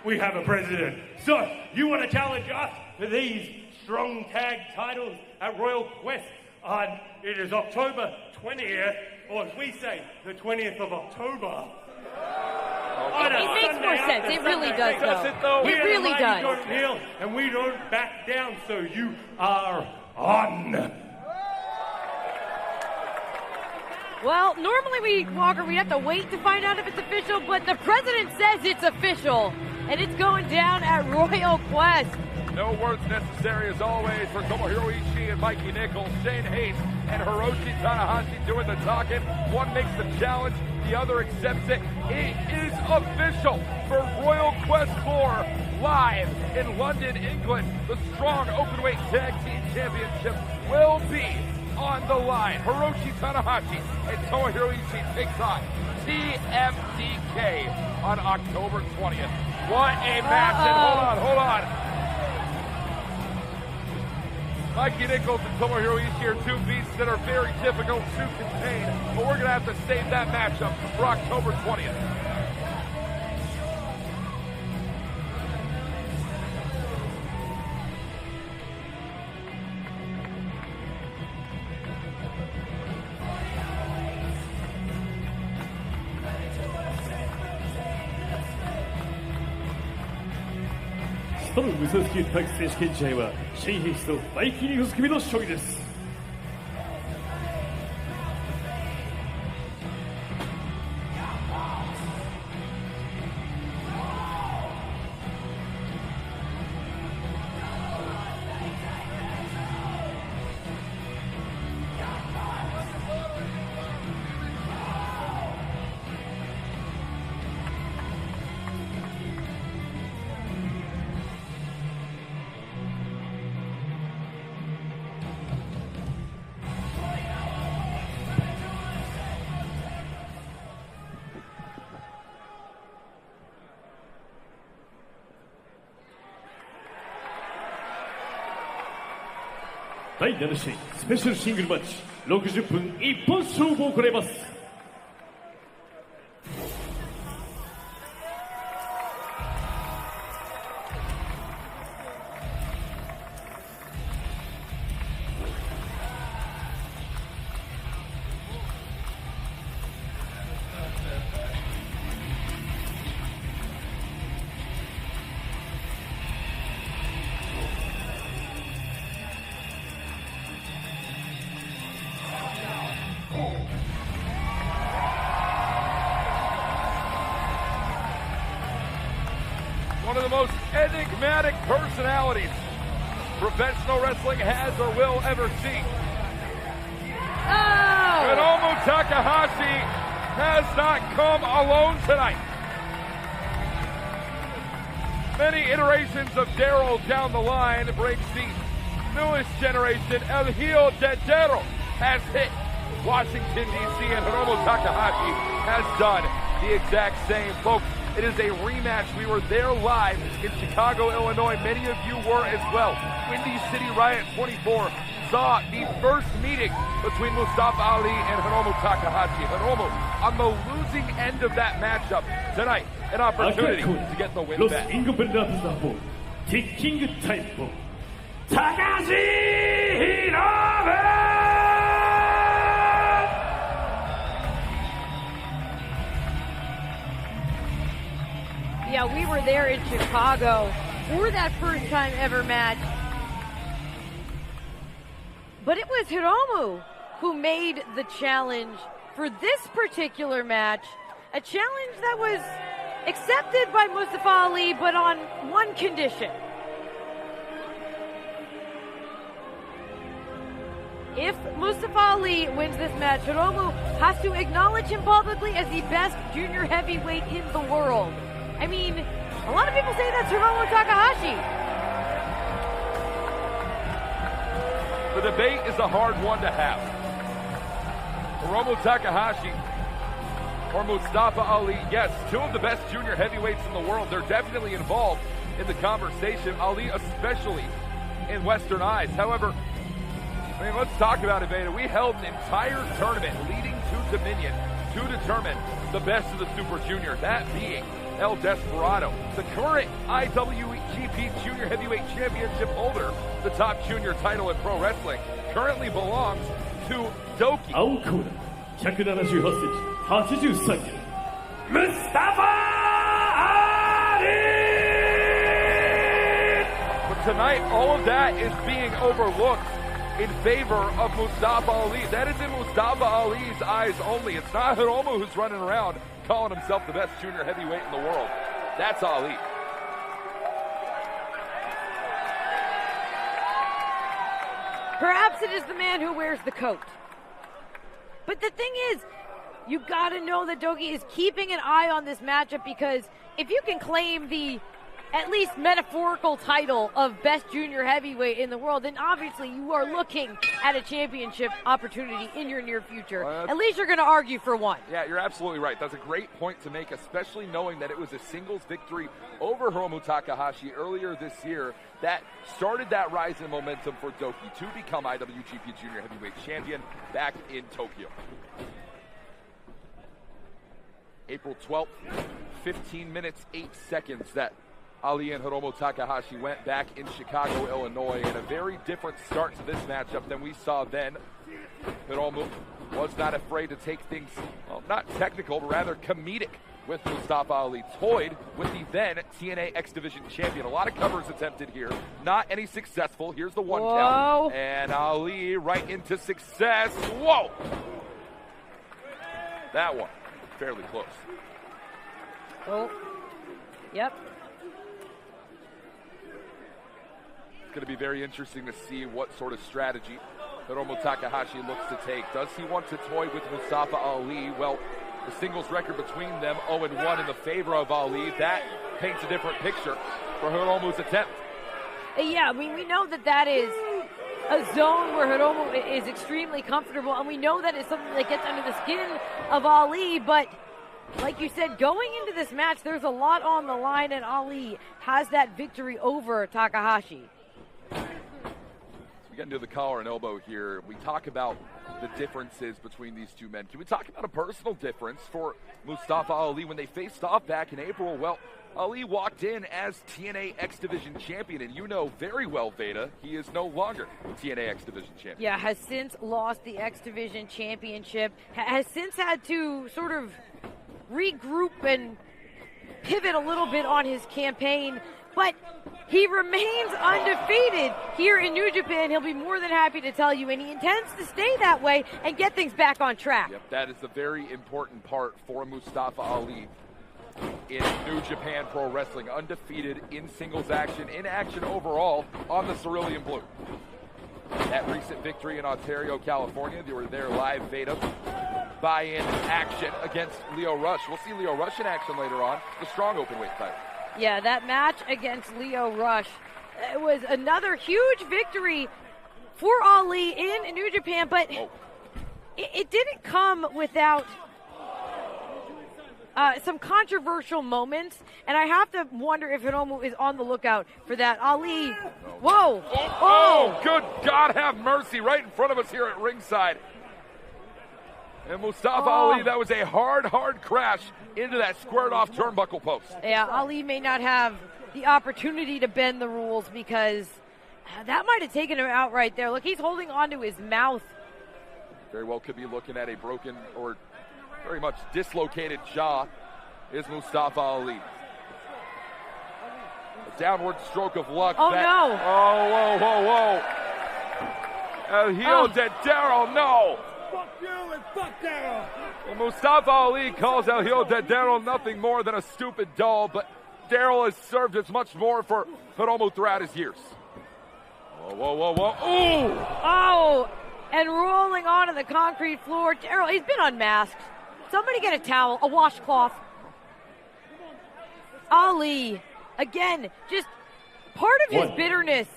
we have a president. So, you want to challenge us for these strong tag titles at Royal Quest? It is October 20th, or as we say, the 20th of October. It makes more sense. It really does, though. It really does. We don't kneel and we don't back down, so you are on. Well, normally Walker, we have to wait to find out if it's official, but the president says it's official, and it's going down at Royal Quest. No words necessary, as always, for Tomohiro Ishii and Mikey Nichols. Shane Hayes and Hiroshi Tanahashi doing the talking. One makes the challenge, the other accepts it. It is official for Royal Quest 4 live in London, England. The Strong Openweight Tag Team Championship will be on the line. Hiroshi Tanahashi and Tomohiro Ishii takes on TMDK on October 20th. What a match! And hold on. Mikey Nichols and Tomohiro Ishii are two beasts that are very difficult to contain, but we're going to have to save that matchup for October 20th.この無差別級タッグ選手権試合はシェイ・ヘイスとマイキー・ニコス組の勝利です。第7試合スペシャルシングルマッチ60分一本勝負を行います。One of the most enigmatic personalities professional wrestling has or will ever see. Hiromu Takahashi has not come alone tonight. Many iterations of Daryl down the line brings the newest generation. El Hijo de Daryl has hit Washington, D.C., and Hiromu Takahashi has done the exact same. Folks, It is a rematch. We were there live in Chicago, Illinois. Many of you were as well. Windy City Riot 24 saw the first meeting between Mustafa Ali and Hiromu Takahashi. Hiromu on the losing end of that matchup tonight. An opportunity to get the win back. Takahashi Hiromu! Yeah, we were there in Chicago for that first time ever match. But it was Hiromu who made the challenge for this particular match. A challenge that was accepted by Mustafa Ali, but on one condition. If Mustafa Ali wins this match, Hiromu has to acknowledge him publicly as the best junior heavyweight in the world. I mean, a lot of people say that's Hiromu Takahashi. The debate is a hard one to have. Hiromu Takahashi or Mustafa Ali, yes, two of the best junior heavyweights in the world. They're definitely involved in the conversation, Ali especially in Western eyes. However, I mean, let's talk about it, Veda. We held an entire tournament leading to Dominion to determine the best of the Super Junior, that being El Desperado, the current IWGP Junior Heavyweight Championship holder. The top junior title in pro wrestling currently belongs to Doki. 青コーナー178センチ83キロ Mustafa Ali! But tonight, all of that is being overlooked in favor of Mustafa Ali. That is in Mustafa Ali's eyes only. It's not Hiromu who's running around calling himself the best junior heavyweight in the world. That's Ali. Perhaps it is the man who wears the coat. But the thing is, you gotta know that Doki is keeping an eye on this matchup, because if you can claim the at least metaphorical title of best junior heavyweight in the world, then obviously you are looking at a championship opportunity in your near future. At least you're going to argue for one. Yeah, you're absolutely right. That's a great point to make, especially knowing that it was a singles victory over Hiromu Takahashi earlier this year that started that rise in momentum for Doki to become IWGP Junior Heavyweight Champion back in Tokyo. April 12th, 15 minutes, 8 seconds that Ali and Hiromu Takahashi went back in Chicago, Illinois, and a very different start to this matchup than we saw then. Hiromu was not afraid to take things, well, not technical, but rather comedic with Mustafa Ali. Toyed with the then TNA X Division champion. A lot of covers attempted here, not any successful. Here's the one count. And Ali right into success. Whoa! That one, fairly close. Oh, yep. It's going to be very interesting to see what sort of strategy Hiromu Takahashi looks to take. Does he want to toy with Mustafa Ali? Well, the singles record between them, 0-1 in the favor of Ali. That paints a different picture for Hiromu's attempt. Yeah, I mean, we know that that is a zone where Hiromu is extremely comfortable, and we know that is something that gets under the skin of Ali, but like you said, going into this match, there's a lot on the line, and Ali has that victory over Takahashi. We get into the collar and elbow here. We talk about the differences between these two men. Can we talk about a personal difference for Mustafa Ali when they faced off back in April? Well, Ali walked in as TNA X Division champion, and you know very well, Veda, he is no longer TNA X Division champion. Yeah, has since lost the X Division championship, has since had to sort of regroup and pivot a little bit on his campaign, but he remains undefeated here in New Japan. He'll be more than happy to tell you, and he intends to stay that way and get things back on track. Yep, that is the very important part for Mustafa Ali in New Japan Pro Wrestling. Undefeated in singles action, in action overall on the Cerulean Blue. That recent victory in Ontario, California, they were there live, Veda, buy-in action against Leo Rush. We'll see Leo Rush in action later on, the strong openweight title. Yeah, that match against Leo Rush, it was another huge victory for Ali in New Japan, but it didn't come without some controversial moments, and I have to wonder if Hiromu is on the lookout for that. Ali, whoa! Oh, good God, have mercy, right in front of us here at ringside. And Mustafa Ali, that was a hard crash into that squared off turnbuckle post. Yeah, Ali may not have the opportunity to bend the rules because that might have taken him out right there. Look, he's holding onto his mouth. Very well could be looking at a broken or very much dislocated jaw is Mustafa Ali. A downward stroke of luck. Oh, no. Oh, whoa. El Hijo de Daryl, no. Fuck you and fuck Daryl. Well, Mustafa Ali calls El Hijo de Daryl nothing more than a stupid doll, but Daryl has served as much more for Hiromu throughout his years. Whoa. Ooh! Oh, and rolling onto the concrete floor. Daryl, he's been unmasked. Somebody get a towel, a washcloth. Ali, again, just part of his bitterness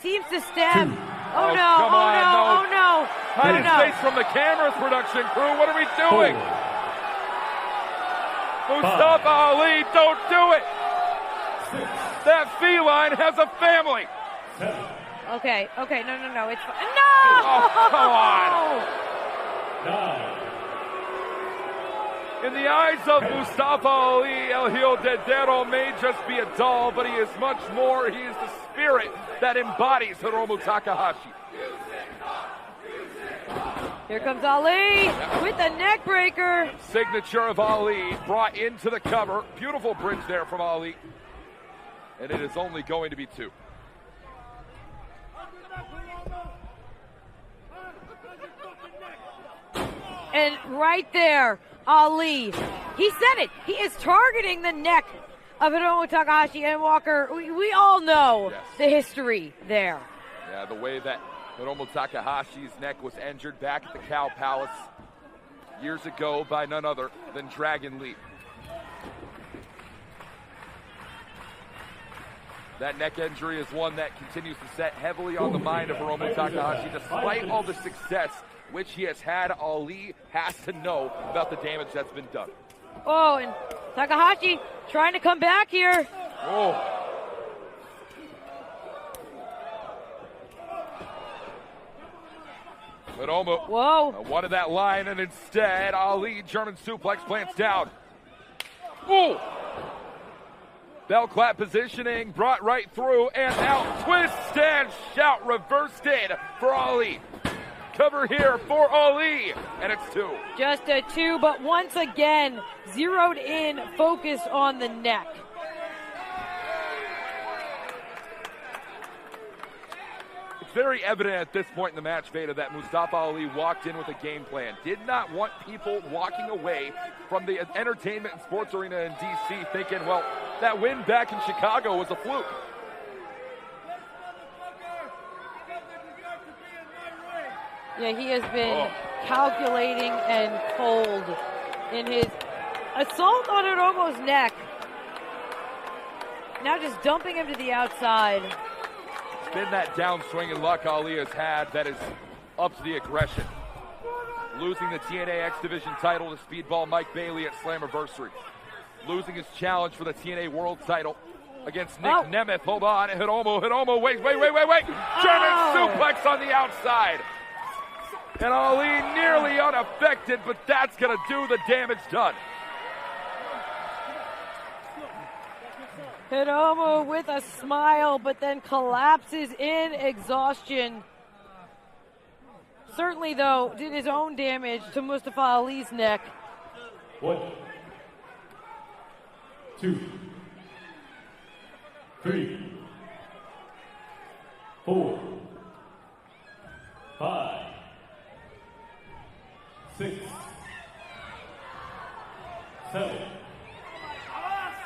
seems to stem. Oh no. Hide his face from the cameras, production crew. What are we doing? Mustafa Ali, don't do it. That feline has a family. Okay, no, it's fine. No! Oh, come on. In the eyes of Mustafa Ali, El Hijo de Daryl may just be a doll, but he is much more. He is the spirit that embodies Hiromu Takahashi. Here comes Ali with the neck breaker. Signature of Ali brought into the cover. Beautiful bridge there from Ali. And it is only going to be 2. And right there, Ali, he said it. He is targeting the neck of Hiromu Takahashi, and Walker, we all know the history there. Yeah, the way that Hiromu Takahashi's neck was injured back at the Cow Palace years ago by none other than Dragon Lee. That neck injury is one that continues to set heavily on the mind of Hiromu Takahashi. Despite all the success which he has had, Ali has to know about the damage that's been done. Oh, and Takahashi trying to come back here. Oh. Hiromu wanted that line, and instead, Ali, German suplex, plants down. Ooh! Bell clap positioning, brought right through, and out, twist and shout, reversed in for Ali. Cover here for Ali, and it's 2. Just a 2, but once again, zeroed in, focused on the neck. It's very evident at this point in the match, Veda, that Mustafa Ali walked in with a game plan. Did not want people walking away from the entertainment and sports arena in D.C. thinking, well, that win back in Chicago was a fluke. Yeah, he has been calculating and cold in his assault on Hiromu's neck. Now just dumping him to the outside. It's been that downswing and luck Ali has had that is up to the aggression. Losing the TNA X Division title to Speedball Mike Bailey at Slammiversary. Losing his challenge for the TNA World title against Nick Nemeth. Hold on, Hiromu, wait. German suplex on the outside. And Ali nearly unaffected, but that's going to do the damage done. Hiromu with a smile, but then collapses in exhaustion. Certainly, though, did his own damage to Mustafa Ali's neck. 1, 2, 3, 4, 5, 6, 7.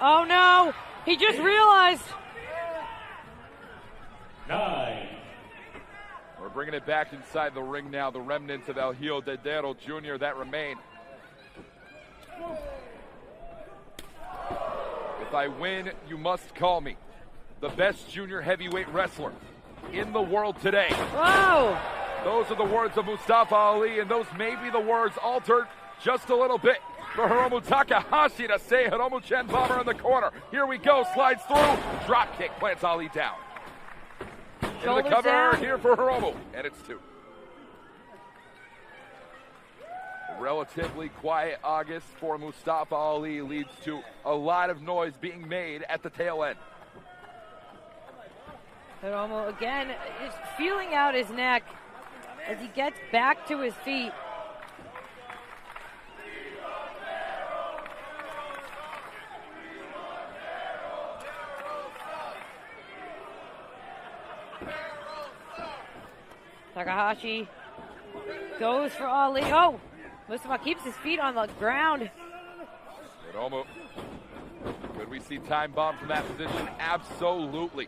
Oh no! He just realized. 9. We're bringing it back inside the ring now. The remnants of El Hijo de Daryl Jr. that remain. If I win, you must call me the best junior heavyweight wrestler in the world today. Whoa! Those are the words of Mustafa Ali, and those may be the words altered just a little bit for Hiromu Takahashi to say Hiromu-chan bomber in the corner. Here we go, slides through, drop kick, plants Ali down. Into the cover down. here for Hiromu, and it's 2. Relatively quiet August for Mustafa Ali leads to a lot of noise being made at the tail end. Hiromu again is feeling out his neck as he gets back to his feet. Takahashi goes for Ali. Oh, Mustafa keeps his feet on the ground. Hiromu, could we see time bomb from that position? Absolutely.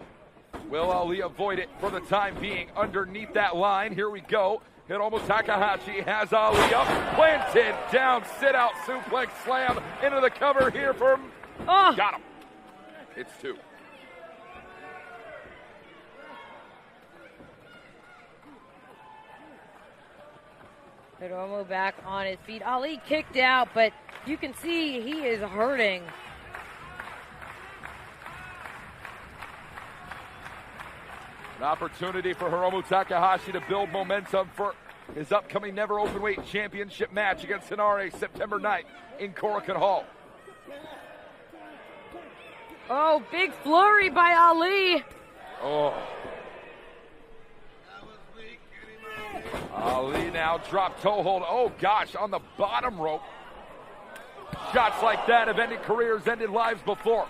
Will Ali avoid it for the time being underneath that line? Here we go. Hiromu Takahashi has Ali up, planted down, sit out, suplex slam into the cover here for got him. It's 2. Hiromu back on his feet. Ali kicked out, but you can see he is hurting. An opportunity for Hiromu Takahashi to build momentum for his upcoming Never Openweight Championship match against Hinare September 9th in Korakuen Hall. Oh, big flurry by Ali. Oh. Ali now drop toe hold. Oh gosh, on the bottom rope. Shots like that have ended careers, ended lives before.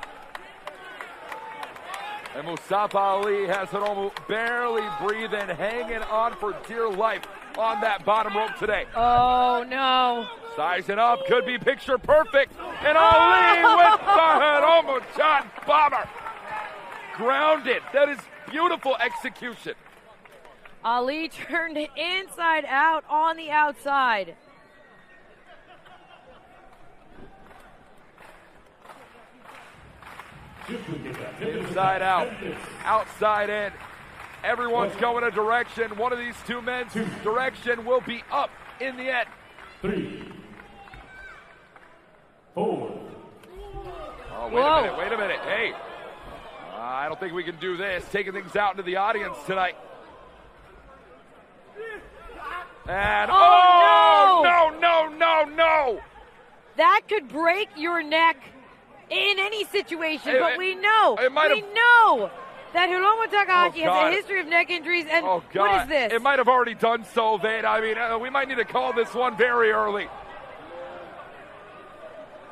And Mustafa Ali has Hiromu barely breathing, hanging on for dear life on that bottom rope today. Oh no. Sizing up, could be picture perfect. And Ali with the Hiromu-chan bomber. Grounded. That is beautiful execution. Ali turned inside out on the outside. Inside out, outside in. Everyone's going a direction. One of these two men's direction will be up in the end. 3, 4. Oh, wait a minute. Hey, I don't think we can do this. Taking things out into the audience tonight. And no! That could break your neck in any situation, but we know that Hiromu Takahashi has a history of neck injuries, and what is this? It might have already done so, Vade. I mean, we might need to call this one very early.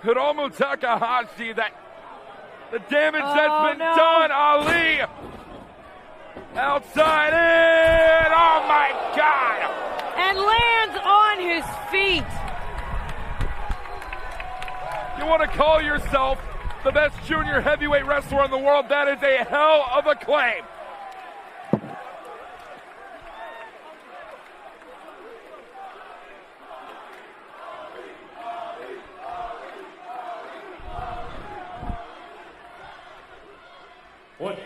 Hiromu Takahashi, the damage that's been done. Ali outside in. Oh my God! And lands on his feet. You want to call yourself the best junior heavyweight wrestler in the world? That is a hell of a claim. One,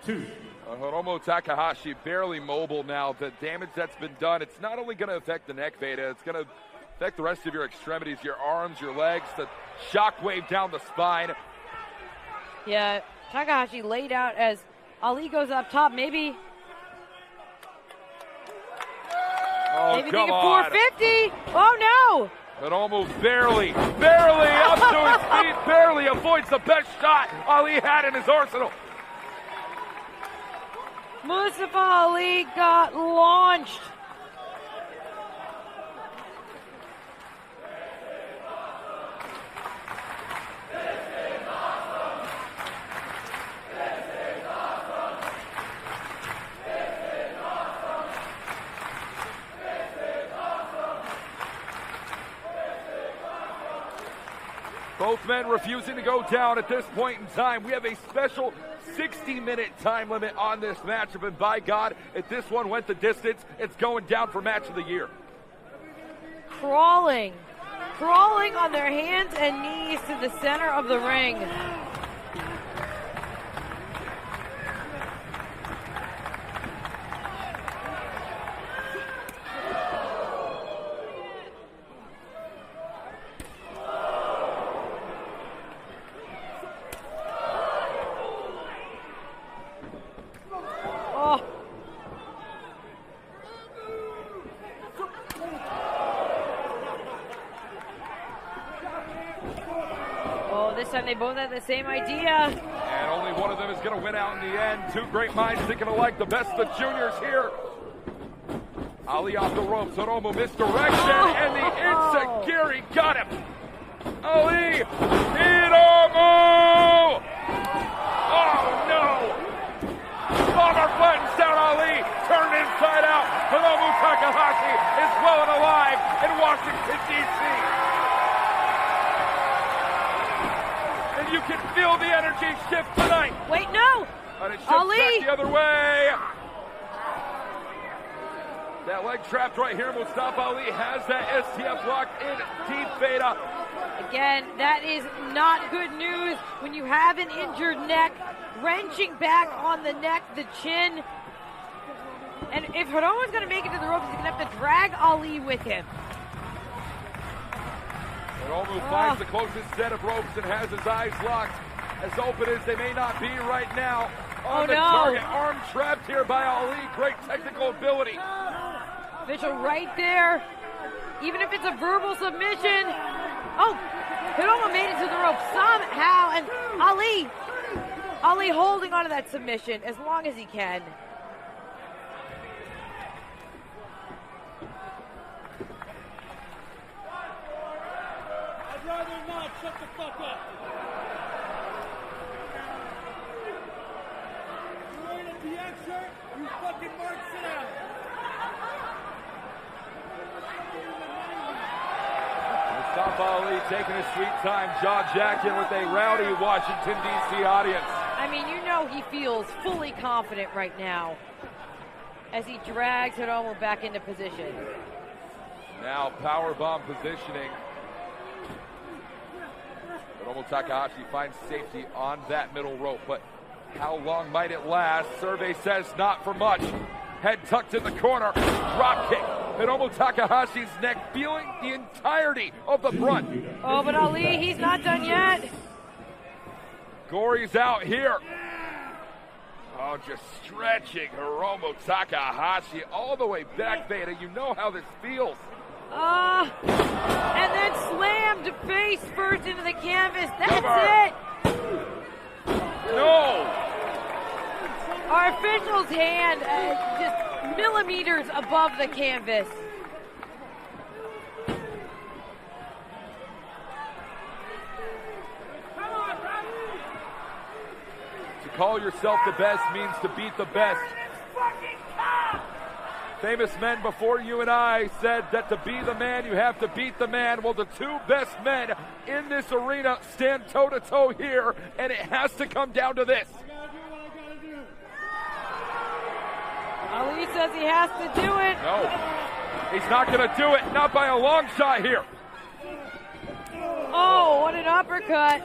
2. Hiromu Takahashi barely mobile now. The damage that's been done, it's not only going to affect the neck, Veda, it's going to affect the rest of your extremities, your arms, your legs, the shockwave down the spine. Yeah, Takahashi laid out as Ali goes up top. Maybe thinking 450. Oh no! Hiromu barely up to his feet, barely avoids the best shot Ali had in his arsenal. Mustafa Ali got launched. Both men refusing to go down at this point in time. We have a special 60-minute time limit on this matchup, and by God, if this one went the distance, it's going down for match of the year. Crawling on their hands and knees to the center of the ring. time they both had the same idea. And only one of them is going to win out in the end. Two great minds thinking alike. The best of the juniors here. Ali off the ropes. Hiromu misdirection. And the Enziguri got him. Ali. Hiromu. Oh, no. Bomber buttons down Ali. Turned inside out. Hiromu Takahashi is well and alive in Washington, D.C. You can feel the energy shift tonight. Wait, no! And it shifts Ali! back the other way. That leg trapped right here. Mustafa Ali has that STF lock in deep beta. Again, that is not good news when you have an injured neck, wrenching back on the neck, the chin. And if Hiromu's going to make it to the ropes, he's going to have to drag Ali with him. Hiromu finds the closest set of ropes and has his eyes locked. As open as they may not be right now. On the target, arm trapped here by Ali. Great technical ability. Mitchell right there. Even if it's a verbal submission. Oh, Hiromu made it to the rope somehow. And Ali holding onto that submission as long as he can. I'd rather not. Shut the fuck up. You're wearing a DX shirt? You fucking mark, sit down. Mustafa Ali taking his sweet time, jaw-jacking with a rowdy Washington, D.C. audience. I mean, you know he feels fully confident right now as he drags Hiromu back into position. Now powerbomb positioning. Hiromu Takahashi finds safety on that middle rope, but how long might it last? Survey says not for much. Head tucked in the corner, drop kick. Hiromu Takahashi's neck feeling the entirety of the brunt. Oh, but Ali, he's not done yet. Gory's out here. Oh, just stretching Hiromu Takahashi all the way back, Beta. You know how this feels. And then slammed face first into the canvas. That's it. No. Our official's hand just millimeters above the canvas. To call yourself the best means to beat the best. Famous men before you and I said that to be the man, you have to beat the man. Well, the two best men in this arena stand toe-to-toe here, and it has to come down to this. Ali says he has to do it. No, he's not going to do it. Not by a long shot here. Oh, what an uppercut.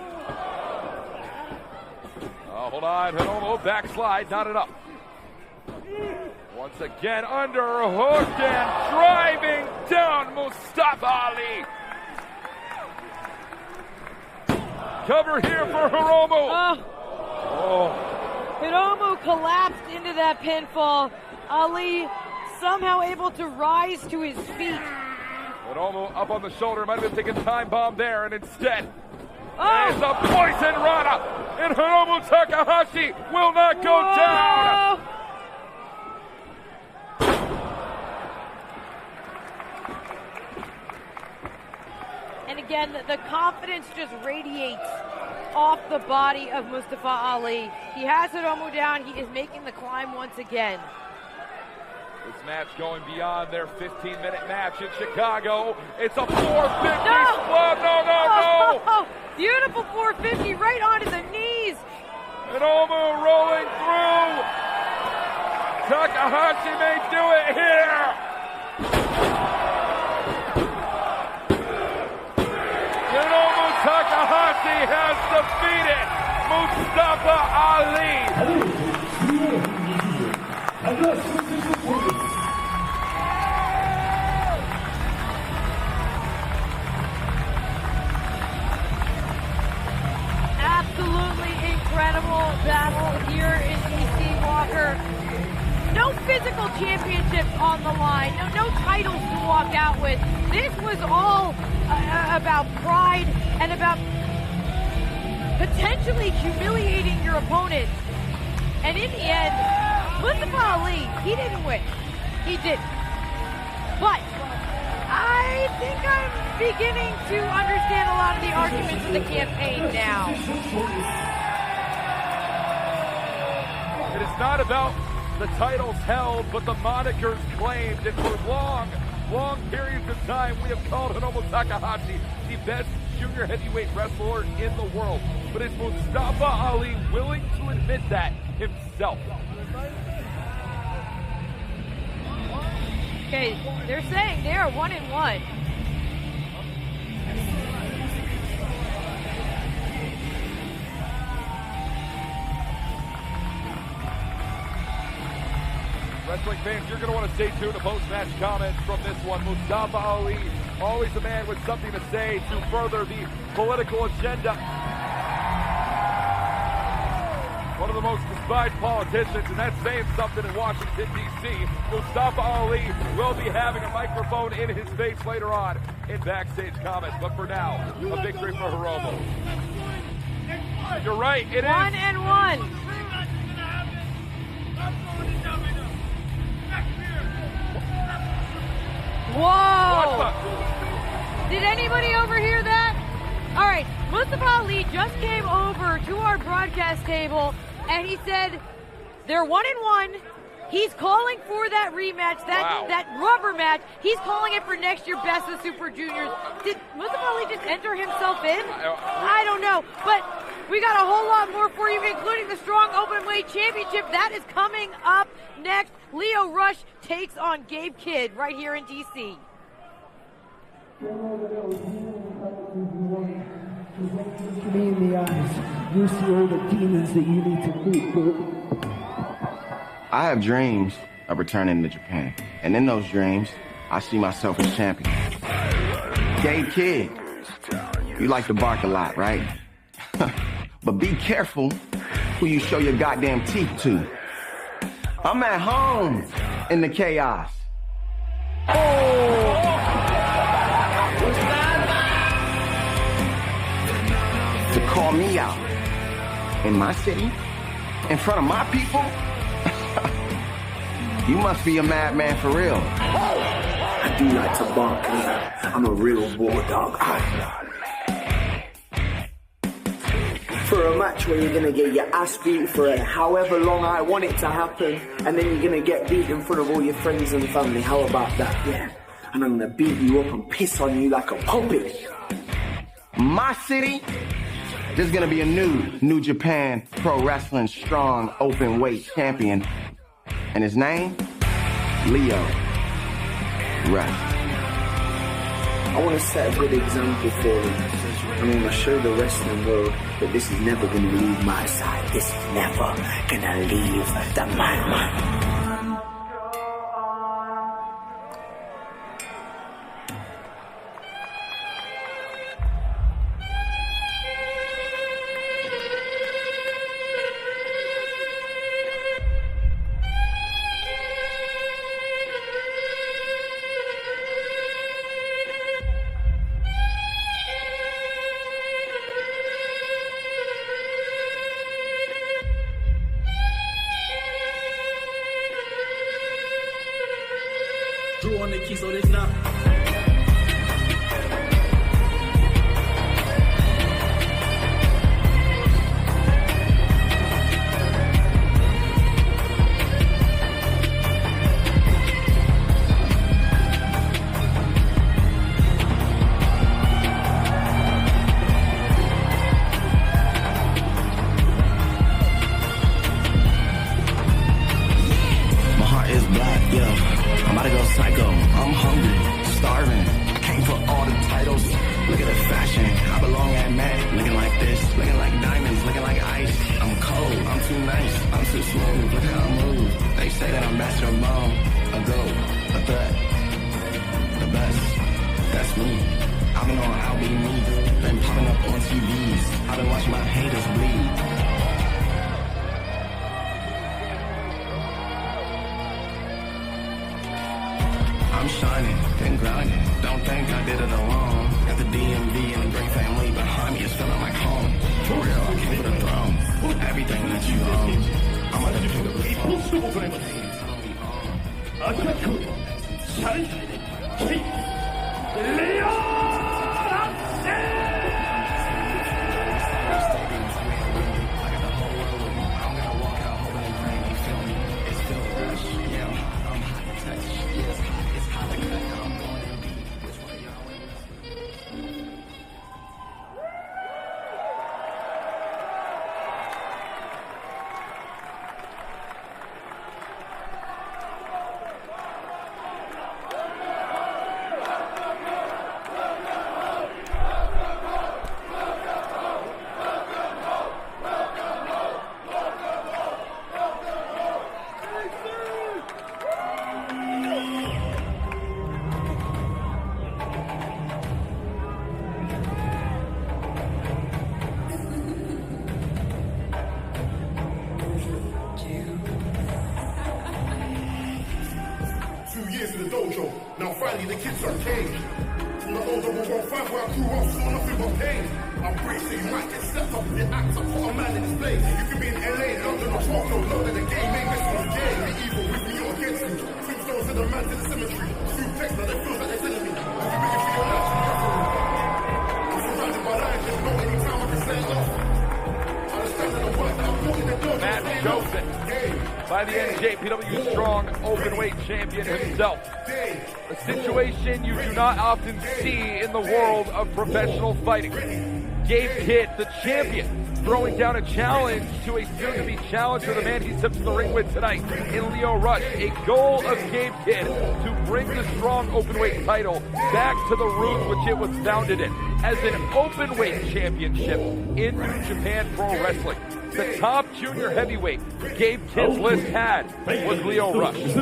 Oh, hold on. Hiromu backslide. Not enough. Once again, underhooked and driving down Mustafa Ali. Cover here for Hiromu. Hiromu collapsed into that pinfall. Ali somehow able to rise to his feet. Hiromu up on the shoulder. Might have been taking time bomb there, and instead, there's a poison rana. And Hiromu Takahashi will not go down. And again, the confidence just radiates off the body of Mustafa Ali. He has Hiromu down. He is making the climb once again. This match going beyond their 15-minute match in Chicago. It's a 450 split. No. Beautiful 450 right onto the knees. Hiromu rolling through. Takahashi may do it here. Hiromu Takahashi has defeated Mustafa Ali. Absolutely incredible battle here in DC Walker. No physical championships on the line. No titles to walk out with. This was all about pride and about potentially humiliating your opponent. And in the end, Mustafa Ali, he didn't win. He didn't. But I think I'm beginning to understand a lot of the arguments in the campaign now. It is not about the titles held, but the monikers claimed. And for long periods of time, we have called Hiromu Takahashi the best junior heavyweight wrestler in the world. But is Mustafa Ali willing to admit that himself? Okay, they're saying they are 1-1. Wrestling fans, you're going to want to stay tuned to post-match comments from this one. Mustafa Ali, always a man with something to say to further the political agenda. One of the most despised politicians, and that's saying something in Washington, D.C. Mustafa Ali will be having a microphone in his face later on in backstage comments. But for now, a victory for Hiromu. You're right, it is 1-1. Whoa! Did anybody overhear that? All right, Mustafa Ali just came over to our broadcast table and he said they're 1-1. He's calling for that rematch, that rubber match. He's calling it for next year, Best of Super Juniors. Did Mustafa Ali just enter himself in? I don't know, but we got a whole lot more for you, including the Strong Openweight Championship. That is coming up next. Leo Rush takes on Gabe Kidd right here in D.C. Me in the eyes, you see all the demons that you need to beat, bro. I have dreams of returning to Japan. And in those dreams, I see myself as champion. Gabe Kidd, you like to bark a lot, right? But be careful who you show your goddamn teeth to. I'm at home in the chaos. To call me out in my city, in front of my people? You must be a madman for real. I do like to bark, man. I'm a real war dog. For a match where you're gonna get your ass beat for it, however long I want it to happen, and then you're gonna get beat in front of all your friends and family. How about that? Yeah. And I'm gonna beat you up and piss on you like a puppet. My city, there's gonna be a New Japan Pro Wrestling Strong Openweight Champion. And his name? Leo Rush. I want to set a good example for them. I want to show the wrestling world that this is never going to leave my side. This is never going to leave the madman. Drew on the key, so this now. My heart is black, yeah. I'm about to go psycho. I'm hungry, starving. Came for all the titles. Look at the fashion. I belong at Mac. Looking like this, looking like diamonds, looking like ice. I'm cold, I'm too nice, I'm too smooth. Look how I move. They say that I'm Master Mom, a goat, a threat, the best. That's me. I've been on I'll Be Me. Been popping up on TVs. I've been watching my haters bleed. I'm shining, been grinding. Don't think I did it alone. Got the DMV and the great family behind me. It's feeling like home. For real, I came for the throne. Everything that you own, I'm gonna pick up the phone. 一度ございます。赤くシャリキレオラッシェNow finally the kids are caged. From the older 115 where I grew up, saw nothing but pain. I'm bracing, you might get stepped up in the act. I put a man in his place. You can be in LA, London or Tokyo. Know that the game ain't messing with game. You're evil with me or against me. Tombstones and the man to the cemetery. Few texts now they feel like they're telling me. I'll be waiting for your life to be referee. I'm surrounded by lies, there's no any time I can say it off. Understand that the work that I'm putting in the door. Matt Joseph, by the NJPW Strong Openweight Champion himself. A situation you do not often see in the world of professional fighting. Gabe Kidd, the champion, throwing down a challenge to a soon-to-be challenger, the man he steps in the ring with tonight in Lio Rush. A goal of Gabe Kidd to bring the Strong Openweight title back to the roots which it was founded in, as an openweight championship in New Japan Pro Wrestling. The top junior heavyweight Gabe Kidd's list had was Lio Rush. It's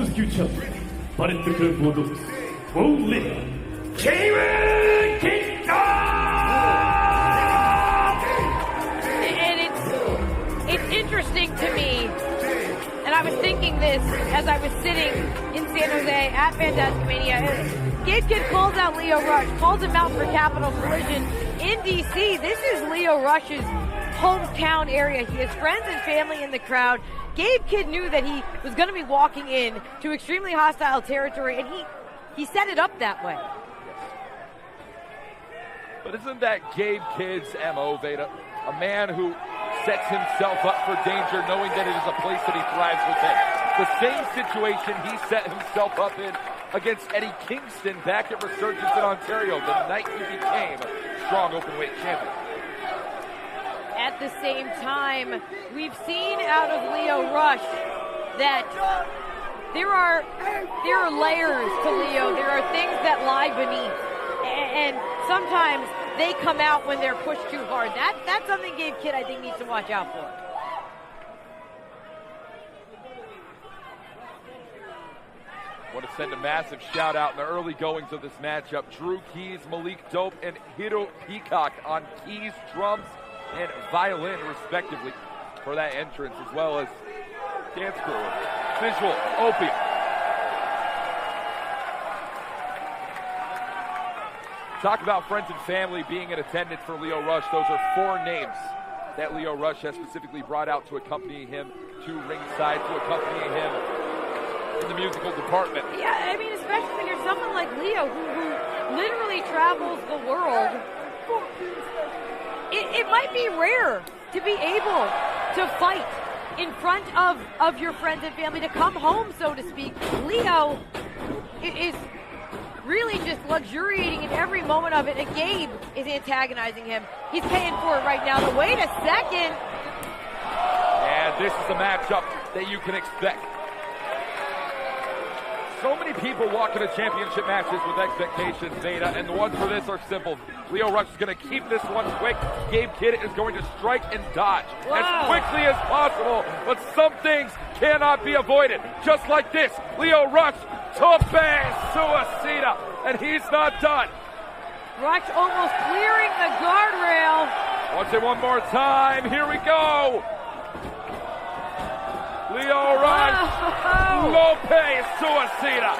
interesting to me, and I was thinking this as I was sitting in San Jose at Fantastic Mania. Gabe Kidd calls out Lio Rush, calls him out for Capital Collision in DC. This is Lio Rush's hometown area. He has friends and family in the crowd. Gabe Kidd knew that he was going to be walking in to extremely hostile territory, and he set it up that way. But isn't that Gabe Kidd's MO, Veda? A man who sets himself up for danger, knowing that it is a place that he thrives within. The same situation he set himself up in against Eddie Kingston back at Resurgence in Ontario, the night he became Strong Openweight Champion. At the same time, we've seen out of Lio Rush that there are layers to Lio. There are things that lie beneath, and sometimes they come out when they're pushed too hard. That's something Gabe Kidd, I think, needs to watch out for. I want to send a massive shout out in the early goings of this matchup. Drew Keys, Malik Dope, and Hiro Peacock on keys, drums, and violin, respectively, for that entrance, as well as dance crew, visual, opium. Talk about friends and family being in attendance for Lio Rush. Those are 4 names that Lio Rush has specifically brought out to accompany him to ringside, to accompany him in the musical department. Yeah, I mean, especially when you're someone like Lio who literally travels the world. It might be rare to be able to fight in front of your friends and family, to come home, so to speak. Lio is really just luxuriating in every moment of it, and Gabe is antagonizing him. He's paying for it right now. The wait a second. And this is a matchup that you can expect. So many people walk into championship matches with expectations, Veda, and the ones for this are simple. Lio Rush is going to keep this one quick. Gabe Kidd is going to strike and dodge as quickly as possible, but some things cannot be avoided. Just like this, Lio Rush, tope suicida, and he's not done. Rush almost clearing the guardrail. Watch it one more time. Here we go. Lio Rush, Lope Suicida.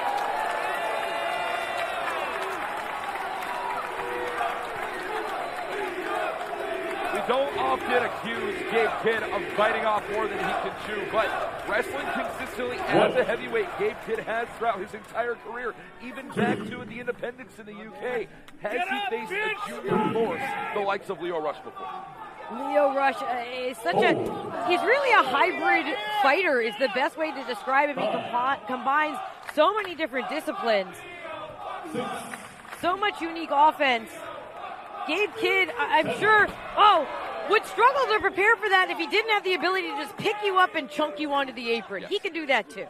We don't often accuse Gabe Kidd of biting off more than he can chew, but wrestling consistently at the heavyweight Gabe Kidd has throughout his entire career, even back to the independents in the UK. Has he faced a junior force, the likes of Lio Rush before? Lio Rush is he's really a hybrid fighter is the best way to describe him. He combines so many different disciplines, so much unique offense. Gabe Kidd, I'm sure, would struggle to prepare for that if he didn't have the ability to just pick you up and chunk you onto the apron. Yes. He can do that too.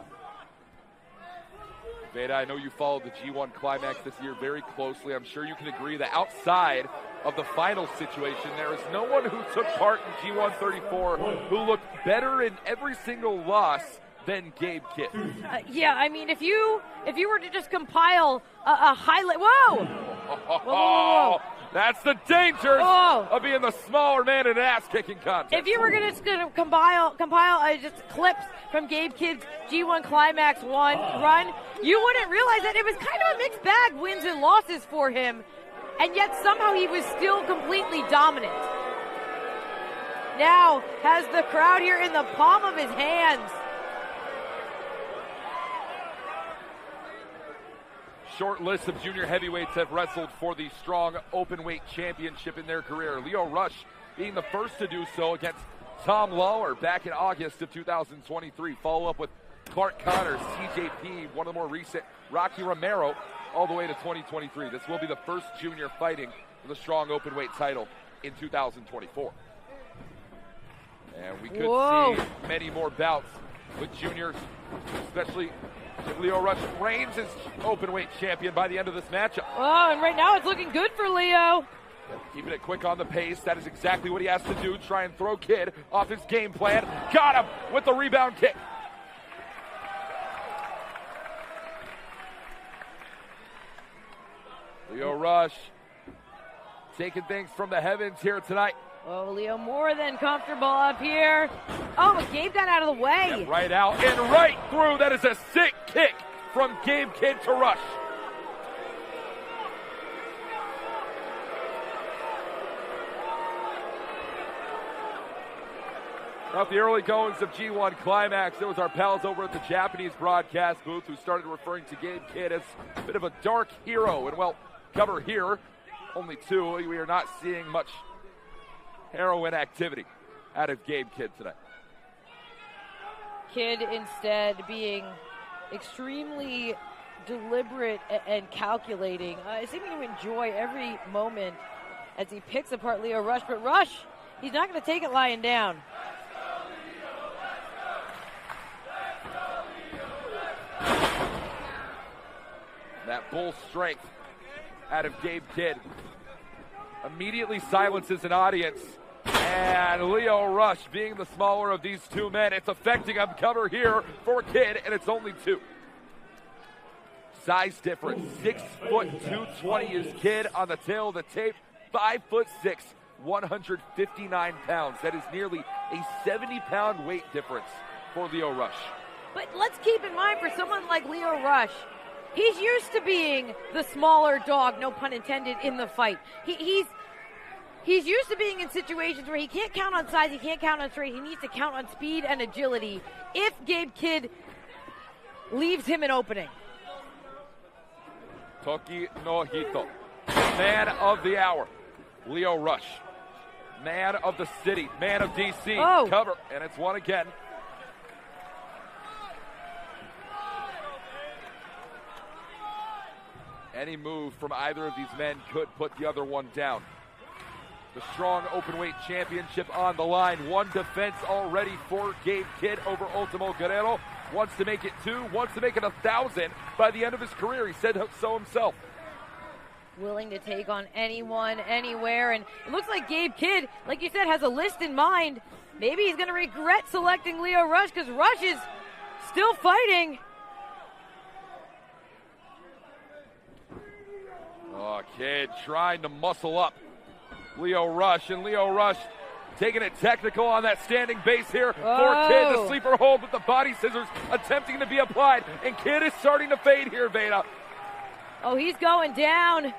Veda, I know you followed the G1 Climax this year very closely. I'm sure you can agree that outside of the final situation, there is no one who took part in G1 34 who looked better in every single loss than Gabe Kidd. Yeah, I mean, if you were to just compile a highlight, whoa. That's the dangers of being the smaller man in an ass-kicking contest. If you were going to compile just clips from Gabe Kidd's G1 Climax 1 run, you wouldn't realize that it was kind of a mixed bag, wins and losses for him, and yet somehow he was still completely dominant. Now has the crowd here in the palm of his hands. Short list of junior heavyweights have wrestled for the strong openweight championship in their career. Lio Rush being the first to do so against Tom Lawler back in August of 2023. Follow up with Clark Connors, CJP, one of the more recent, Rocky Romero, all the way to 2023. This will be the first junior fighting for the strong openweight title in 2024. And we could see many more bouts with juniors, especially if Lio Rush reigns as openweight champion by the end of this matchup. Oh, and right now it's looking good for Lio. Keeping it quick on the pace. That is exactly what he has to do. Try and throw Kidd off his game plan. Got him with the rebound kick. Lio Rush taking things from the heavens here tonight. Oh, Lio more than comfortable up here. Oh, but Gabe got out of the way. Yeah, right out and right through. That is a sick kick from Gabe Kidd to Rush. Throughout the early goings of G1 Climax, there was our pals over at the Japanese broadcast booth who started referring to Gabe Kidd as a bit of a dark hero. And well, cover here, only two. We are not seeing much heroin activity out of Gabe Kidd tonight. Kidd instead being extremely deliberate and calculating, seeming to enjoy every moment as he picks apart Lio Rush. But Rush, he's not going to take it lying down. That bull strength out of Gabe Kidd immediately silences an audience. And Lio Rush being the smaller of these two men, it's affecting him. Cover here for Kidd, and it's only two. Size difference, 6'2", 220 is Kidd on the tail of the tape. 5'6", 159 pounds. That is nearly a 70-pound weight difference for Lio Rush. But let's keep in mind, for someone like Lio Rush, he's used to being the smaller dog, no pun intended, in the fight. He's used to being in situations where he can't count on size, he can't count on strength, he needs to count on speed and agility if Gabe Kidd leaves him an opening. Toki no Hito, man of the hour, Lio Rush. Man of the city, man of DC. Oh. Cover, and it's one again. Any move from either of these men could put the other one down. The strong openweight championship on the line. One defense already for Gabe Kidd over Ultimo Guerrero. Wants to make it 2, wants to make it 1,000 by the end of his career. He said so himself. Willing to take on anyone, anywhere, and it looks like Gabe Kidd, like you said, has a list in mind. Maybe he's going to regret selecting Lio Rush because Rush is still fighting. Oh, Kidd trying to muscle up Lio Rush, and Lio Rush taking it technical on that standing base here for Kidd. The sleeper hold with the body scissors attempting to be applied, and Kidd is starting to fade here, Veda. Oh, he's going down.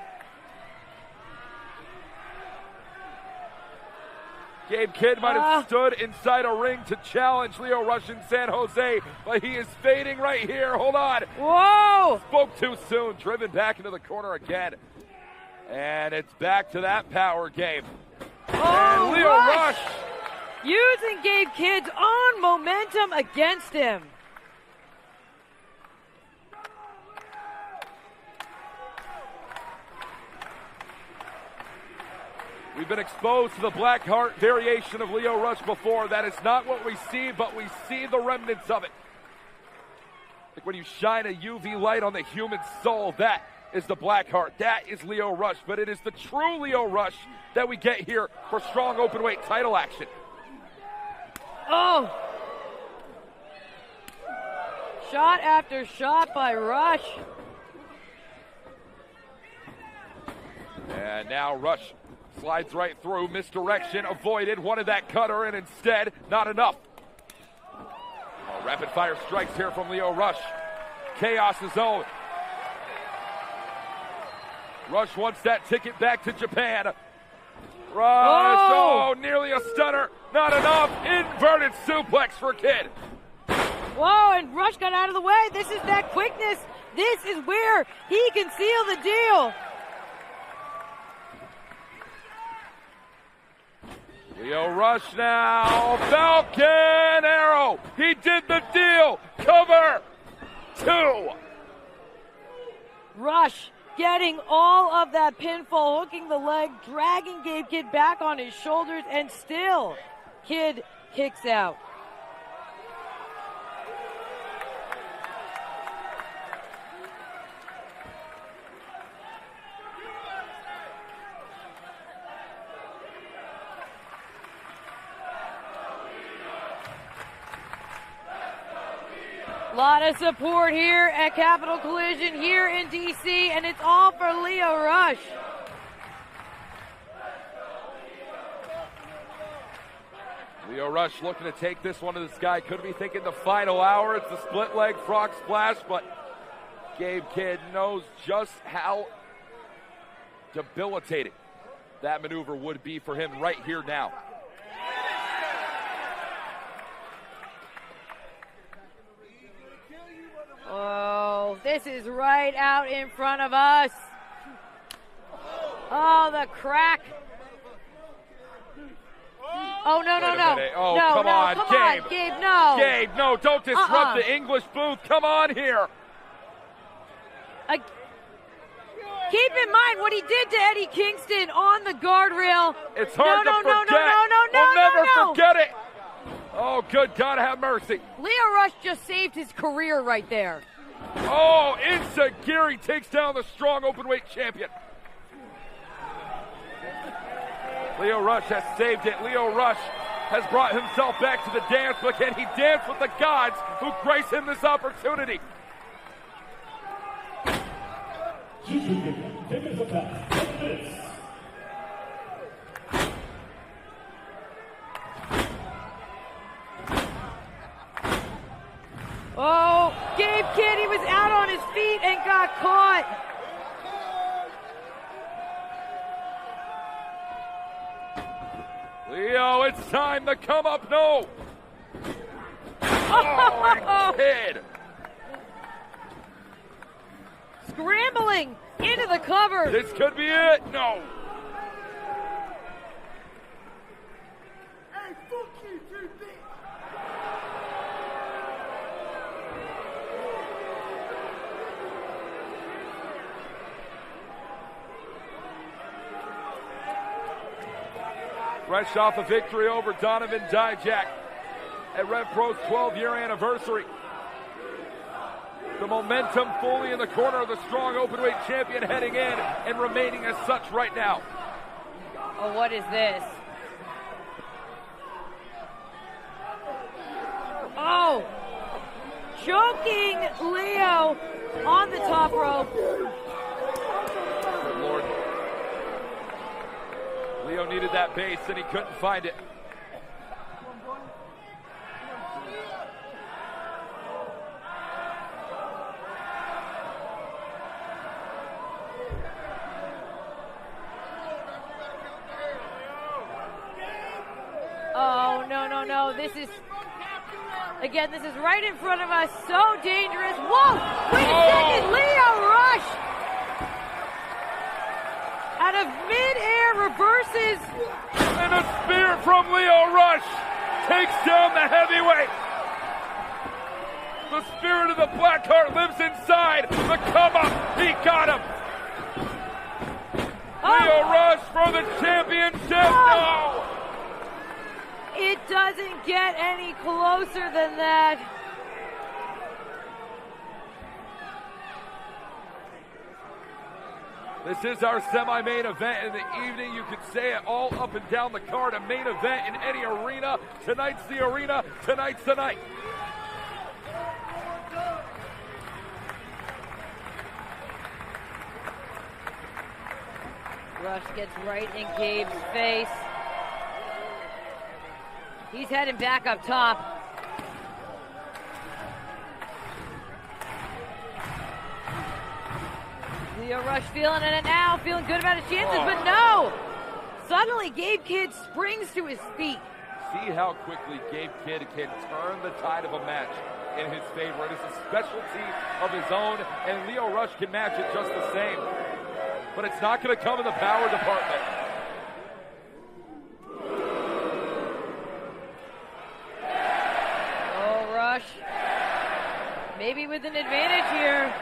Gabe Kidd might have stood inside a ring to challenge Lio Rush in San Jose, but he is fading right here. Hold on. Whoa! Spoke too soon. Driven back into the corner again. And it's back to that power game. And Lio Rush using Gabe Kidd's own momentum against him. We've been exposed to the black heart variation of Lio Rush before. That is not what we see, but we see the remnants of it. Like when you shine a UV light on the human soul, that is the black heart. That is Lio Rush, but it is the true Lio Rush that we get here for strong openweight title action. Oh! Shot after shot by Rush. And now Rush slides right through, misdirection, avoided, wanted that cutter, and instead, not enough. Oh, rapid fire strikes here from Lio Rush. Chaos is own. Rush wants that ticket back to Japan. Rush, oh, nearly a stunner, not enough. Inverted suplex for Kidd. Whoa, and Rush got out of the way. This is that quickness. This is where he can seal the deal. Lio Rush now, Falcon Arrow. He did the deal. Cover 2. Rush getting all of that pinfall, hooking the leg, dragging Gabe Kidd back on his shoulders, and still Kidd kicks out. A lot of support here at Capital Collision here in DC, and it's all for Lio Rush. Lio Rush looking to take this one to the sky. Could be thinking the final hour. It's the split leg frog splash, but Gabe Kidd knows just how debilitating that maneuver would be for him right here now. Oh, this is right out in front of us. Oh, the crack. Oh, no. Oh, no, come on, Gabe. Gabe, no. Gabe, no, don't disrupt the English booth. Come on here. Keep in mind what he did to Eddie Kingston on the guardrail. It's hard to forget. We'll never forget it. Oh, good God, have mercy. Lio Rush just saved his career right there. Oh, Insagiri takes down the strong openweight champion. Lio Rush has saved it. Lio Rush has brought himself back to the dance, but can he dance with the gods who grace him this opportunity? Oh, Gabe Kidd, he was out on his feet and got caught. Lio, it's time to come up. No. Oh, Kidd. Scrambling into the cover. This could be it. No. Fresh off a victory over Donovan Dijak at Rev Pro's 12-year anniversary. The momentum fully in the corner of the strong openweight champion heading in and remaining as such right now. Oh, what is this? Oh, choking Lio on the top rope. Good Lord. Lio needed that base and he couldn't find it. Oh, this is right in front of us. So dangerous. Whoa! Wait a second. Lio Rush out of mid-air reverses. And a spear from Lio Rush takes down the heavyweight. The spirit of the Blackheart lives inside. The come up. He got him. Lio Rush for the championship. No! It doesn't get any closer than that. This is our semi-main event in the evening. You can say it all up and down the card. A main event in any arena. Tonight's the arena. Tonight's the night. Rush gets right in Gabe's face. He's heading back up top. Lio Rush feeling it now, feeling good about his chances, but no! Suddenly, Gabe Kidd springs to his feet. See how quickly Gabe Kidd can turn the tide of a match in his favor. It is a specialty of his own, and Lio Rush can match it just the same. But it's not going to come in the power department. Oh, Rush. Maybe with an advantage here.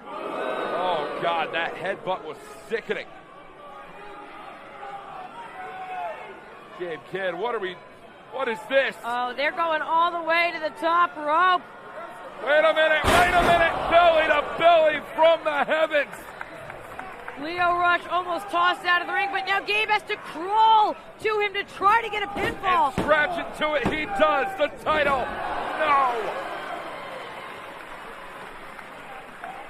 Oh, God, that headbutt was sickening. Gabe Kidd, what is this? Oh, they're going all the way to the top rope. Wait a minute, belly to belly from the heavens. Lio Rush almost tossed out of the ring, but now Gabe has to crawl to him to try to get a pinfall. And scratch into it, he does. The title, no.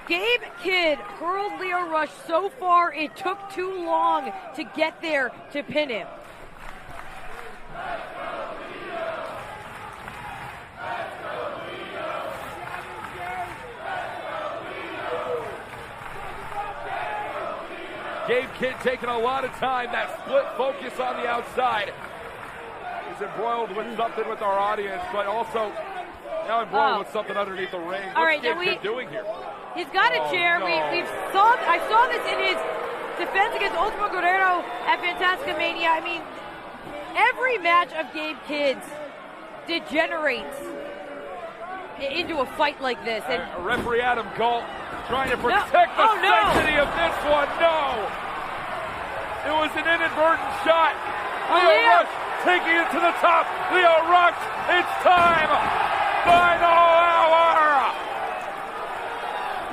Gabe Kidd hurled Lio Rush so far it took too long to get there to pin him. Gabe Kidd taking a lot of time, that split focus on the outside. He's embroiled with something with our audience, but also now embroiled with something underneath the ring. All What's right, Gabe Kidd doing here? He's got a chair. No. I saw this in his defense against Ultimo Guerrero at Fantastica Mania. I mean, every match of Gabe Kidd's degenerates into a fight like this. And referee Adam Galt trying to protect the sanctity of this one. No! It was an inadvertent shot. Lio Rush taking it to the top. Lio Rush, it's time. Final hour.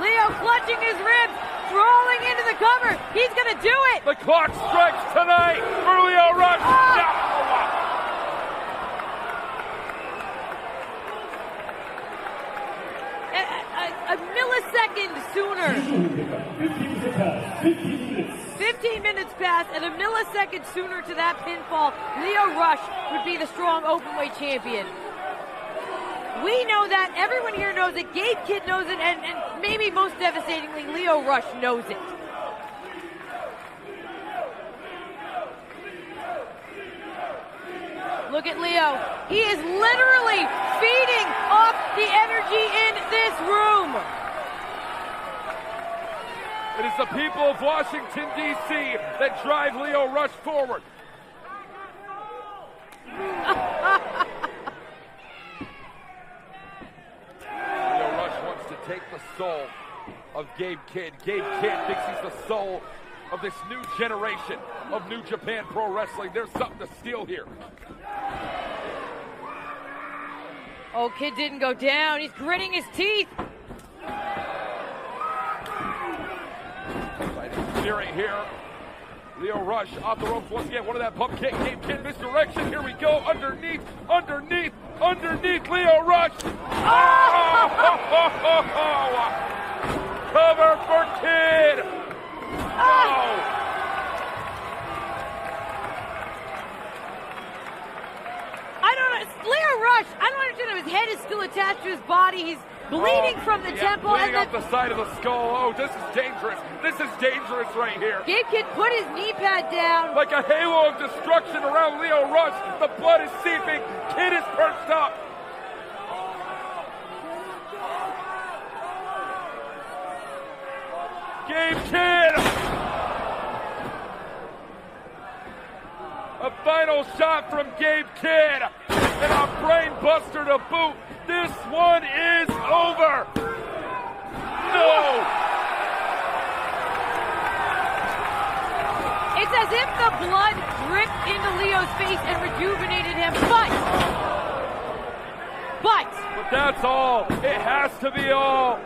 Lio clutching his ribs, crawling into the cover. He's going to do it. The clock strikes tonight for Lio Rush. No. A millisecond sooner. 15 minutes past, and a millisecond sooner to that pinfall, Lio Rush would be the strong openweight champion. We know that. Everyone here knows it. Gabe Kidd knows it, and maybe most devastatingly, Lio Rush knows it. Look at Lio. He is literally feeding off the energy in this room. It is the people of Washington, D.C. that drive Lio Rush forward. Lio Rush wants to take the soul of Gabe Kidd. Gabe Kidd thinks he's the soul of this new generation of New Japan Pro Wrestling. There's something to steal here. Oh, Kidd didn't go down. He's gritting his teeth. Steering here. Lio Rush off the ropes once again. One of that pump kick. Gabe Kidd misdirection. Here we go. Underneath. Lio Rush. Cover for Kidd. Oh. Lio Rush, I don't understand how his head is still attached to his body. He's bleeding from the temple. Bleeding up the side of the skull. Oh, this is dangerous. This is dangerous right here. Gabe Kidd put his knee pad down. Like a halo of destruction around Lio Rush. The blood is seeping. Kidd is perched up. Gabe Kidd. A final shot from Gabe Kidd. And a brain buster to boot. This one is over. No. It's as if the blood dripped into Leo's face and rejuvenated him, but that's all. It has to be all.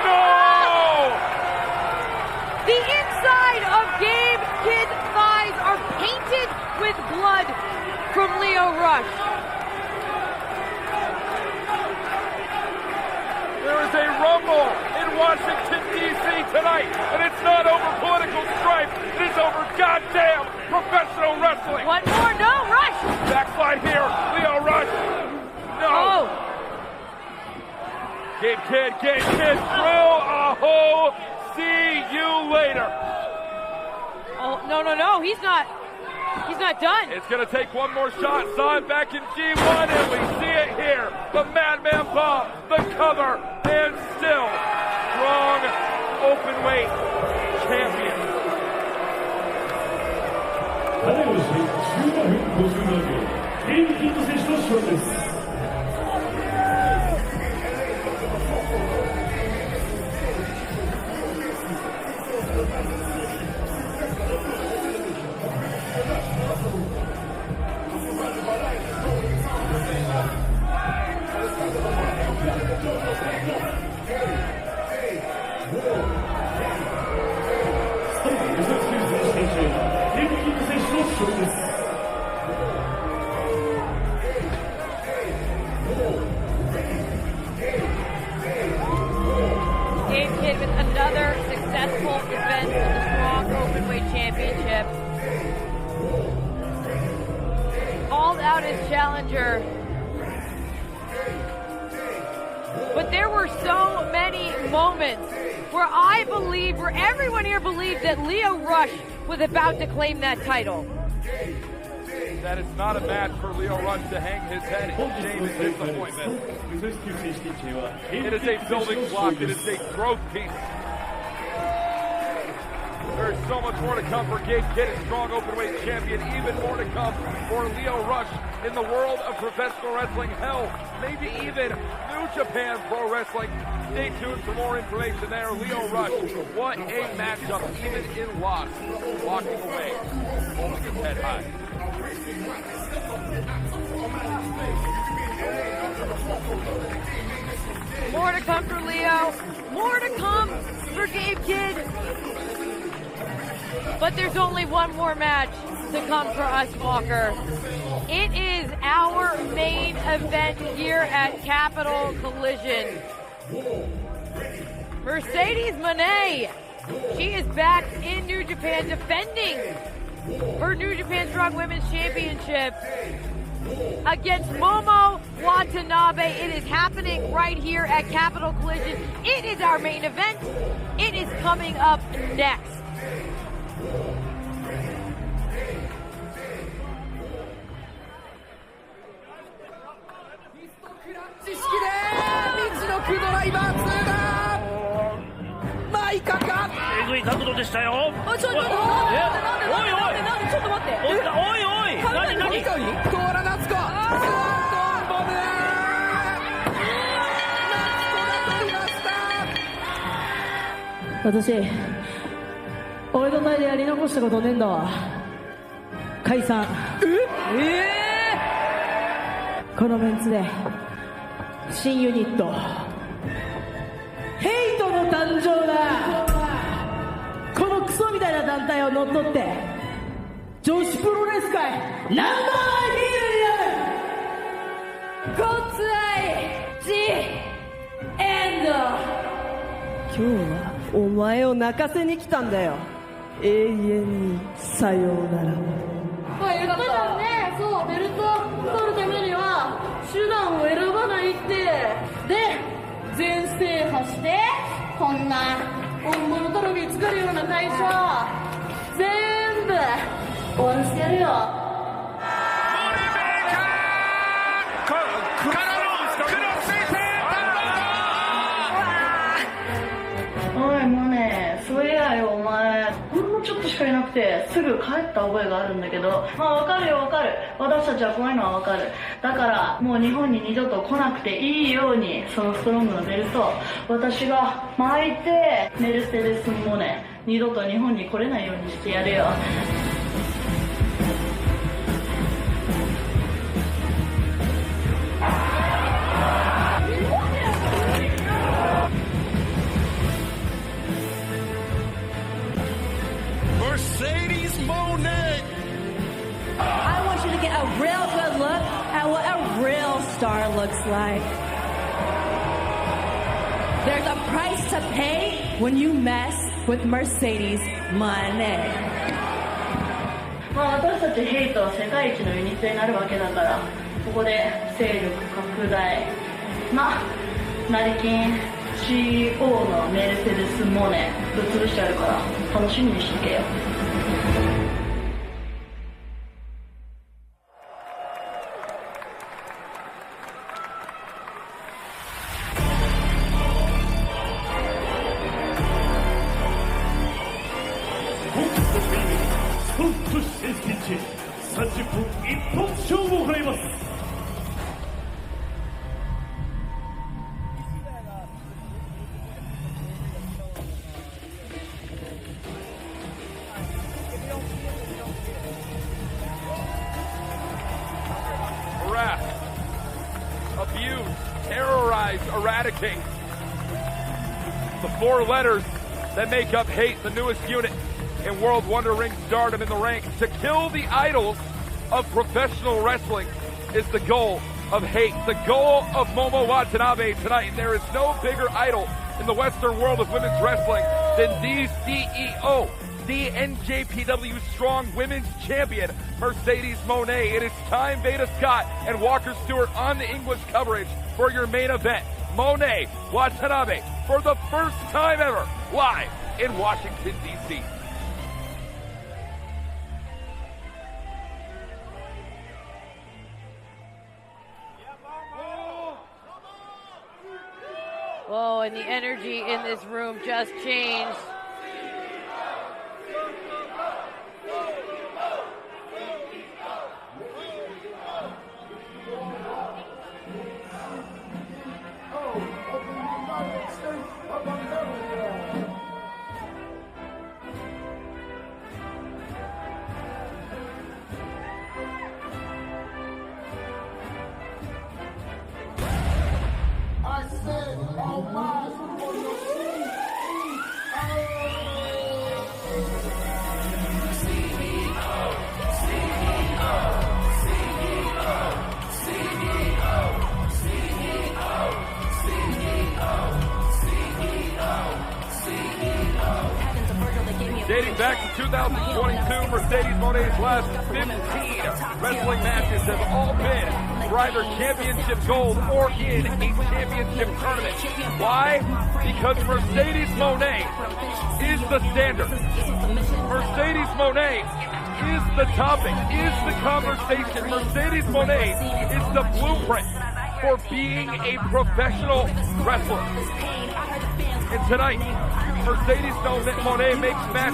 No! The inside of Gabe Kidd's thighs are painted with blood from Lio Rush. There is a rumble in Washington, D.C. tonight, and it's not over political strife. It is over goddamn professional wrestling. One more, no, Rush! Backslide here, Lio Rush. No! Oh. Gabe Kidd, drill a hole. See you later. Oh, no, he's not done. It's going to take one more shot. Saw it back in G1, and we see it here. The Madman Bomb, the cover, and still strong open weight champion. 金をして17分57秒ゲームキッド選手の勝利です。 Gabe Kidd with another successful defense of the Strong Openweight Championship. Called out his challenger. But there were so many moments where everyone here believed that Lio Rush was about to claim that title. That it's not a match for Lio Rush to hang his head in shame and disappointment. It is a building block. It is a growth piece. There's so much more to come for Gabe Kidd, Strong Openweight Champion. Even more to come for Lio Rush in the world of professional wrestling. Hell, maybe even New Japan Pro Wrestling. Stay tuned for more information there. Lio Rush, what a matchup, even in loss. Walking away, holding his head high. More to come for Lio. More to come for Gabe Kidd. But there's only one more match to come for us, Walker. It is our main event here at Capital Collision. Mercedes Moné. She is back in New Japan defending her New Japan Strong Women's Championship against Momo Watanabe. It is happening right here at Capital Collision. It is our main event. It is coming up next.私、俺の前でやり残したことねえんだわ。解散。このメンツで新ユニットヘイトの誕生だ。このクソみたいな団体を乗っ取って女子プロレス界ナンバーワンヒールになる。ゴッツアイジエンド。今日はお前を泣かせに来たんだよ。永遠にさようなら。まあ言ったらね、そう、ベルト取るためには手段を選ばないって。で、全制覇してこんな本物トロフィー作るような会社全部終わらせてやるよ。おいモネ、そういやよお前ほんのちょっとしかいなくてすぐ帰った覚えがあるんだけど、わかるよわかる、私たちは怖いのはわかる。だからもう日本に二度と来なくていいようにそのストロングのベルトを私が巻いて、メルセデスモネ二度と日本に来れないようにしてやるよ。Mercedes Moné. I want you to get a real good look at what a real star looks like. There's a price to pay when you mess with Mercedes Moné. まあ私たちヘイトは世界一のユニットになるわけだから、ここで勢力拡大、まあ成金 CEO のメルセデスモネぶっ潰してやるから楽しみにしとけよ。30分一本勝負を行います。Harass, abuse, terrorize, eradicate. The four letters that make up hate, the newest unit in World Wonder Ring stardom in the ranks. To kill the idols of professional wrestling is the goal of hate, the goal of Momo Watanabe tonight. There is no bigger idol in the Western world of women's wrestling than the CEO, the NJPW Strong Women's Champion, Mercedes Moné. It is time, Veda Scott and Walker Stewart on the English coverage for your main event. Moné Watanabe, for the first time ever, live in Washington, D.C. Whoa, and the energy in this room just changed. Dating back to 2022, Mercedes Moné's last 15 wrestling matches have all been for either championship gold or in a championship tournament. Why? Because Mercedes Moné is the standard. Mercedes Moné is the topic, is the conversation. Mercedes Moné is the blueprint for being a professional wrestler. And tonight, Mercedes Moné makes match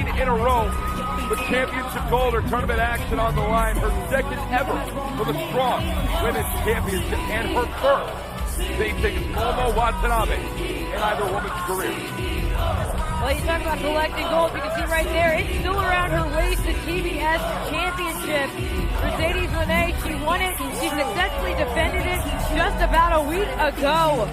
16 in a row with championship gold or tournament action on the line. Her second ever for the Strong Women's Championship and her first facing Momo Watanabe in either woman's career. Well, you talk about collecting gold. You can see right there, it's still around her waist, the TBS Championship. Mercedes Moné, she won it. She successfully defended it just about a week ago.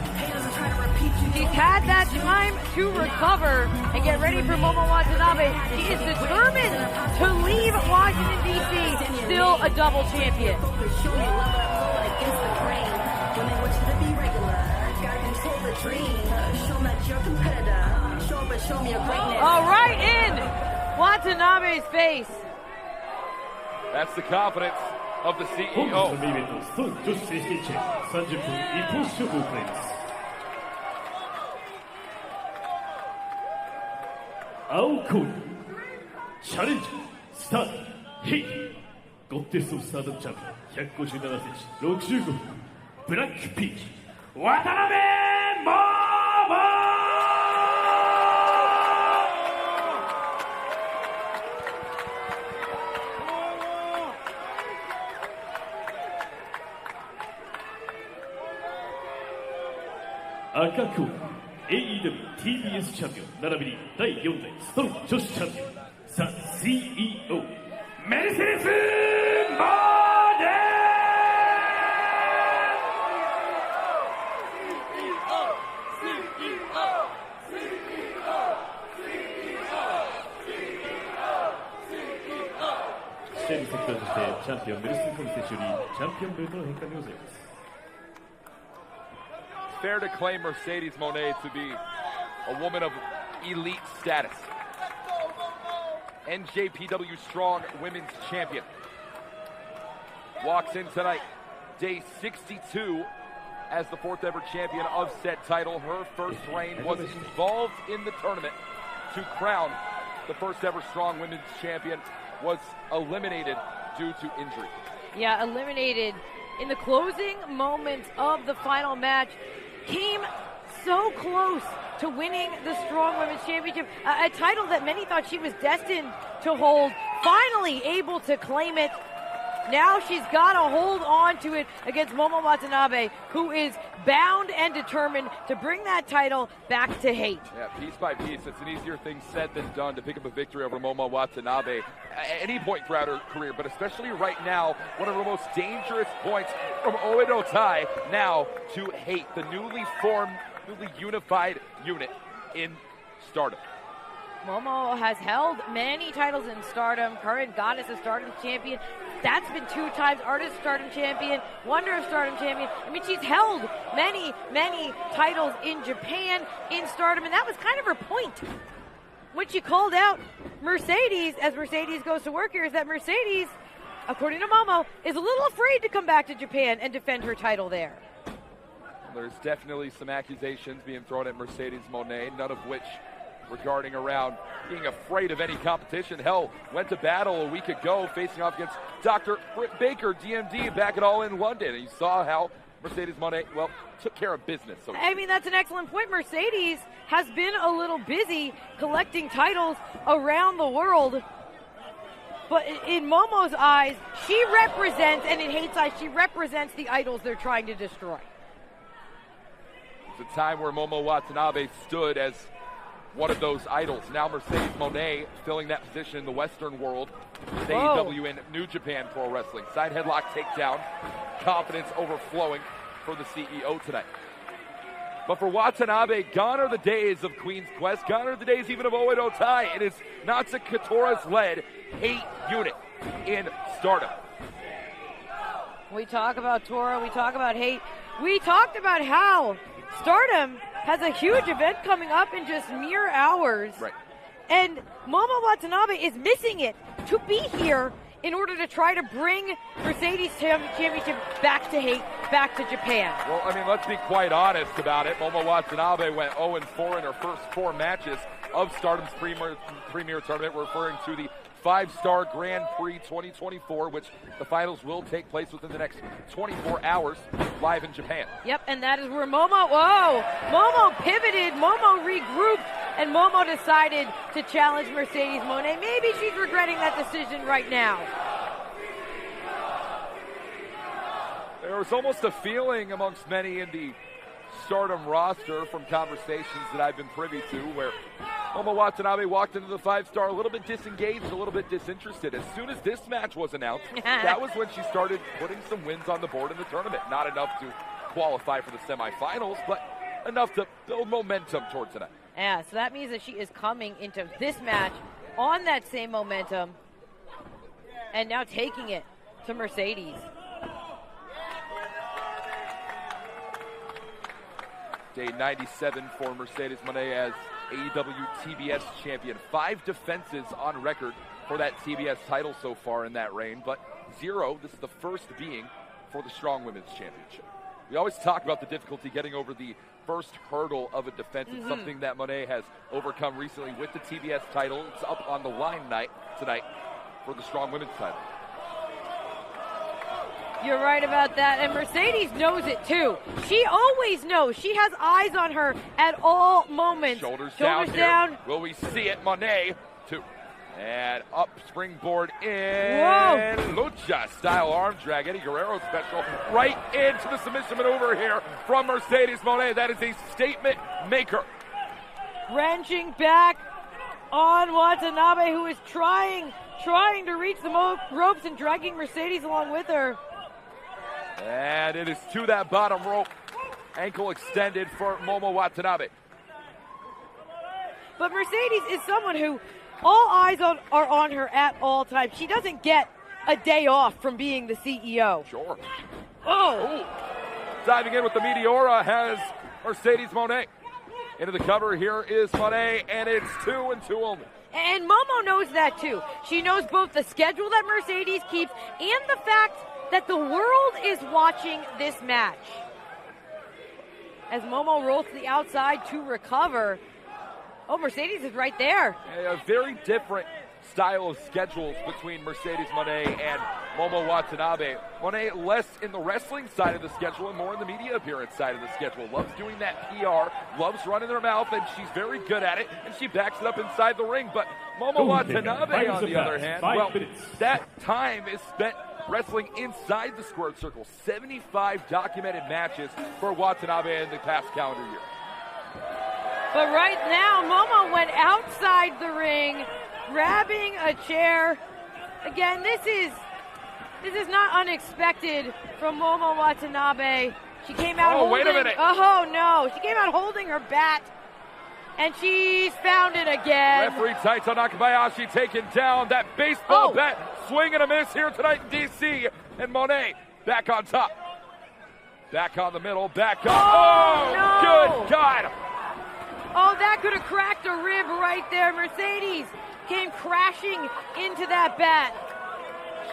She's had that time to recover and get ready for Momo Watanabe. She is determined to leave Washington, D.C. still a double champion. All right, in Watanabe's face. That's the confidence of the CEO. Challenge, start, hit. Goddess of Stardom champion, 157センチ65分ブラックピーチ渡辺桃赤コーナー AEW TBS チャンピオン並びに第4代ストロング女子チャンピオンザ CEO メルセデス・モーデ試合に先導としてチャンピオンメルセデス・モーデ選手よりチャンピオンベルトの返還でございます。Fair to claim Mercedes Moné to be a woman of elite status. NJPW Strong Women's Champion. Walks in tonight, day 62, as the fourth ever champion of said title. Her first reign was involved in the tournament to crown the first ever Strong Women's Champion. Was eliminated due to injury. Yeah, eliminated in the closing moments of the final match. Came so close to winning the Strong Women's Championship, a title that many thought she was destined to hold. Finally able to claim it. Now she's got to hold on to it against Momo Watanabe, who is bound and determined to bring that title back to Hate. Yeah, piece by piece. It's an easier thing said than done to pick up a victory over Momo Watanabe at any point throughout her career, but especially right now, one of her most dangerous points from Oedo Tai now to Hate, the newly formed, newly unified unit in Stardom. Momo has held many titles in Stardom, current Goddess of Stardom champion. That's been 2 times Artist of Stardom champion, Wonder of Stardom champion. I mean, she's held many, many titles in Japan, in Stardom, and that was kind of her point. When she called out Mercedes, as Mercedes goes to work here, is that Mercedes, according to Momo, is a little afraid to come back to Japan and defend her title there. There's definitely some accusations being thrown at Mercedes Moné, none of which regarding around being afraid of any competition. Hell, went to battle a week ago facing off against Dr. Britt Baker, DMD, back at All in London. And you saw how Mercedes Moné, well, took care of business. So I mean, that's an excellent point. Mercedes has been a little busy collecting titles around the world. But in Momo's eyes, she represents, and in Hate's eyes, she represents the idols they're trying to destroy. It's a time where Momo Watanabe stood as one of those idols. Now Mercedes Moné filling that position in the Western world with AEW and New Japan Pro Wrestling. Side headlock takedown. Confidence overflowing for the CEO tonight. But for Watanabe, gone are the days of Queen's Quest. Gone are the days even of Oedo Tai. It is Natsuki Katora's led Hate unit in Stardom. We talk about Tora, we talk about Hate. We talked about how Stardom has a huge event coming up in just mere hours. Right. And Momo Watanabe is missing it to be here in order to try to bring Mercedes Championship back to Hate, back to Japan. Well, I mean, let's be quite honest about it. Momo Watanabe went 0-4 in her first 4 matches of Stardom's premier tournament, referring to the 5-Star Grand Prix 2024, which the finals will take place within the next 24 hours live in Japan. Yep, and that is where Momo pivoted, Momo regrouped, and Momo decided to challenge Mercedes Moné. Maybe she's regretting that decision right now. There was almost a feeling amongst many in the Stardom roster from conversations that I've been privy to where Momo Watanabe walked into the 5-Star a little bit disengaged, a little bit disinterested. As soon as this match was announced, that was when she started putting some wins on the board in the tournament. Not enough to qualify for the semifinals, but enough to build momentum toward tonight. Yeah, so that means that she is coming into this match on that same momentum and now taking it to Mercedes. Day 97 for Mercedes Moné as AEW TBS champion. 5 defenses on record for that TBS title so far in that reign, but 0, this is the first being for the Strong Women's Championship. We always talk about the difficulty getting over the first hurdle of a defense. It's something that Moné has overcome recently with the TBS title. It's up on the line tonight for the Strong Women's title. You're right about that, and Mercedes knows it too. She always knows. She has eyes on her at all moments. Shoulders down. Will we see it? Monet, 2. And up, springboard in. Whoa. Lucha style arm drag. Eddie Guerrero special right into the submission maneuver here from Mercedes Monet. That is a statement maker. Wrenching back on Watanabe, who is trying to reach the ropes and dragging Mercedes along with her. And it is to that bottom rope. Ankle extended for Momo Watanabe. But Mercedes is someone who all eyes are on her at all times. She doesn't get a day off from being the CEO. Sure. Oh! Ooh. Diving in with the Meteora has Mercedes Monet. Into the cover here is Monet, and it's 2 and 2 only. And Momo knows that too. She knows both the schedule that Mercedes keeps and the fact that the world is watching this match. As Momo rolls to the outside to recover. Oh, Mercedes is right there. A very different style of schedules between Mercedes Monet and Momo Watanabe. Monet less in the wrestling side of the schedule and more in the media appearance side of the schedule. Loves doing that PR, loves running her mouth, and she's very good at it, and she backs it up inside the ring. But Momo Watanabe, on the other hand, well, that time is spent wrestling inside the squared circle. 75 documented matches for Watanabe in the past calendar year. But right now, Momo went outside the ring, grabbing a chair. Again, this is not unexpected from Momo Watanabe. She came out holding... wait a minute. Oh, no. She came out holding her bat, and she's found it again. Referee Taito Nakabayashi taking down that baseball bat. Swing and a miss here tonight in D.C. And Monet back on top. Back on the middle, back on... no. Good God! Oh, that could have cracked a rib right there. Mercedes came crashing into that bat.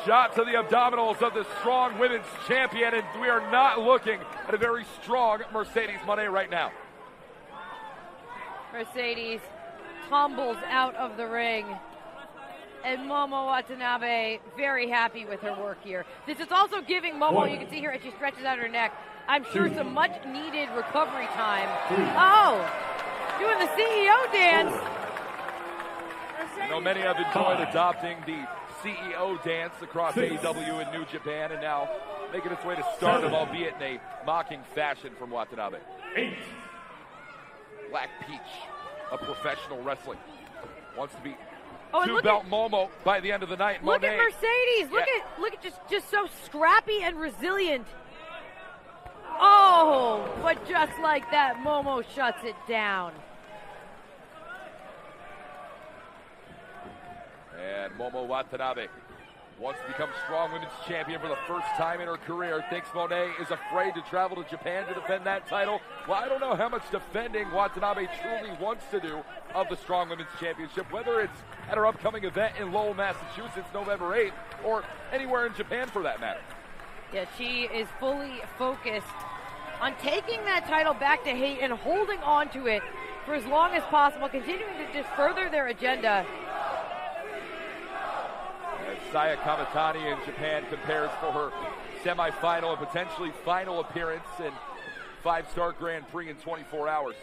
Shot to the abdominals of the strong women's champion, and we are not looking at a very strong Mercedes Monet right now. Mercedes tumbles out of the ring. And Momo Watanabe very happy with her work here. This is also giving Momo, you can see here as she stretches out her neck, I'm sure some much needed recovery time. Doing the CEO dance. I know many have enjoyed adopting the CEO dance across AEW and New Japan, and now making its way to Stardom, albeit in a mocking fashion from Watanabe. 8. Black Peach of professional wrestling. Wants to be and two-belt Momo by the end of the night. Look Monet. at Mercedes. Look at just so scrappy and resilient. Oh, but just like that, Momo shuts it down. And Momo Watanabe wants to become strong women's champion for the first time in her career. Thinks Monet is afraid to travel to Japan to defend that title. Well, I don't know how much defending Watanabe truly wants to do of the strong women's championship, whether it's at her upcoming event in Lowell, Massachusetts, November 8th, or anywhere in Japan for that matter. Yeah, she is fully focused on taking that title back to Hate and holding on to it for as long as possible, continuing to just further their agenda. Saya Kamitani in Japan compares for her semifinal and potentially final appearance in 5-star Grand Prix in 24 hours.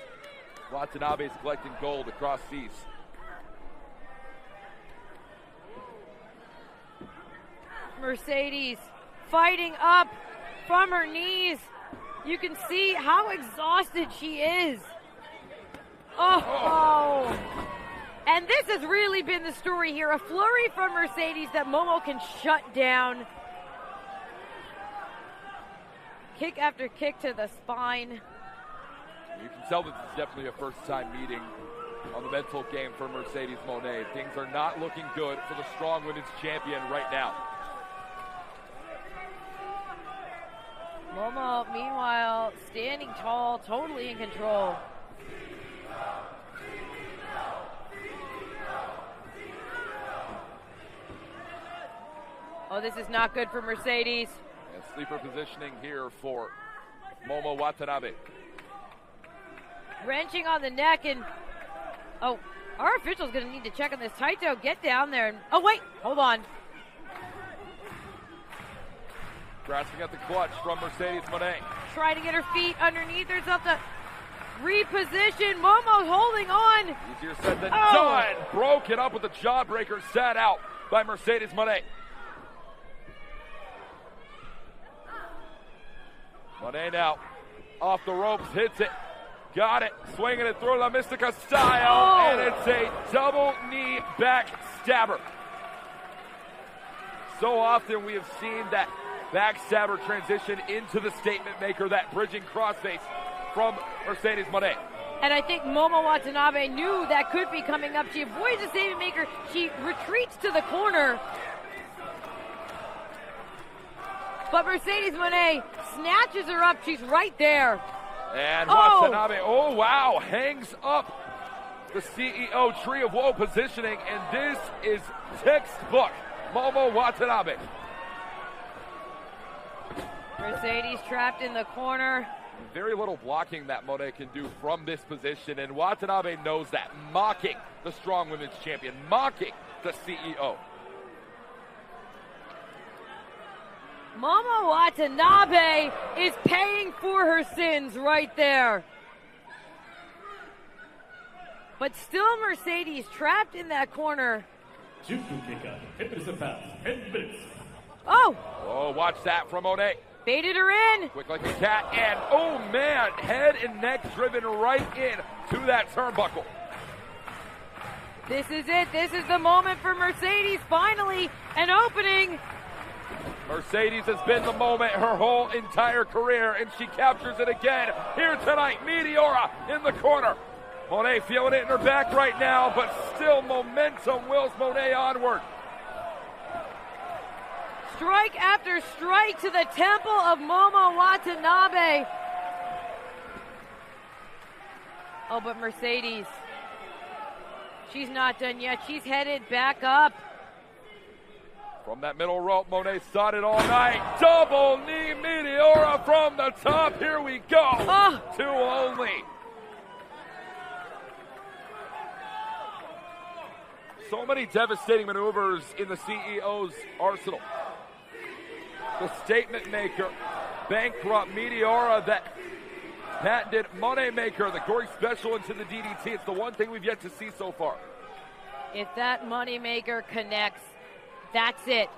Watanabe is collecting gold across seas. Mercedes fighting up from her knees. You can see how exhausted she is. Oh. And this has really been the story here. A flurry from Mercedes that Momo can shut down. Kick after kick to the spine. You can tell that this is definitely a first-time meeting on the mental game for Mercedes Monet. Things are not looking good for the strong women's champion right now. Momo, meanwhile, standing tall, totally in control. Oh, this is not good for Mercedes. And sleeper positioning here for Momo Watanabe. Wrenching on the neck, and oh, our official's going to need to check on this. Taito, get down there. And, oh, wait, hold on. Grasping at the clutch from Mercedes Monet. Trying to get her feet underneath herself to reposition. Momo's holding on. Easier said than done. Broke it up with the jawbreaker. Sat out by Mercedes Monet. Monet now off the ropes, hits it. Got it. Swinging it through La Mystica style. And it's a double knee back stabber. So often we have seen that backstabber transition into the statement maker, that bridging crossface from Mercedes Monet. And I think Momo Watanabe knew that could be coming up. She avoids the statement maker. She retreats to the corner. But Mercedes Monet snatches her up. She's right there. And Watanabe, oh wow, hangs up the CEO Tree of Woe positioning. And this is textbook Momo Watanabe. Mercedes trapped in the corner. Very little blocking that Monet can do from this position, and Watanabe knows that, mocking the strong women's champion, mocking the CEO. Momo Watanabe is paying for her sins right there. But still Mercedes trapped in that corner. Oh, watch that from Monet. Baited her in. Quick like a cat, and oh man, head and neck driven right in to that turnbuckle. This is it. This is the moment for Mercedes. Finally, an opening. Mercedes has been the moment her whole entire career, and she captures it again here tonight. Meteora in the corner. Monet feeling it in her back right now, but still momentum wills Monet onward. Strike after strike to the temple of Momo Watanabe. Oh, but Mercedes, she's not done yet. She's headed back up. From that middle rope, Monet sought it all night. Double knee Meteora from the top. Here we go. 2 only. So many devastating maneuvers in the CEO's arsenal. The statement maker, bankrupt Meteora, that patented money maker, the gory special into the DDT. It's the one thing we've yet to see so far. If that money maker connects, that's it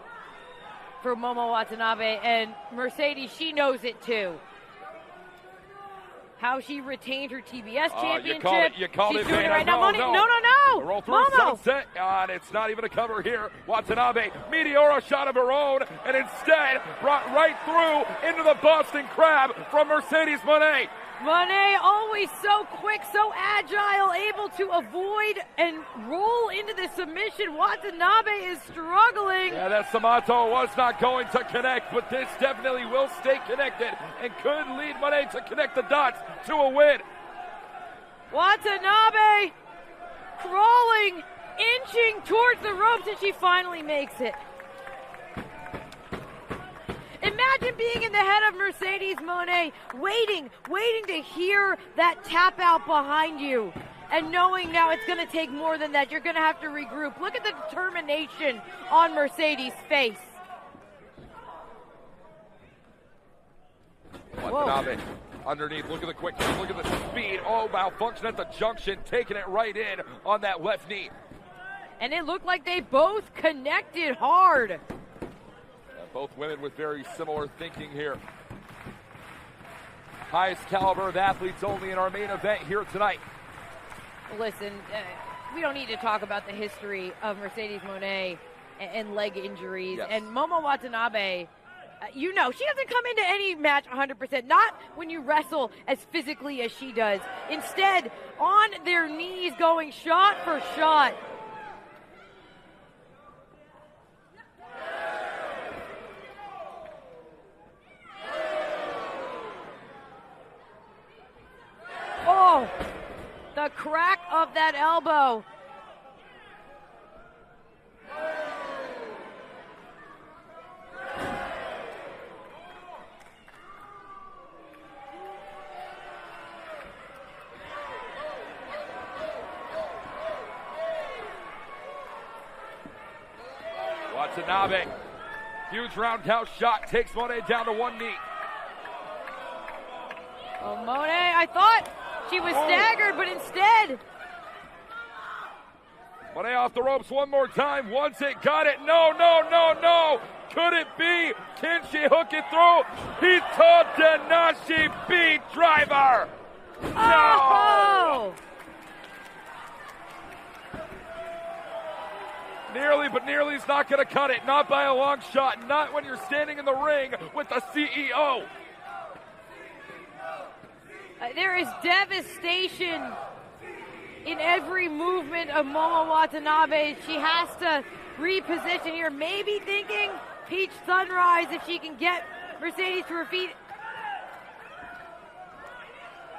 for Momo Watanabe. And Mercedes, she knows it too. How she retained her TBS championship. You called it, She's doing man. it right now. No. No. Roll through Momo. sunset, and it's not even a cover here. Watanabe, Meteora shot of her own, and instead brought right through into the Boston Crab from Mercedes Monet. Monet always so quick, so agile, able to avoid and roll into the submission. Watanabe is struggling. Yeah, that Samato was not going to connect, but this definitely will stay connected and could lead Monet to connect the dots to a win. Watanabe crawling, inching towards the ropes, and she finally makes it. Imagine being in the head of Mercedes Monet, waiting to hear that tap out behind you, and knowing now it's going to take more than that. You're going to have to regroup. Look at the determination on Mercedes' face. Watanabe underneath, look at the quickness, look at the speed. Oh, malfunction at the junction, taking it right in on that left knee. And it looked like they both connected hard. Both women with very similar thinking here. Highest caliber of athletes only in our main event here tonight. Listen, we don't need to talk about the history of Mercedes Monet and leg injuries. Yes. And Momo Watanabe, she doesn't come into any match 100%. Not when you wrestle as physically as she does. Instead, on their knees going shot for shot. Oh, the crack of that elbow. Watanabe Huge roundhouse shot takes Monet down to one knee. Oh, Monet, I thought she was staggered, but instead. Monet off the ropes one more time. Once it, got it. No, no, no, no. Could it be? Can she hook it through? Hito Tenashi beat driver. No. Oh! Nearly, but nearly's not going to cut it. Not by a long shot. Not when you're standing in the ring with the CEO. There is devastation in every movement of Momo Watanabe. She has to reposition here. Maybe thinking Peach Sunrise if she can get Mercedes to her feet.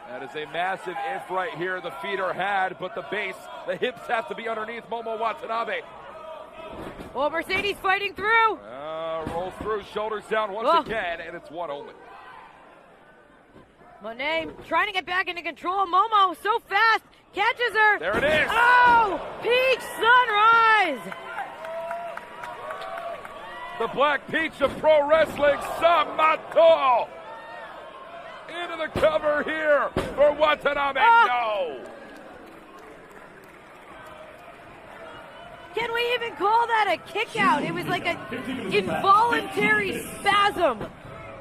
That is a massive if right here. The feet are had, but the base, the hips have to be underneath Momo Watanabe. Well, Mercedes fighting through. Rolls through, shoulders down once again, and it's one only. Monet trying to get back into control. Momo so fast, catches her. There it is. Oh, Peach Sunrise. The Black Peach of pro wrestling, Samato. Into the cover here for Watanabe. No. Can we even call that a kick out? It was like an involuntary spasm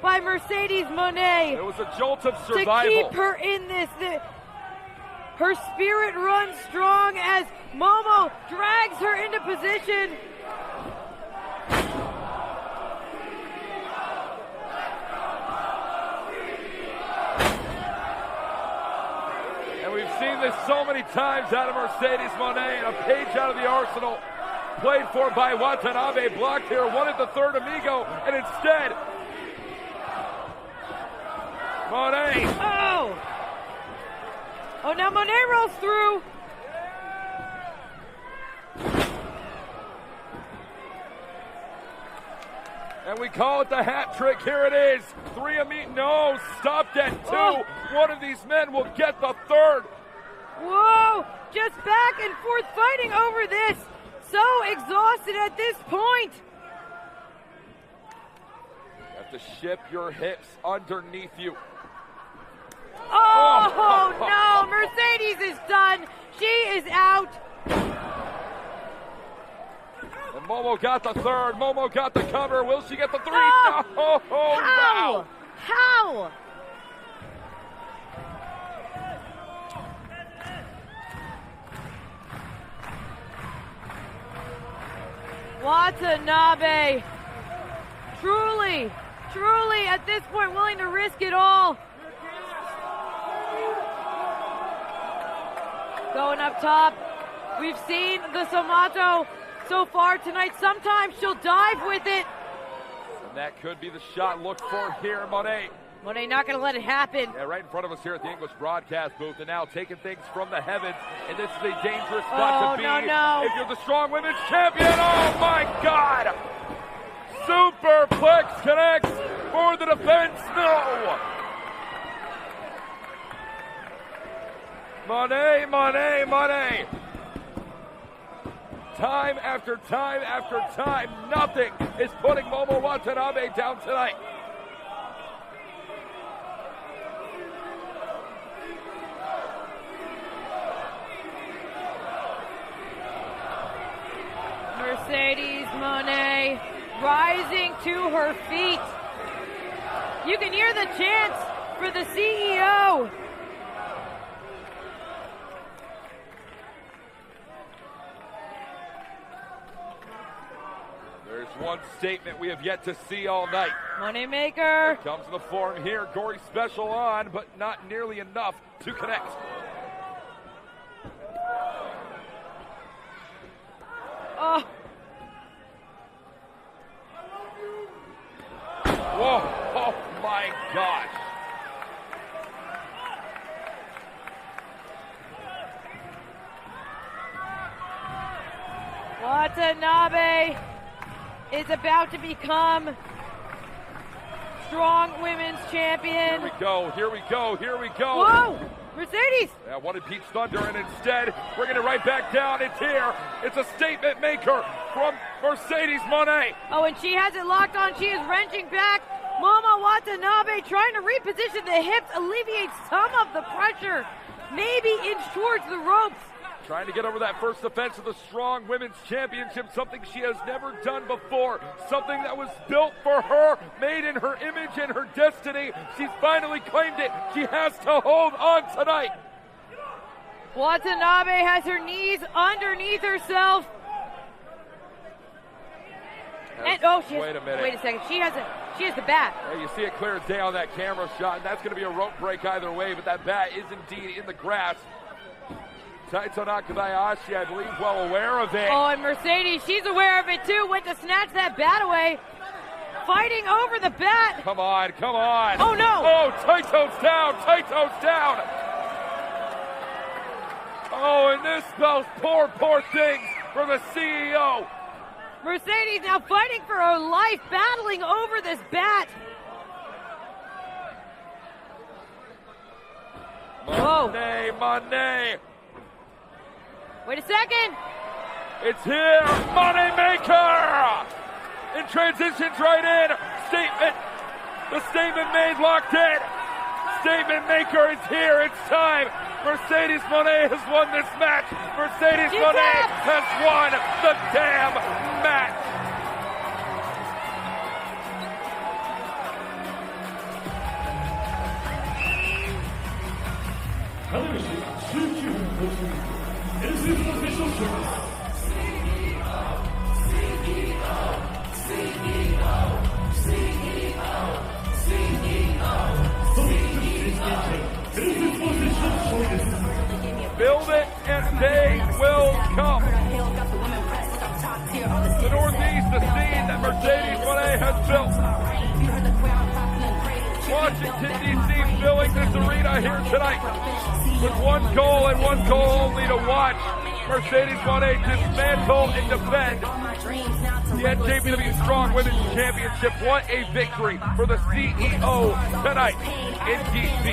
by Mercedes Monet. It was a jolt of survival. To keep her in this. Her spirit runs strong as Momo drags her into position. And we've seen this so many times out of Mercedes Monet, and a page out of the arsenal. Played for by Watanabe, blocked here, wanted the third amigo, and instead, Monet. Oh! Oh, now Monet rolls through. And we call it the hat trick. Here it is. 3 amigo. No, stopped at 2. Oh. One of these men will get the third. Whoa! Just back and forth fighting over this. So exhausted at this point. You have to ship your hips underneath you. Oh, no! Mercedes is done. She is out. And Momo got the third. Momo got the cover. Will she get the 3? Oh, no! how? Wow! How? Watanabe, truly at this point willing to risk it all. Going up top, we've seen the Samato so far tonight. Sometimes she'll dive with it. And that could be the shot looked for here, Monet. Monet not going to let it happen. Yeah, right in front of us here at the English broadcast booth, and now taking things from the heavens, and this is a dangerous spot to be. No. If you're the strong women's champion, oh my God! Superplex connects for the defense, no! Monet. Time after time after time, nothing is putting Momo Watanabe down tonight. Mercedes Monet rising to her feet. You can hear the chants for the CEO. There's one statement we have yet to see all night. Moneymaker. Here comes the form here. Gory special on, but not nearly enough to connect. Oh. Whoa, oh my gosh. Watanabe is about to become strong women's champion. Here we go. Whoa, Mercedes. Yeah, wanted Peach Thunder, and instead, bringing it right back down. It's here. It's a statement maker from Mercedes Moné. Oh, and she has it locked on. She is wrenching back. Momo Watanabe trying to reposition the hips, alleviate some of the pressure, maybe inch towards the ropes. Trying to get over that first defense of the Strong Women's Championship, something she has never done before, something that was built for her, made in her image and her destiny. She's finally claimed it. She has to hold on tonight. Watanabe has her knees underneath herself. And wait a minute. Wait a second. She has the bat. Yeah, you see it clear as day on that camera shot, and that's going to be a rope break either way, but that bat is indeed in the grass. Taito Nakabayashi, I believe, well aware of it. Oh, and Mercedes, she's aware of it too. Went to snatch that bat away. Fighting over the bat. Come on, come on. Oh, no. Oh, Taito's down. Taito's down. Oh, and this spells poor things for the CEO. Mercedes now fighting for her life, battling over this bat. Moné. Wait a second. It's here, Money Maker. And transitions right in. Statement. The statement made, locked in. Statement maker is here. It's time. Mercedes Moné has won this match. Mercedes Moné has won the damn match. This is the official service. Build it and they will come. The Northeast, the scene that Mercedes Moné has built. Washington, D.C. filling this arena here tonight with one goal and one goal only to watch Mercedes Moné dismantle and defend the NJPW Strong Women's Championship. What a victory for the CEO tonight in D.C.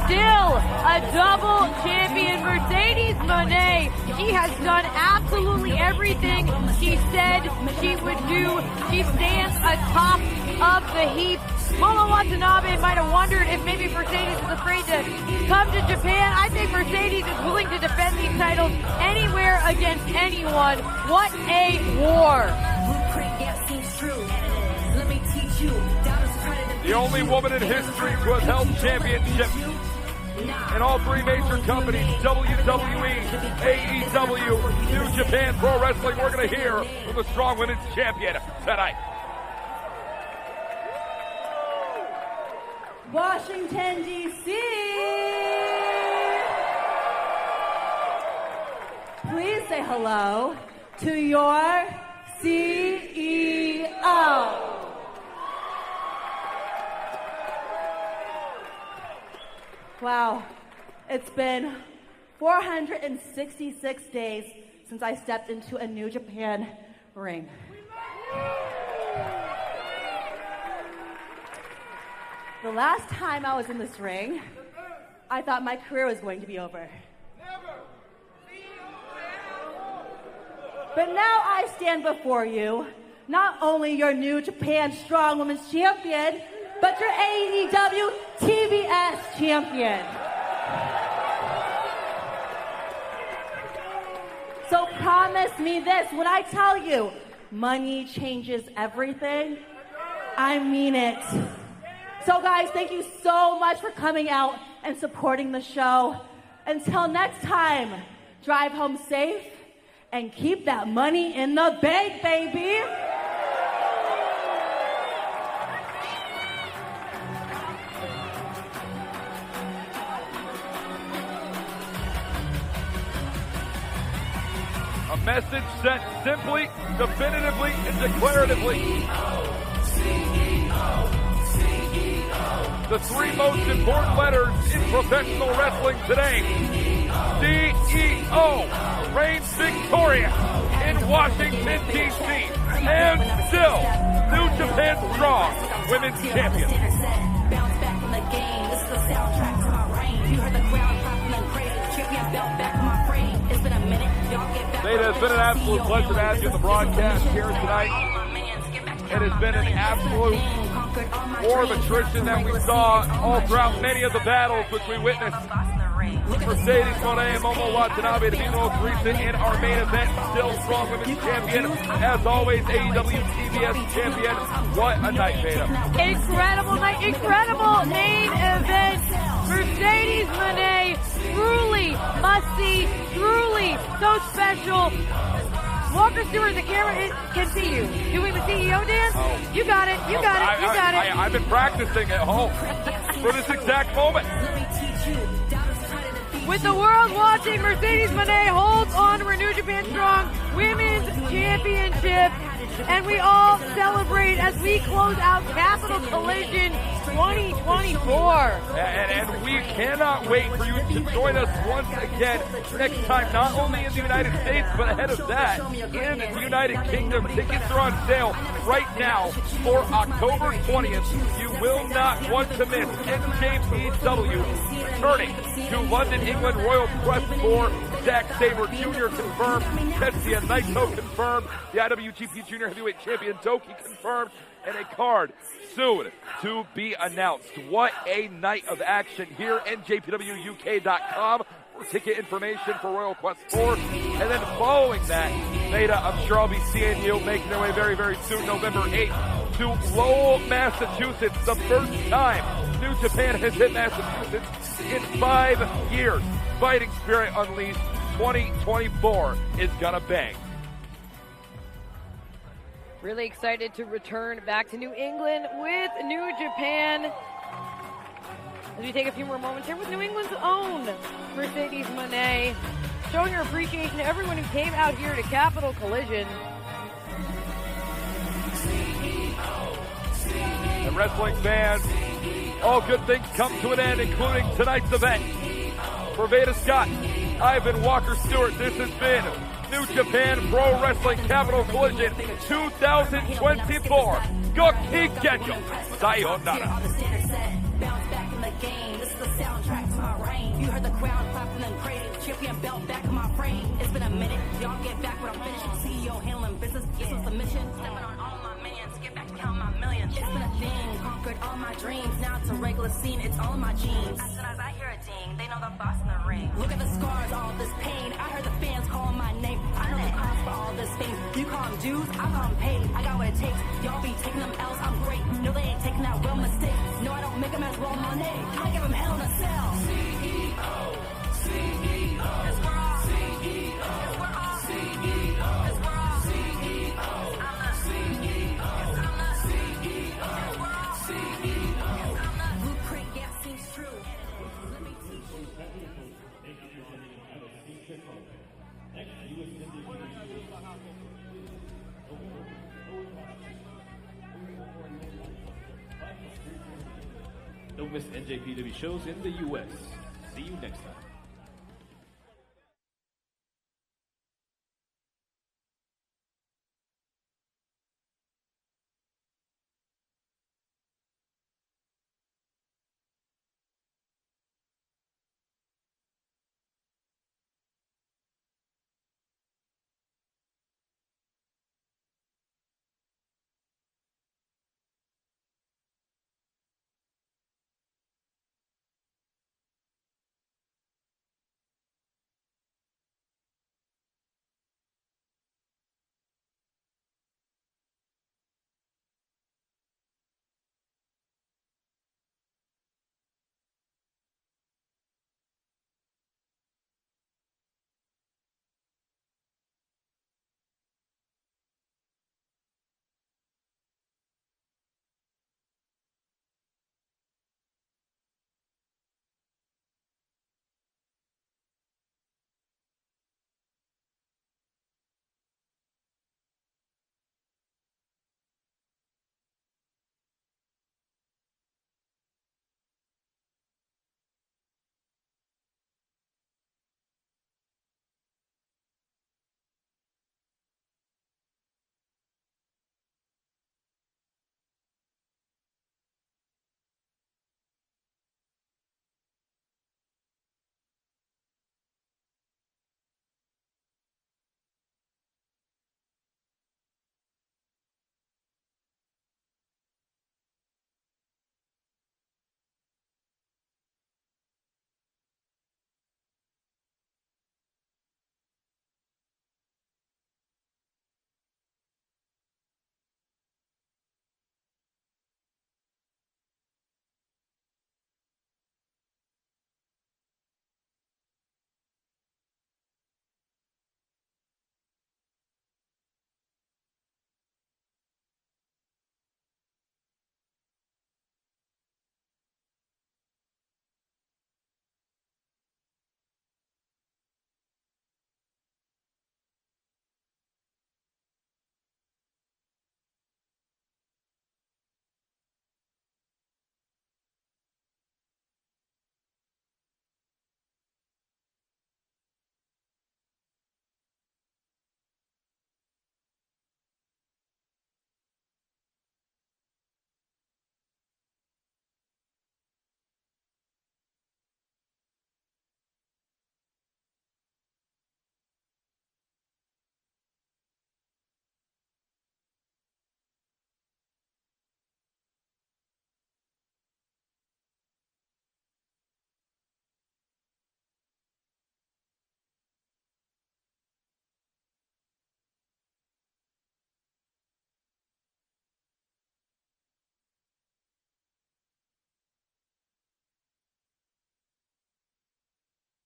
Still a double champion, Mercedes Moné. She has done absolutely everything she said she would do. She stands atop of the heap. Momo Watanabe might have wondered if maybe Mercedes is afraid to come to Japan. I think Mercedes is willing to defend these titles anywhere against anyone. What a war. The only woman in history to have held championships in all three major companies, WWE, AEW, New Japan Pro Wrestling. We're going to hear from the Strong Women's Champion tonight. Washington, D.C. Please say hello to your CEO. Wow, it's been 466 days since I stepped into a New Japan ring. The last time I was in this ring, I thought my career was going to be over. But now I stand before you, not only your New Japan Strong Women's Champion, but your AEW TBS Champion. So promise me this, when I tell you money changes everything, I mean it. So guys, thank you so much for coming out and supporting the show. Until next time, drive home safe and keep that money in the bank, baby. A message sent simply, definitively, and declaratively. The three most important letters in professional wrestling today. CEO reigns victorious in Washington, D.C. and still New Japan Strong Women's Champion. Bounce back from the game. This is the soundtrack to my reign. You heard the crowd popping and crazy. Champion belt back on my frame. It's been a minute. Y'all get back. It has been an absolute pleasure to have you in the broadcast here tonight. It has been an absolute war of attrition that we saw all throughout many of the battles which we witnessed. Mercedes Moné and Momo Watanabe to be most recent in our main event. Still strong women's champion. As always, AEW TBS champion. What a night, Beta. Incredible night, incredible main event. Mercedes Moné, truly must see, truly so special. Walker Stewart, the camera can see you. Doing the CEO dance? Oh. You got it, you got it, you got it. I've been practicing at home for this exact moment. With the world watching, Mercedes Moné holds on to her New Japan Strong Women's Championship. And we all celebrate as we close out Capital Collision 2024. And we cannot wait for you to join us once again next time, not only in the United States, but ahead of that, in the United Kingdom. Tickets are on sale right now for October 20th. You will not want to miss NJPW returning to London, England, Royal Quest for Zack Sabre Jr. confirmed, Tetsuya Naito confirmed, the IWGP Junior Heavyweight Champion Doki confirmed, and a card soon to be announced. What a night of action here. NJPWUK.com for ticket information for Royal Quest 4. And then following that, Beta, I'm sure I'll be seeing you making your way very, very soon, November 8th, to Lowell, Massachusetts. The first time New Japan has hit Massachusetts in 5 years. Fighting Spirit Unleashed 2024 is gonna bang. Really excited to return back to New England with New Japan. As we take a few more moments here with New England's own Mercedes Moné, showing her appreciation to everyone who came out here to Capital Collision. And wrestling fans, all good things come to an end, including tonight's event. For Veda Scott, I've been Walker Stewart. This has been New Japan Pro Wrestling Capital Collision 2024. Goki Genjo. Sayonara. This is the soundtrack to my reign. You heard the crowd clapping and praising. Champion belt back in my frame. It's been a minute. Y'all get back when I'm finished. CEO handling business. This was the mission. Stepping on all my minions. Get back to count my millions. It's been a thing. Conquered all my dreams. Now it's a regular scene. It's all in my genes. As soon as I hear a ding, they know the boss in the ring. Look at the scars, all this pain. I heard the fans calling my name. I know the cost for all this fame. You call them dues, I call them paid. I got what it takes. Y'all be taking them L's. I'm great. No, they ain't taking that real mistake. No, I don't make them as well money. I give them hell in a cell. CEO, CEO. Cause we're all CEO. Cause we're all CEO. Cause we're all CEO. I'm the CEO. Cause I'm the CEO. Cause we're all CEO. Cause I'm the blueprint. Yeah, seems true. Let me teach you. Don't miss NJPW shows in the U.S. See you next time.